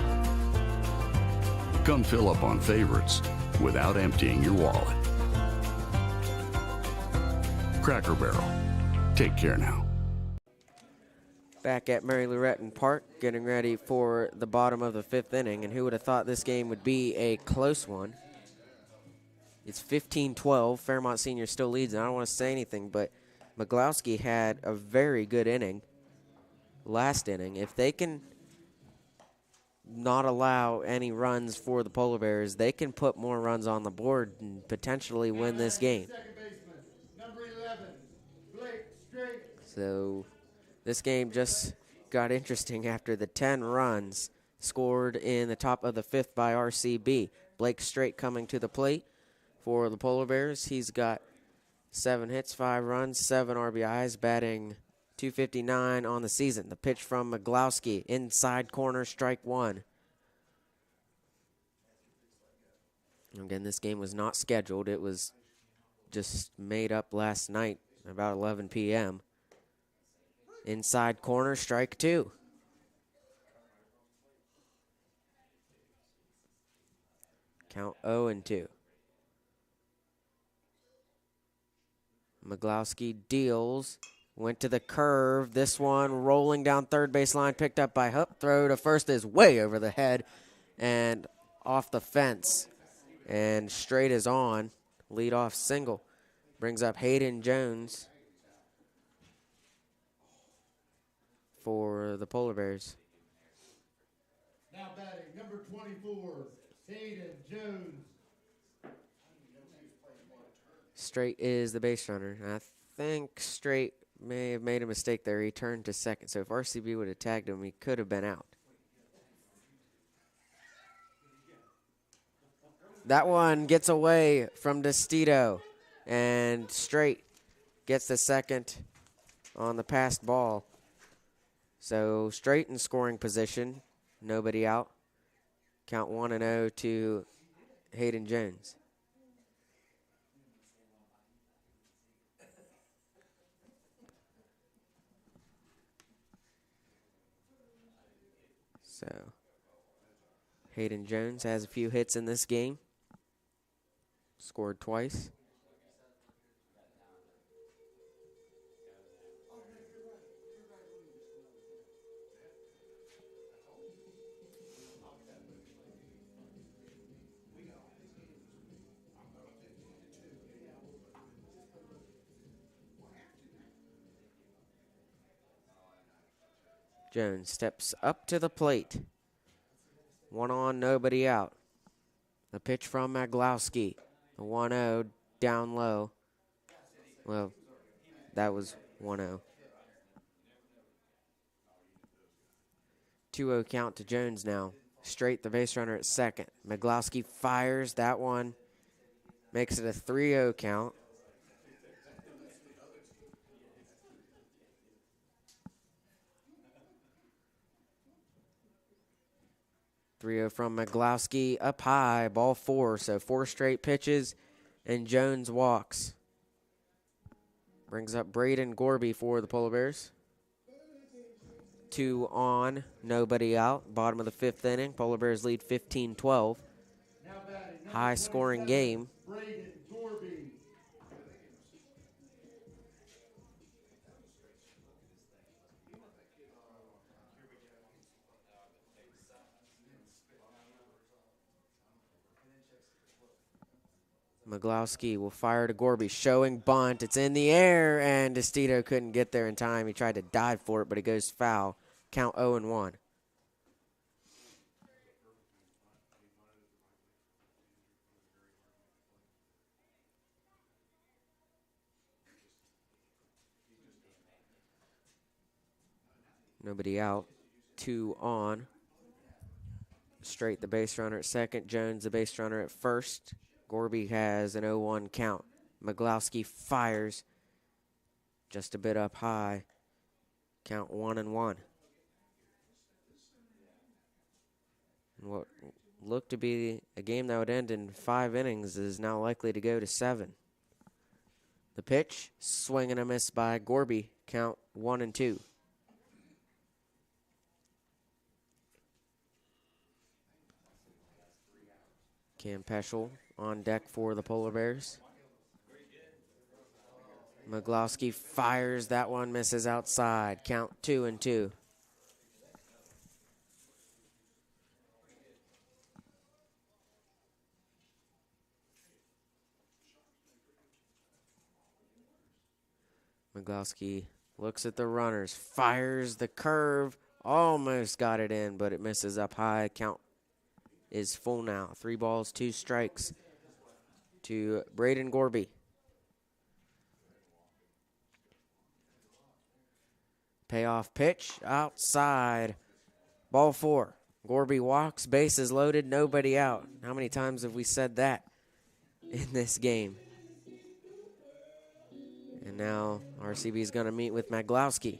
Come fill up on favorites without emptying your wallet. Cracker Barrel. Take care now. Back at Mary Lou Retton Park, getting ready for the bottom of the 5th inning, and who would have thought this game would be a close one? It's 15-12. Fairmont Senior still leads, and I don't want to say anything, but McGlowski had a very good inning last inning. If they can not allow any runs for the Polar Bears, they can put more runs on the board and potentially win this game. Number 11, Blake Straight. So this game just got interesting after the 10 runs scored in the top of the 5th by RCB. Blake Straight coming to the plate for the Polar Bears. He's got 7 hits, 5 runs, 7 RBIs, batting .259 on the season. The pitch from McGlowski, inside corner, strike 1. Again, this game was not scheduled. It was just made up last night about 11 p.m. Inside corner, strike 2. Count 0-2. McGlowski deals, went to the curve. This one rolling down third base line, picked up by Hupp. Throw to first is way over the head and off the fence. And Straight is on. Leadoff single. Brings up Hayden Jones for the Polar Bears. Now batting, number 24, Hayden Jones. Straight is the base runner. I think Straight may have made a mistake there. He turned to second. So if RCB would have tagged him, he could have been out. That one gets away from DeStito. And Straight gets the second on the passed ball. So Straight in scoring position. Nobody out. Count 1-0 to Hayden Jones. So Hayden Jones has a few hits in this game. Scored twice. Jones steps up to the plate. 1 on, nobody out. The pitch from Maglowski. The 1-0 down low. Well, that was 1-0. 2-0 count to Jones now. Straight the base runner at second. Maglowski fires. That one makes it a 3-0 count. From Maglowski up high, ball 4. So 4 straight pitches, and Jones walks. Brings up Braden Gorby for the Polar Bears. 2 on, nobody out. Bottom of the 5th inning. Polar Bears lead 15-12. High scoring game. Braden Gorby. Maglowski will fire to Gorby, showing bunt. It's in the air, and DeStito couldn't get there in time. He tried to dive for it, but it goes foul. Count 0-1. Nobody out. 2 on. Straight the base runner at second. Jones the base runner at first. Gorby has an 0-1 count. Maglowski fires just a bit up high. Count 1-1. And what looked to be a game that would end in 5 innings is now likely to go to 7. The pitch, swing and a miss by Gorby. Count 1-2. Cam Peschel on deck for the Polar Bears. McGlowski fires. That one misses outside. Count 2-2. McGlowski looks at the runners, fires the curve, almost got it in, but it misses up high. Count is full now. 3 balls, 2 strikes to Braden Gorby. Payoff pitch outside. Ball 4. Gorby walks, bases loaded, nobody out. How many times have we said that in this game? And now RCB is going to meet with McGlowski.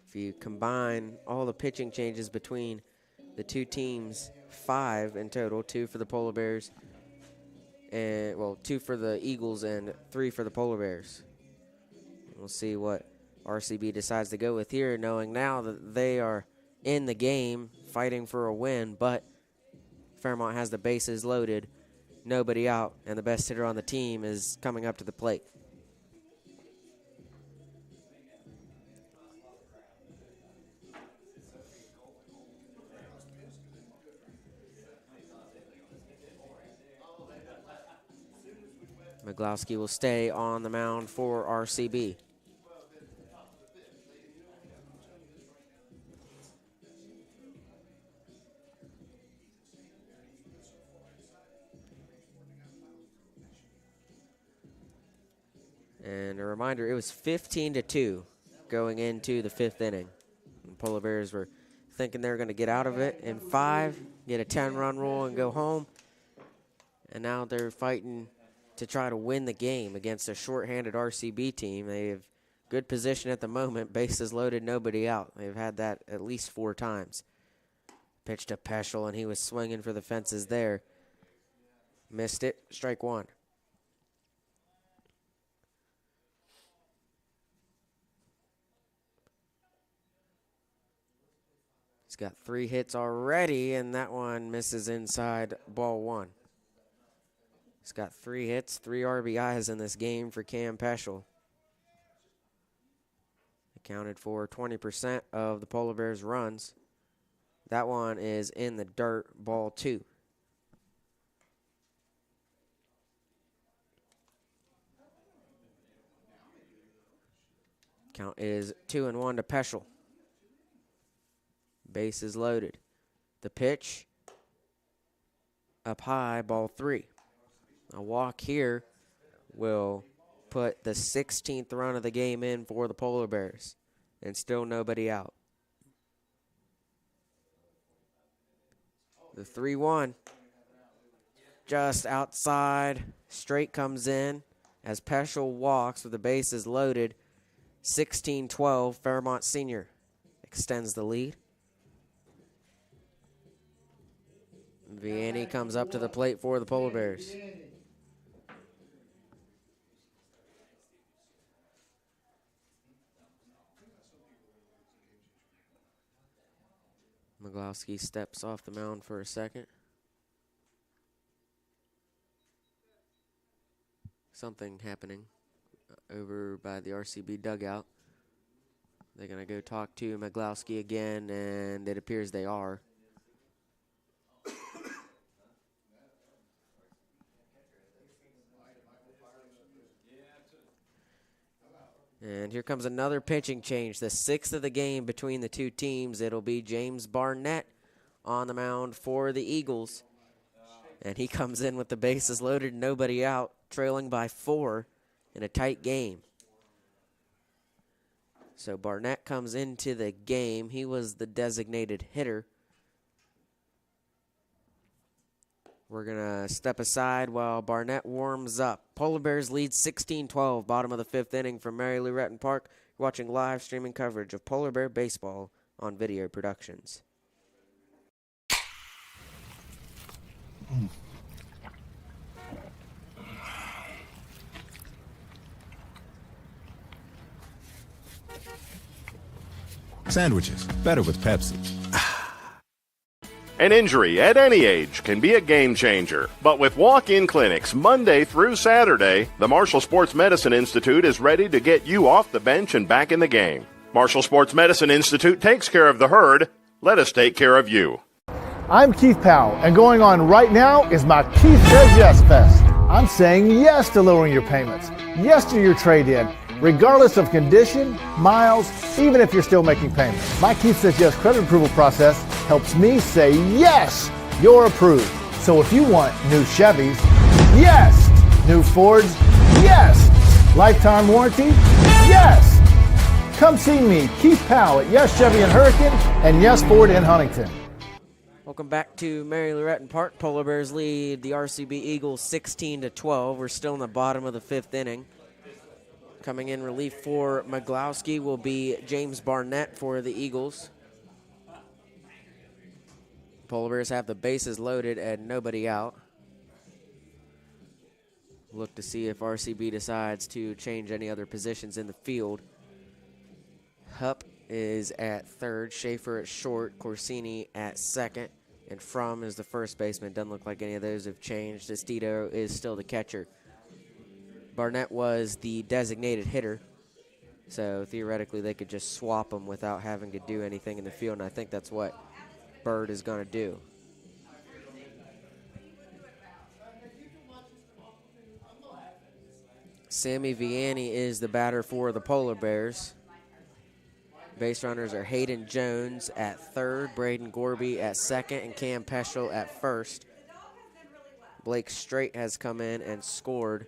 If you combine all the pitching changes between the two teams, 5 in total, 2 for the Polar Bears, and 2 for the Eagles and 3 for the Polar Bears. We'll see what RCB decides to go with here, knowing now that they are in the game fighting for a win, but Fairmont has the bases loaded, nobody out, and the best hitter on the team is coming up to the plate. McGlowski will stay on the mound for RCB. And a reminder, it was 15-2 going into the 5th inning. The Polar Bears were thinking they were going to get out of it in 5, get a 10-run rule and go home. And now they're fighting to try to win the game against a shorthanded RCB team. They have good position at the moment, bases loaded, nobody out. They've had that at least 4 times. Pitch to Peschel, and he was swinging for the fences there. Missed it, strike 1. He's got 3 hits already, and that one misses inside, ball 1. He's got 3 hits, 3 RBIs in this game for Cam Peschel. Accounted for 20% of the Polar Bears' runs. That one is in the dirt, ball 2. Count is 2-1 to Peschel. Bases loaded. The pitch up high, ball 3. A walk here will put the 16th run of the game in for the Polar Bears, and still nobody out. The 3-1 just outside, straight comes in as Peschel walks with the bases loaded. 16-12, Fairmont Senior extends the lead. Vianney comes up to the plate for the Polar Bears. McGlowski steps off the mound for a second. Something happening over by the RCB dugout. They're going to go talk to McGlowski again, and it appears they are. And here comes another pitching change, the 6th of the game between the two teams. It'll be James Barnett on the mound for the Eagles. And he comes in with the bases loaded, nobody out, trailing by 4 in a tight game. So Barnett comes into the game. He was the designated hitter. We're going to step aside while Barnett warms up. Polar Bears lead 16-12, bottom of the 5th inning from Mary Lou Retton Park. You're watching live streaming coverage of Polar Bear baseball on Video Productions. Sandwiches, better with Pepsi. An injury at any age can be a game changer. But with walk-in clinics Monday through Saturday, the Marshall Sports Medicine Institute is ready to get you off the bench and back in the game. Marshall Sports Medicine Institute takes care of the herd. Let us take care of you. I'm Keith Powell, and going on right now is my Keith Says Yes Fest. I'm saying yes to lowering your payments, yes to your trade-in, regardless of condition, miles, even if you're still making payments. My Keith Says Yes credit approval process helps me say yes, you're approved. So if you want new Chevys, yes. New Fords, yes. Lifetime warranty, yes. Come see me, Keith Powell at Yes Chevy in Hurricane and Yes Ford in Huntington. Welcome back to Mary Lou Retton Park. Polar Bears lead the RCB Eagles 16-12. We're still in the bottom of the 5th inning. Coming in relief for McGlowski will be James Barnett for the Eagles. Polar Bears have the bases loaded and nobody out. Look to see if RCB decides to change any other positions in the field. Hupp is at third, Schaefer at short, Corsini at second, and Fromm is the first baseman. Doesn't look like any of those have changed. Estito is still the catcher. Barnett was the designated hitter, so theoretically they could just swap him without having to do anything in the field, and I think that's what Byrd is going to do. Sammy Vianney is the batter for the Polar Bears. Base runners are Hayden Jones at third, Braden Gorby at second, and Cam Peschel at first. Blake Straight has come in and scored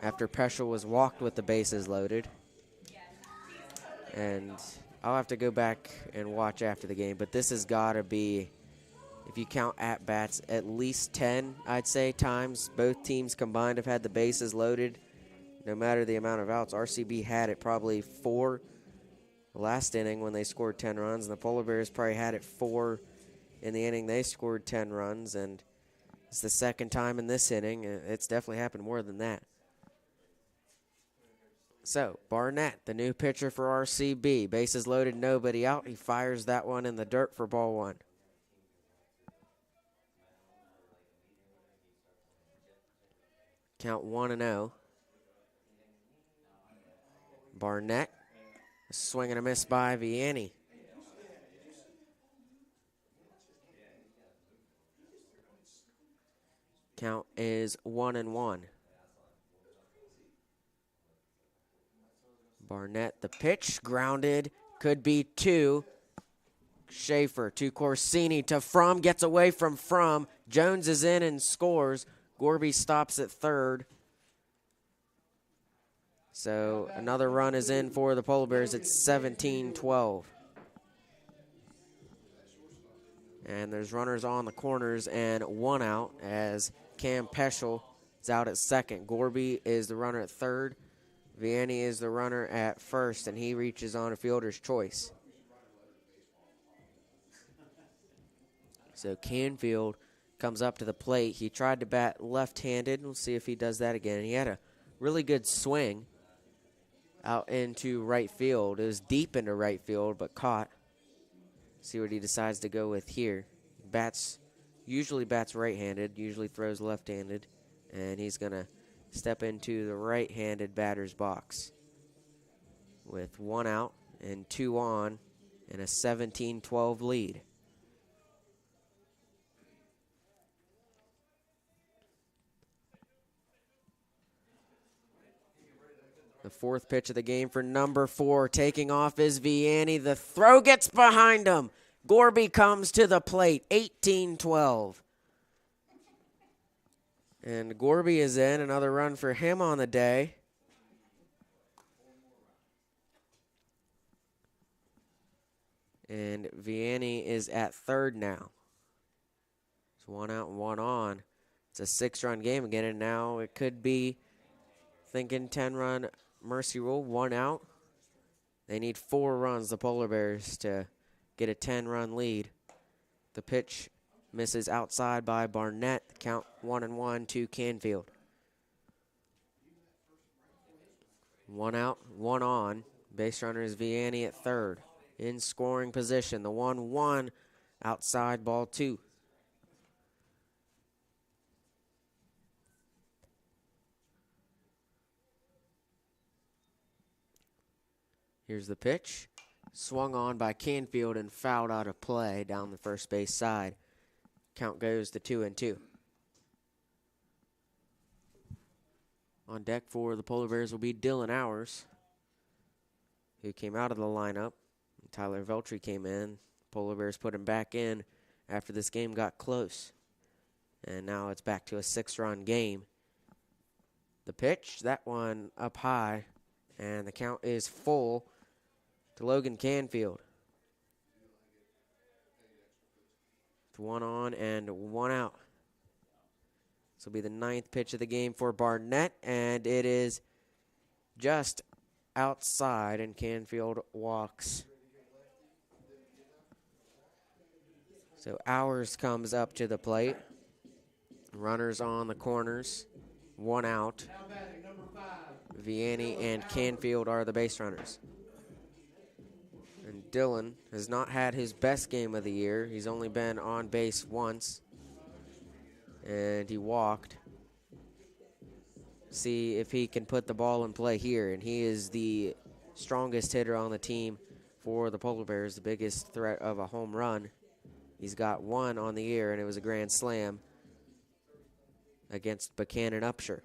after Peschel was walked with the bases loaded. And I'll have to go back and watch after the game, but this has got to be, if you count at-bats, at least 10, I'd say, times both teams combined have had the bases loaded, no matter the amount of outs. RCB had it probably 4 last inning when they scored 10 runs, and the Polar Bears probably had it 4 in the inning they scored 10 runs, and it's the second time in this inning. It's definitely happened more than that. So, Barnett, the new pitcher for RCB. Bases loaded, nobody out. He fires that one in the dirt for ball 1. Count 1-0. Barnett. A swing and a miss by Vianney. Count is 1-1. Barnett, the pitch, grounded, could be 2. Schaefer to Corsini to Fromm, gets away from Fromm. Jones is in and scores. Gorby stops at third. So another run is in for the Polar Bears. It's 17-12. And there's runners on the corners and 1 out as Cam Peschel is out at second. Gorby is the runner at third. Vianney is the runner at first, and he reaches on a fielder's choice. So Canfield comes up to the plate. He tried to bat left-handed. We'll see if he does that again. And he had a really good swing out into right field. It was deep into right field, but caught. See what he decides to go with here. Usually bats right-handed, usually throws left-handed, and he's going to step into the right-handed batter's box with 1 out and 2 on and a 17-12 lead. The 4th pitch of the game for number 4. Taking off is Vianney. The throw gets behind him. Gorby comes to the plate, 18-12. And Gorby is in. Another run for him on the day. And Vianney is at third now. It's 1 out and 1 on. It's a 6-run game again, and now it could be thinking 10-run mercy rule, 1 out. They need 4 runs, the Polar Bears, to get a 10-run lead. The pitch misses outside by Barnett. Count 1-1 to Canfield. 1 out, 1 on. Base runner is Vianney at third. in scoring position. The 1-1 outside, ball 2. Here's the pitch. Swung on by Canfield and fouled out of play down the first base side. Count goes to 2-2. On deck for the Polar Bears will be Dylan Hours, who came out of the lineup. Tyler Veltri came in. Polar Bears put him back in after this game got close. And now it's back to a 6-run game. The pitch, that one up high, and the count is full to Logan Canfield. It's 1 on and 1 out. This will be the 9th pitch of the game for Barnett, and it is just outside, and Canfield walks. So Hours comes up to the plate. Runners on the corners, 1 out. Vianney and Canfield are the base runners. And Dylan has not had his best game of the year. He's only been on base once, and he walked. See if he can put the ball in play here, and he is the strongest hitter on the team for the Polar Bears, the biggest threat of a home run. He's got 1 on the year, and it was a grand slam against Buchanan Upshur.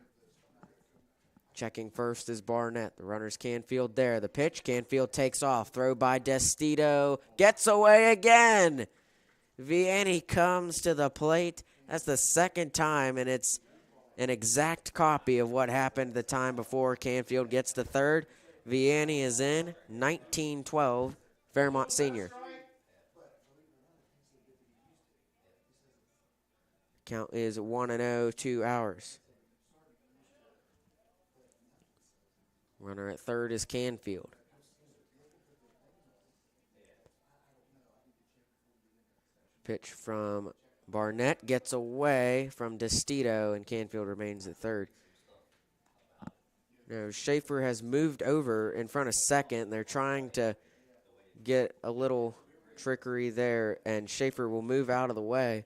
Checking first is Barnett. The runner's Canfield there. The pitch, Canfield takes off. Throw by Destito. Gets away again. Vianney comes to the plate. That's the 2nd time, and it's an exact copy of what happened the time before. Canfield gets the 3rd. Vianney is in. 19-12, Fairmont senior. Count is 1-0 to Hours. Runner at 3rd is Canfield. Pitch from Barnett gets away from Destito, and Canfield remains at 3rd. Now, Schaefer has moved over in front of 2nd. They're trying to get a little trickery there, and Schaefer will move out of the way,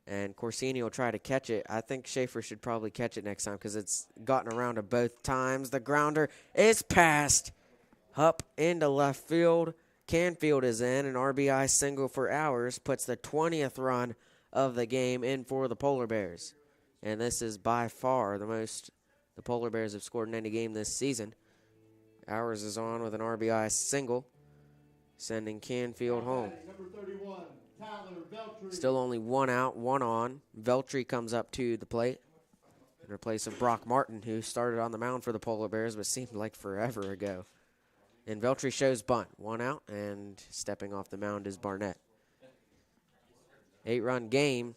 and Corsini will try to catch it. I think Schaefer should probably catch it next time because it's gotten around to both times. The grounder is passed up into left field. Canfield is in. An RBI single for Hours puts the 20th run of the game in for the Polar Bears. And this is by far the most the Polar Bears have scored in any game this season. Hours is on with an RBI single, sending Canfield home. Number 31. Still only 1 out, 1 on. Veltri comes up to the plate in place of Brock Martin, who started on the mound for the Polar Bears, but seemed like forever ago. And Veltri shows bunt. 1 out, and stepping off the mound is Barnett. 8-run game,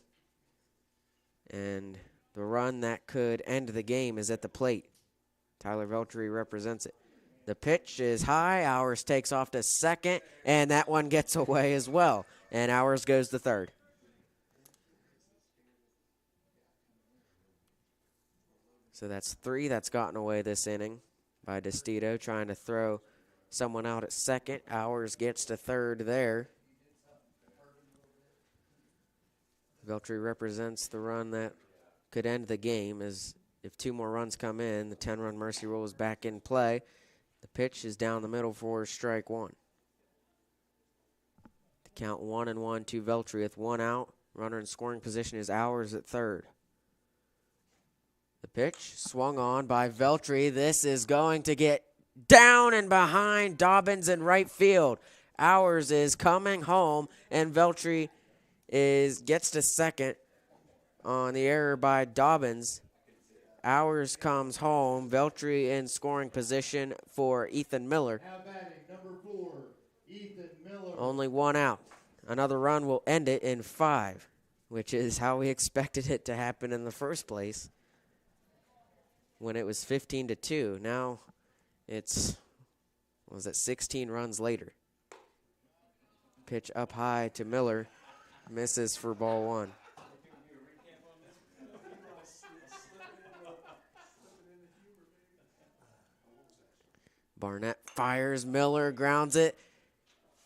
and the run that could end the game is at the plate. Tyler Veltri represents it. The pitch is high. Hours takes off to 2nd, and that one gets away as well. And Hours goes to 3rd. So that's 3 that's gotten away this inning by Destito, trying to throw someone out at 2nd. Hours gets to 3rd there. Veltri represents the run that could end the game, as if 2 more runs come in, the 10-run mercy rule is back in play. The pitch is down the middle for strike 1. The count 1-1 to Veltri with 1 out. Runner in scoring position is Hours at 3rd. The pitch swung on by Veltri. This is going to get down and behind Dobbins in right field. Hours is coming home, and Veltri gets to 2nd on the error by Dobbins. Hours comes home. Veltri in scoring position for Ethan Miller. Now batting, number 4, Ethan Miller. Only 1 out. Another run will end it in 5, which is how we expected it to happen in the first place when it was 15-2. Now it's, 16 runs later. Pitch up high to Miller. Misses for ball 1. Barnett fires. Miller grounds it.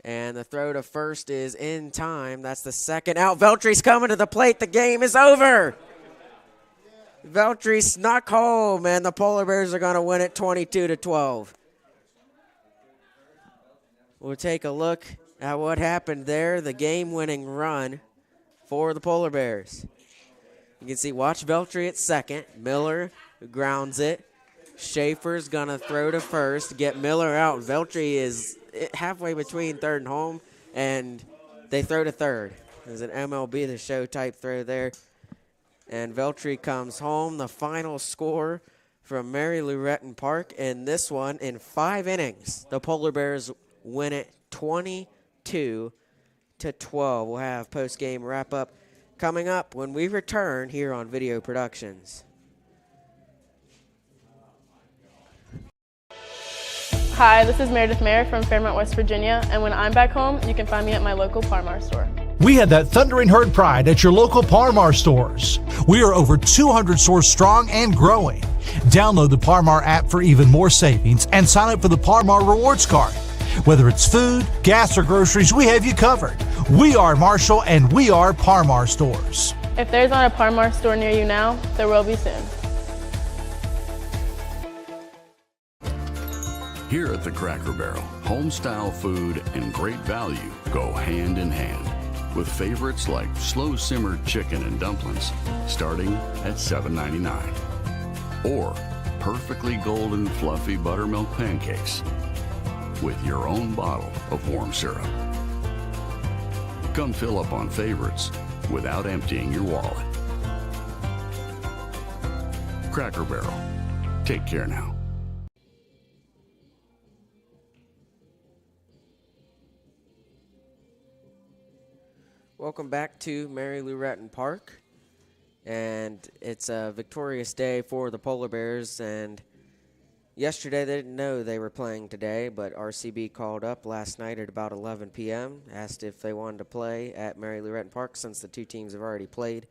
And the throw to first is in time. That's the second out. Veltry's coming to the plate. The game is over. Veltry snuck home, and the Polar Bears are going to win it 22-12. We'll take a look at what happened there. The game-winning run for the Polar Bears. You can see, watch Veltry at second. Miller grounds it. Schaefer's going to throw to first, get Miller out. Veltry is halfway between third and home, and they throw to third. There's an MLB The Show type throw there. And Veltry comes home. The final score from Mary Lou Retton Park in this one in 5 innings. The Polar Bears win it 22-12. We'll have post-game wrap-up coming up when we return here on Video Productions. Hi, this is Meredith Mayer from Fairmont, West Virginia, and when I'm back home, you can find me at my local Par-Mar store. We had that thundering herd pride at your local Par-Mar stores. We are over 200 stores strong and growing. Download the Par-Mar app for even more savings and sign up for the Par-Mar rewards card. Whether it's food, gas, or groceries, we have you covered. We are Marshall, and we are Par-Mar stores. If there's not a Par-Mar store near you now, there will be soon. Here at the Cracker Barrel, home-style food and great value go hand in hand, with favorites like slow-simmered chicken and dumplings starting at $7.99, or perfectly golden fluffy buttermilk pancakes with your own bottle of warm syrup. Come fill up on favorites without emptying your wallet. Cracker Barrel. Take care now. Welcome back to Mary Lou Retton Park, and it's a victorious day for the Polar Bears, and yesterday they didn't know they were playing today, but RCB called up last night at about 11 p.m., asked if they wanted to play at Mary Lou Retton Park since the two teams have already played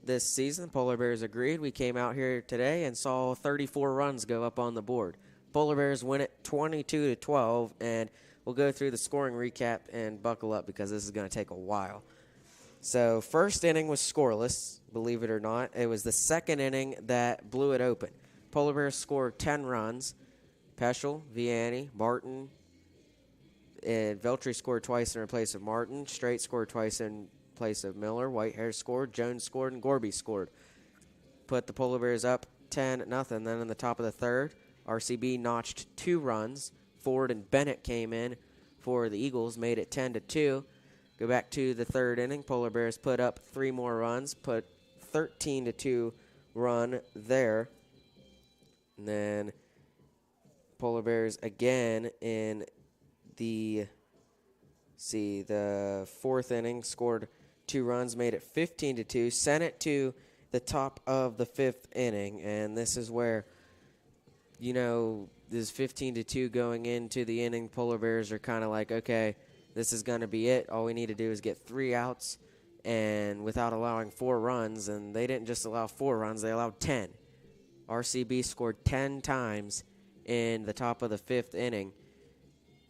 this season. The Polar Bears agreed. We came out here today and saw 34 runs go up on the board. Polar Bears win it 22-12, and we'll go through the scoring recap and buckle up because this is going to take a while. So first inning was scoreless, believe it or not. It was the second inning that blew it open. Polar Bears scored 10 runs. Peschel, Vianney, Martin, and Veltry scored twice in place of Martin. Straight scored twice in place of Miller. Whitehair scored, Jones scored, and Gorby scored. Put the Polar Bears up 10-0. Then in the top of the third, RCB notched 2 runs. Ford and Bennett came in for the Eagles, made it 10-2. Go back to the third inning. Polar Bears put up 3 more runs, put 13-2 run there. And then Polar Bears again in the fourth inning scored 2 runs, made it 15-2, sent it to the top of the 5th inning. And this is where, you know, this 15-2 going into the inning. Polar Bears are kind of like, okay, this is going to be it. All we need to do is get 3 outs and without allowing 4 runs. And they didn't just allow 4 runs, they allowed 10. RCB scored 10 times in the top of the 5th inning.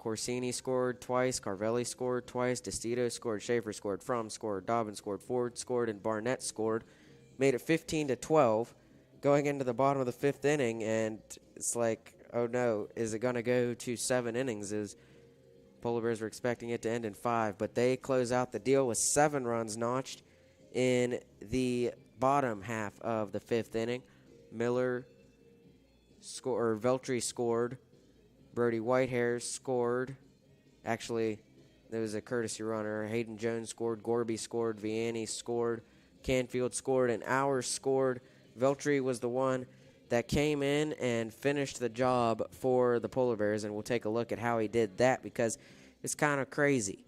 Corsini scored twice, Carvelli scored twice, DeStito scored, Schaefer scored, Fromm scored, Dobbins scored, Ford scored, and Barnett scored. Made it 15-12 going into the bottom of the 5th inning, and it's like, oh no, is it going to go to 7 innings? Polar Bears were expecting it to end in 5, but they close out the deal with 7 runs notched in the bottom half of the 5th inning. Veltry scored. Brody Whitehair scored. Actually, there was a courtesy runner. Hayden Jones scored. Gorby scored. Vianney scored. Canfield scored. And Hours scored. Veltry was the one that came in and finished the job for the Polar Bears, and we'll take a look at how he did that because it's kind of crazy.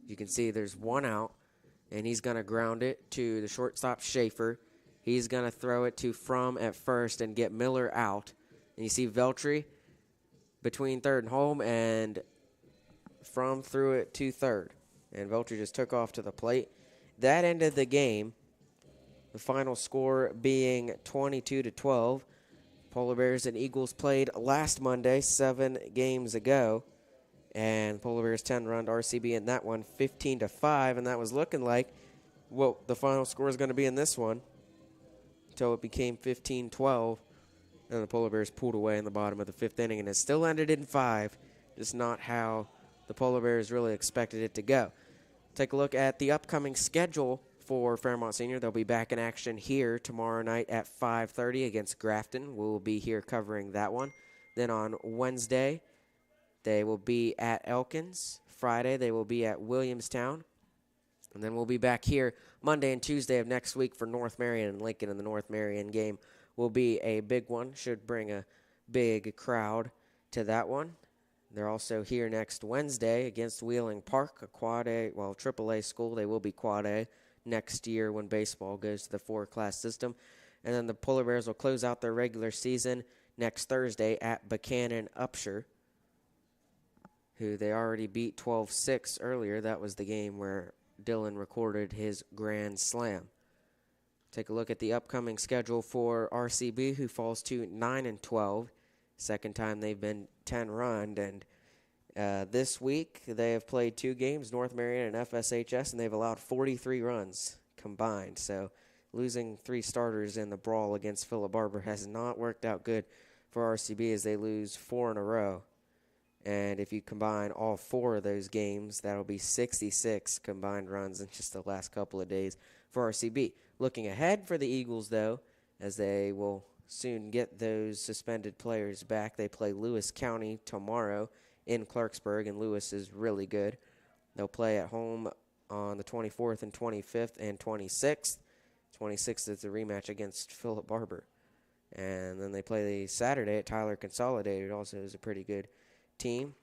You can see there's 1 out, and he's going to ground it to the shortstop Schaefer. He's going to throw it to Fromm at first and get Miller out. And you see Veltry between third and home, and Fromm threw it to third. And Veltry just took off to the plate. That ended the game. The final score being 22-12. Polar Bears and Eagles played last Monday, 7 games ago. And Polar Bears 10-run RCB in that one, 15-5, and that was looking like what the final score is going to be in this one until it became 15-12, and the Polar Bears pulled away in the bottom of the 5th inning, and it still ended in 5, just not how the Polar Bears really expected it to go. Take a look at the upcoming schedule for Fairmont Senior. They'll be back in action here tomorrow night at 5:30 against Grafton. We'll be here covering that one. Then on Wednesday, they will be at Elkins. Friday, they will be at Williamstown. And then we'll be back here Monday and Tuesday of next week for North Marion and Lincoln. And the North Marion game will be a big one. Should bring a big crowd to that one. They're also here next Wednesday against Wheeling Park, a Quad A, well, AAA school. They will be Quad A next year when baseball goes to the 4-class system. And then the Polar Bears will close out their regular season next Thursday at Buchanan Upshur, who they already beat 12-6 earlier. That was the game where Dylan recorded his grand slam. Take a look at the upcoming schedule for RCB, who falls to 9-12. Second time they've been 10-run, and this week they have played 2 games, North Marion and FSHS, and they've allowed 43 runs combined. So losing 3 starters in the brawl against Philip Barber has not worked out good for RCB as they lose 4 in a row. And if you combine all 4 of those games, that'll be 66 combined runs in just the last couple of days for RCB. Looking ahead for the Eagles, though, as they will soon get those suspended players back. They play Lewis County tomorrow in Clarksburg, and Lewis is really good. They'll play at home on the 24th and 25th and 26th. 26th is a rematch against Philip Barber. And then they play Saturday at Tyler Consolidated, also is a pretty good team.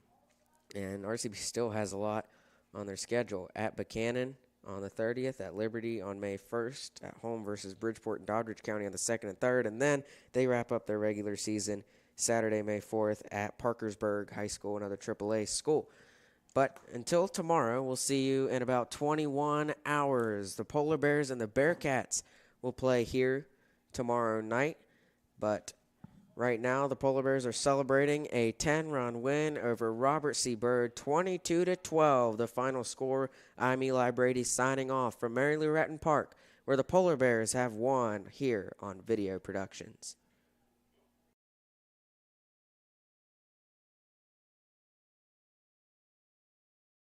And RCB still has a lot on their schedule. At Buchanan on the 30th, at Liberty on May 1st, at home versus Bridgeport and Doddridge County on the 2nd and 3rd, and then they wrap up their regular season Saturday, May 4th at Parkersburg High School, another AAA school. But until tomorrow, we'll see you in about 21 hours. The Polar Bears and the Bearcats will play here tomorrow night, but right now, the Polar Bears are celebrating a 10-run win over Robert C. Byrd, 22-12. The final score. I'm Eli Brady signing off from Mary Lou Retton Park, where the Polar Bears have won here on Video Productions.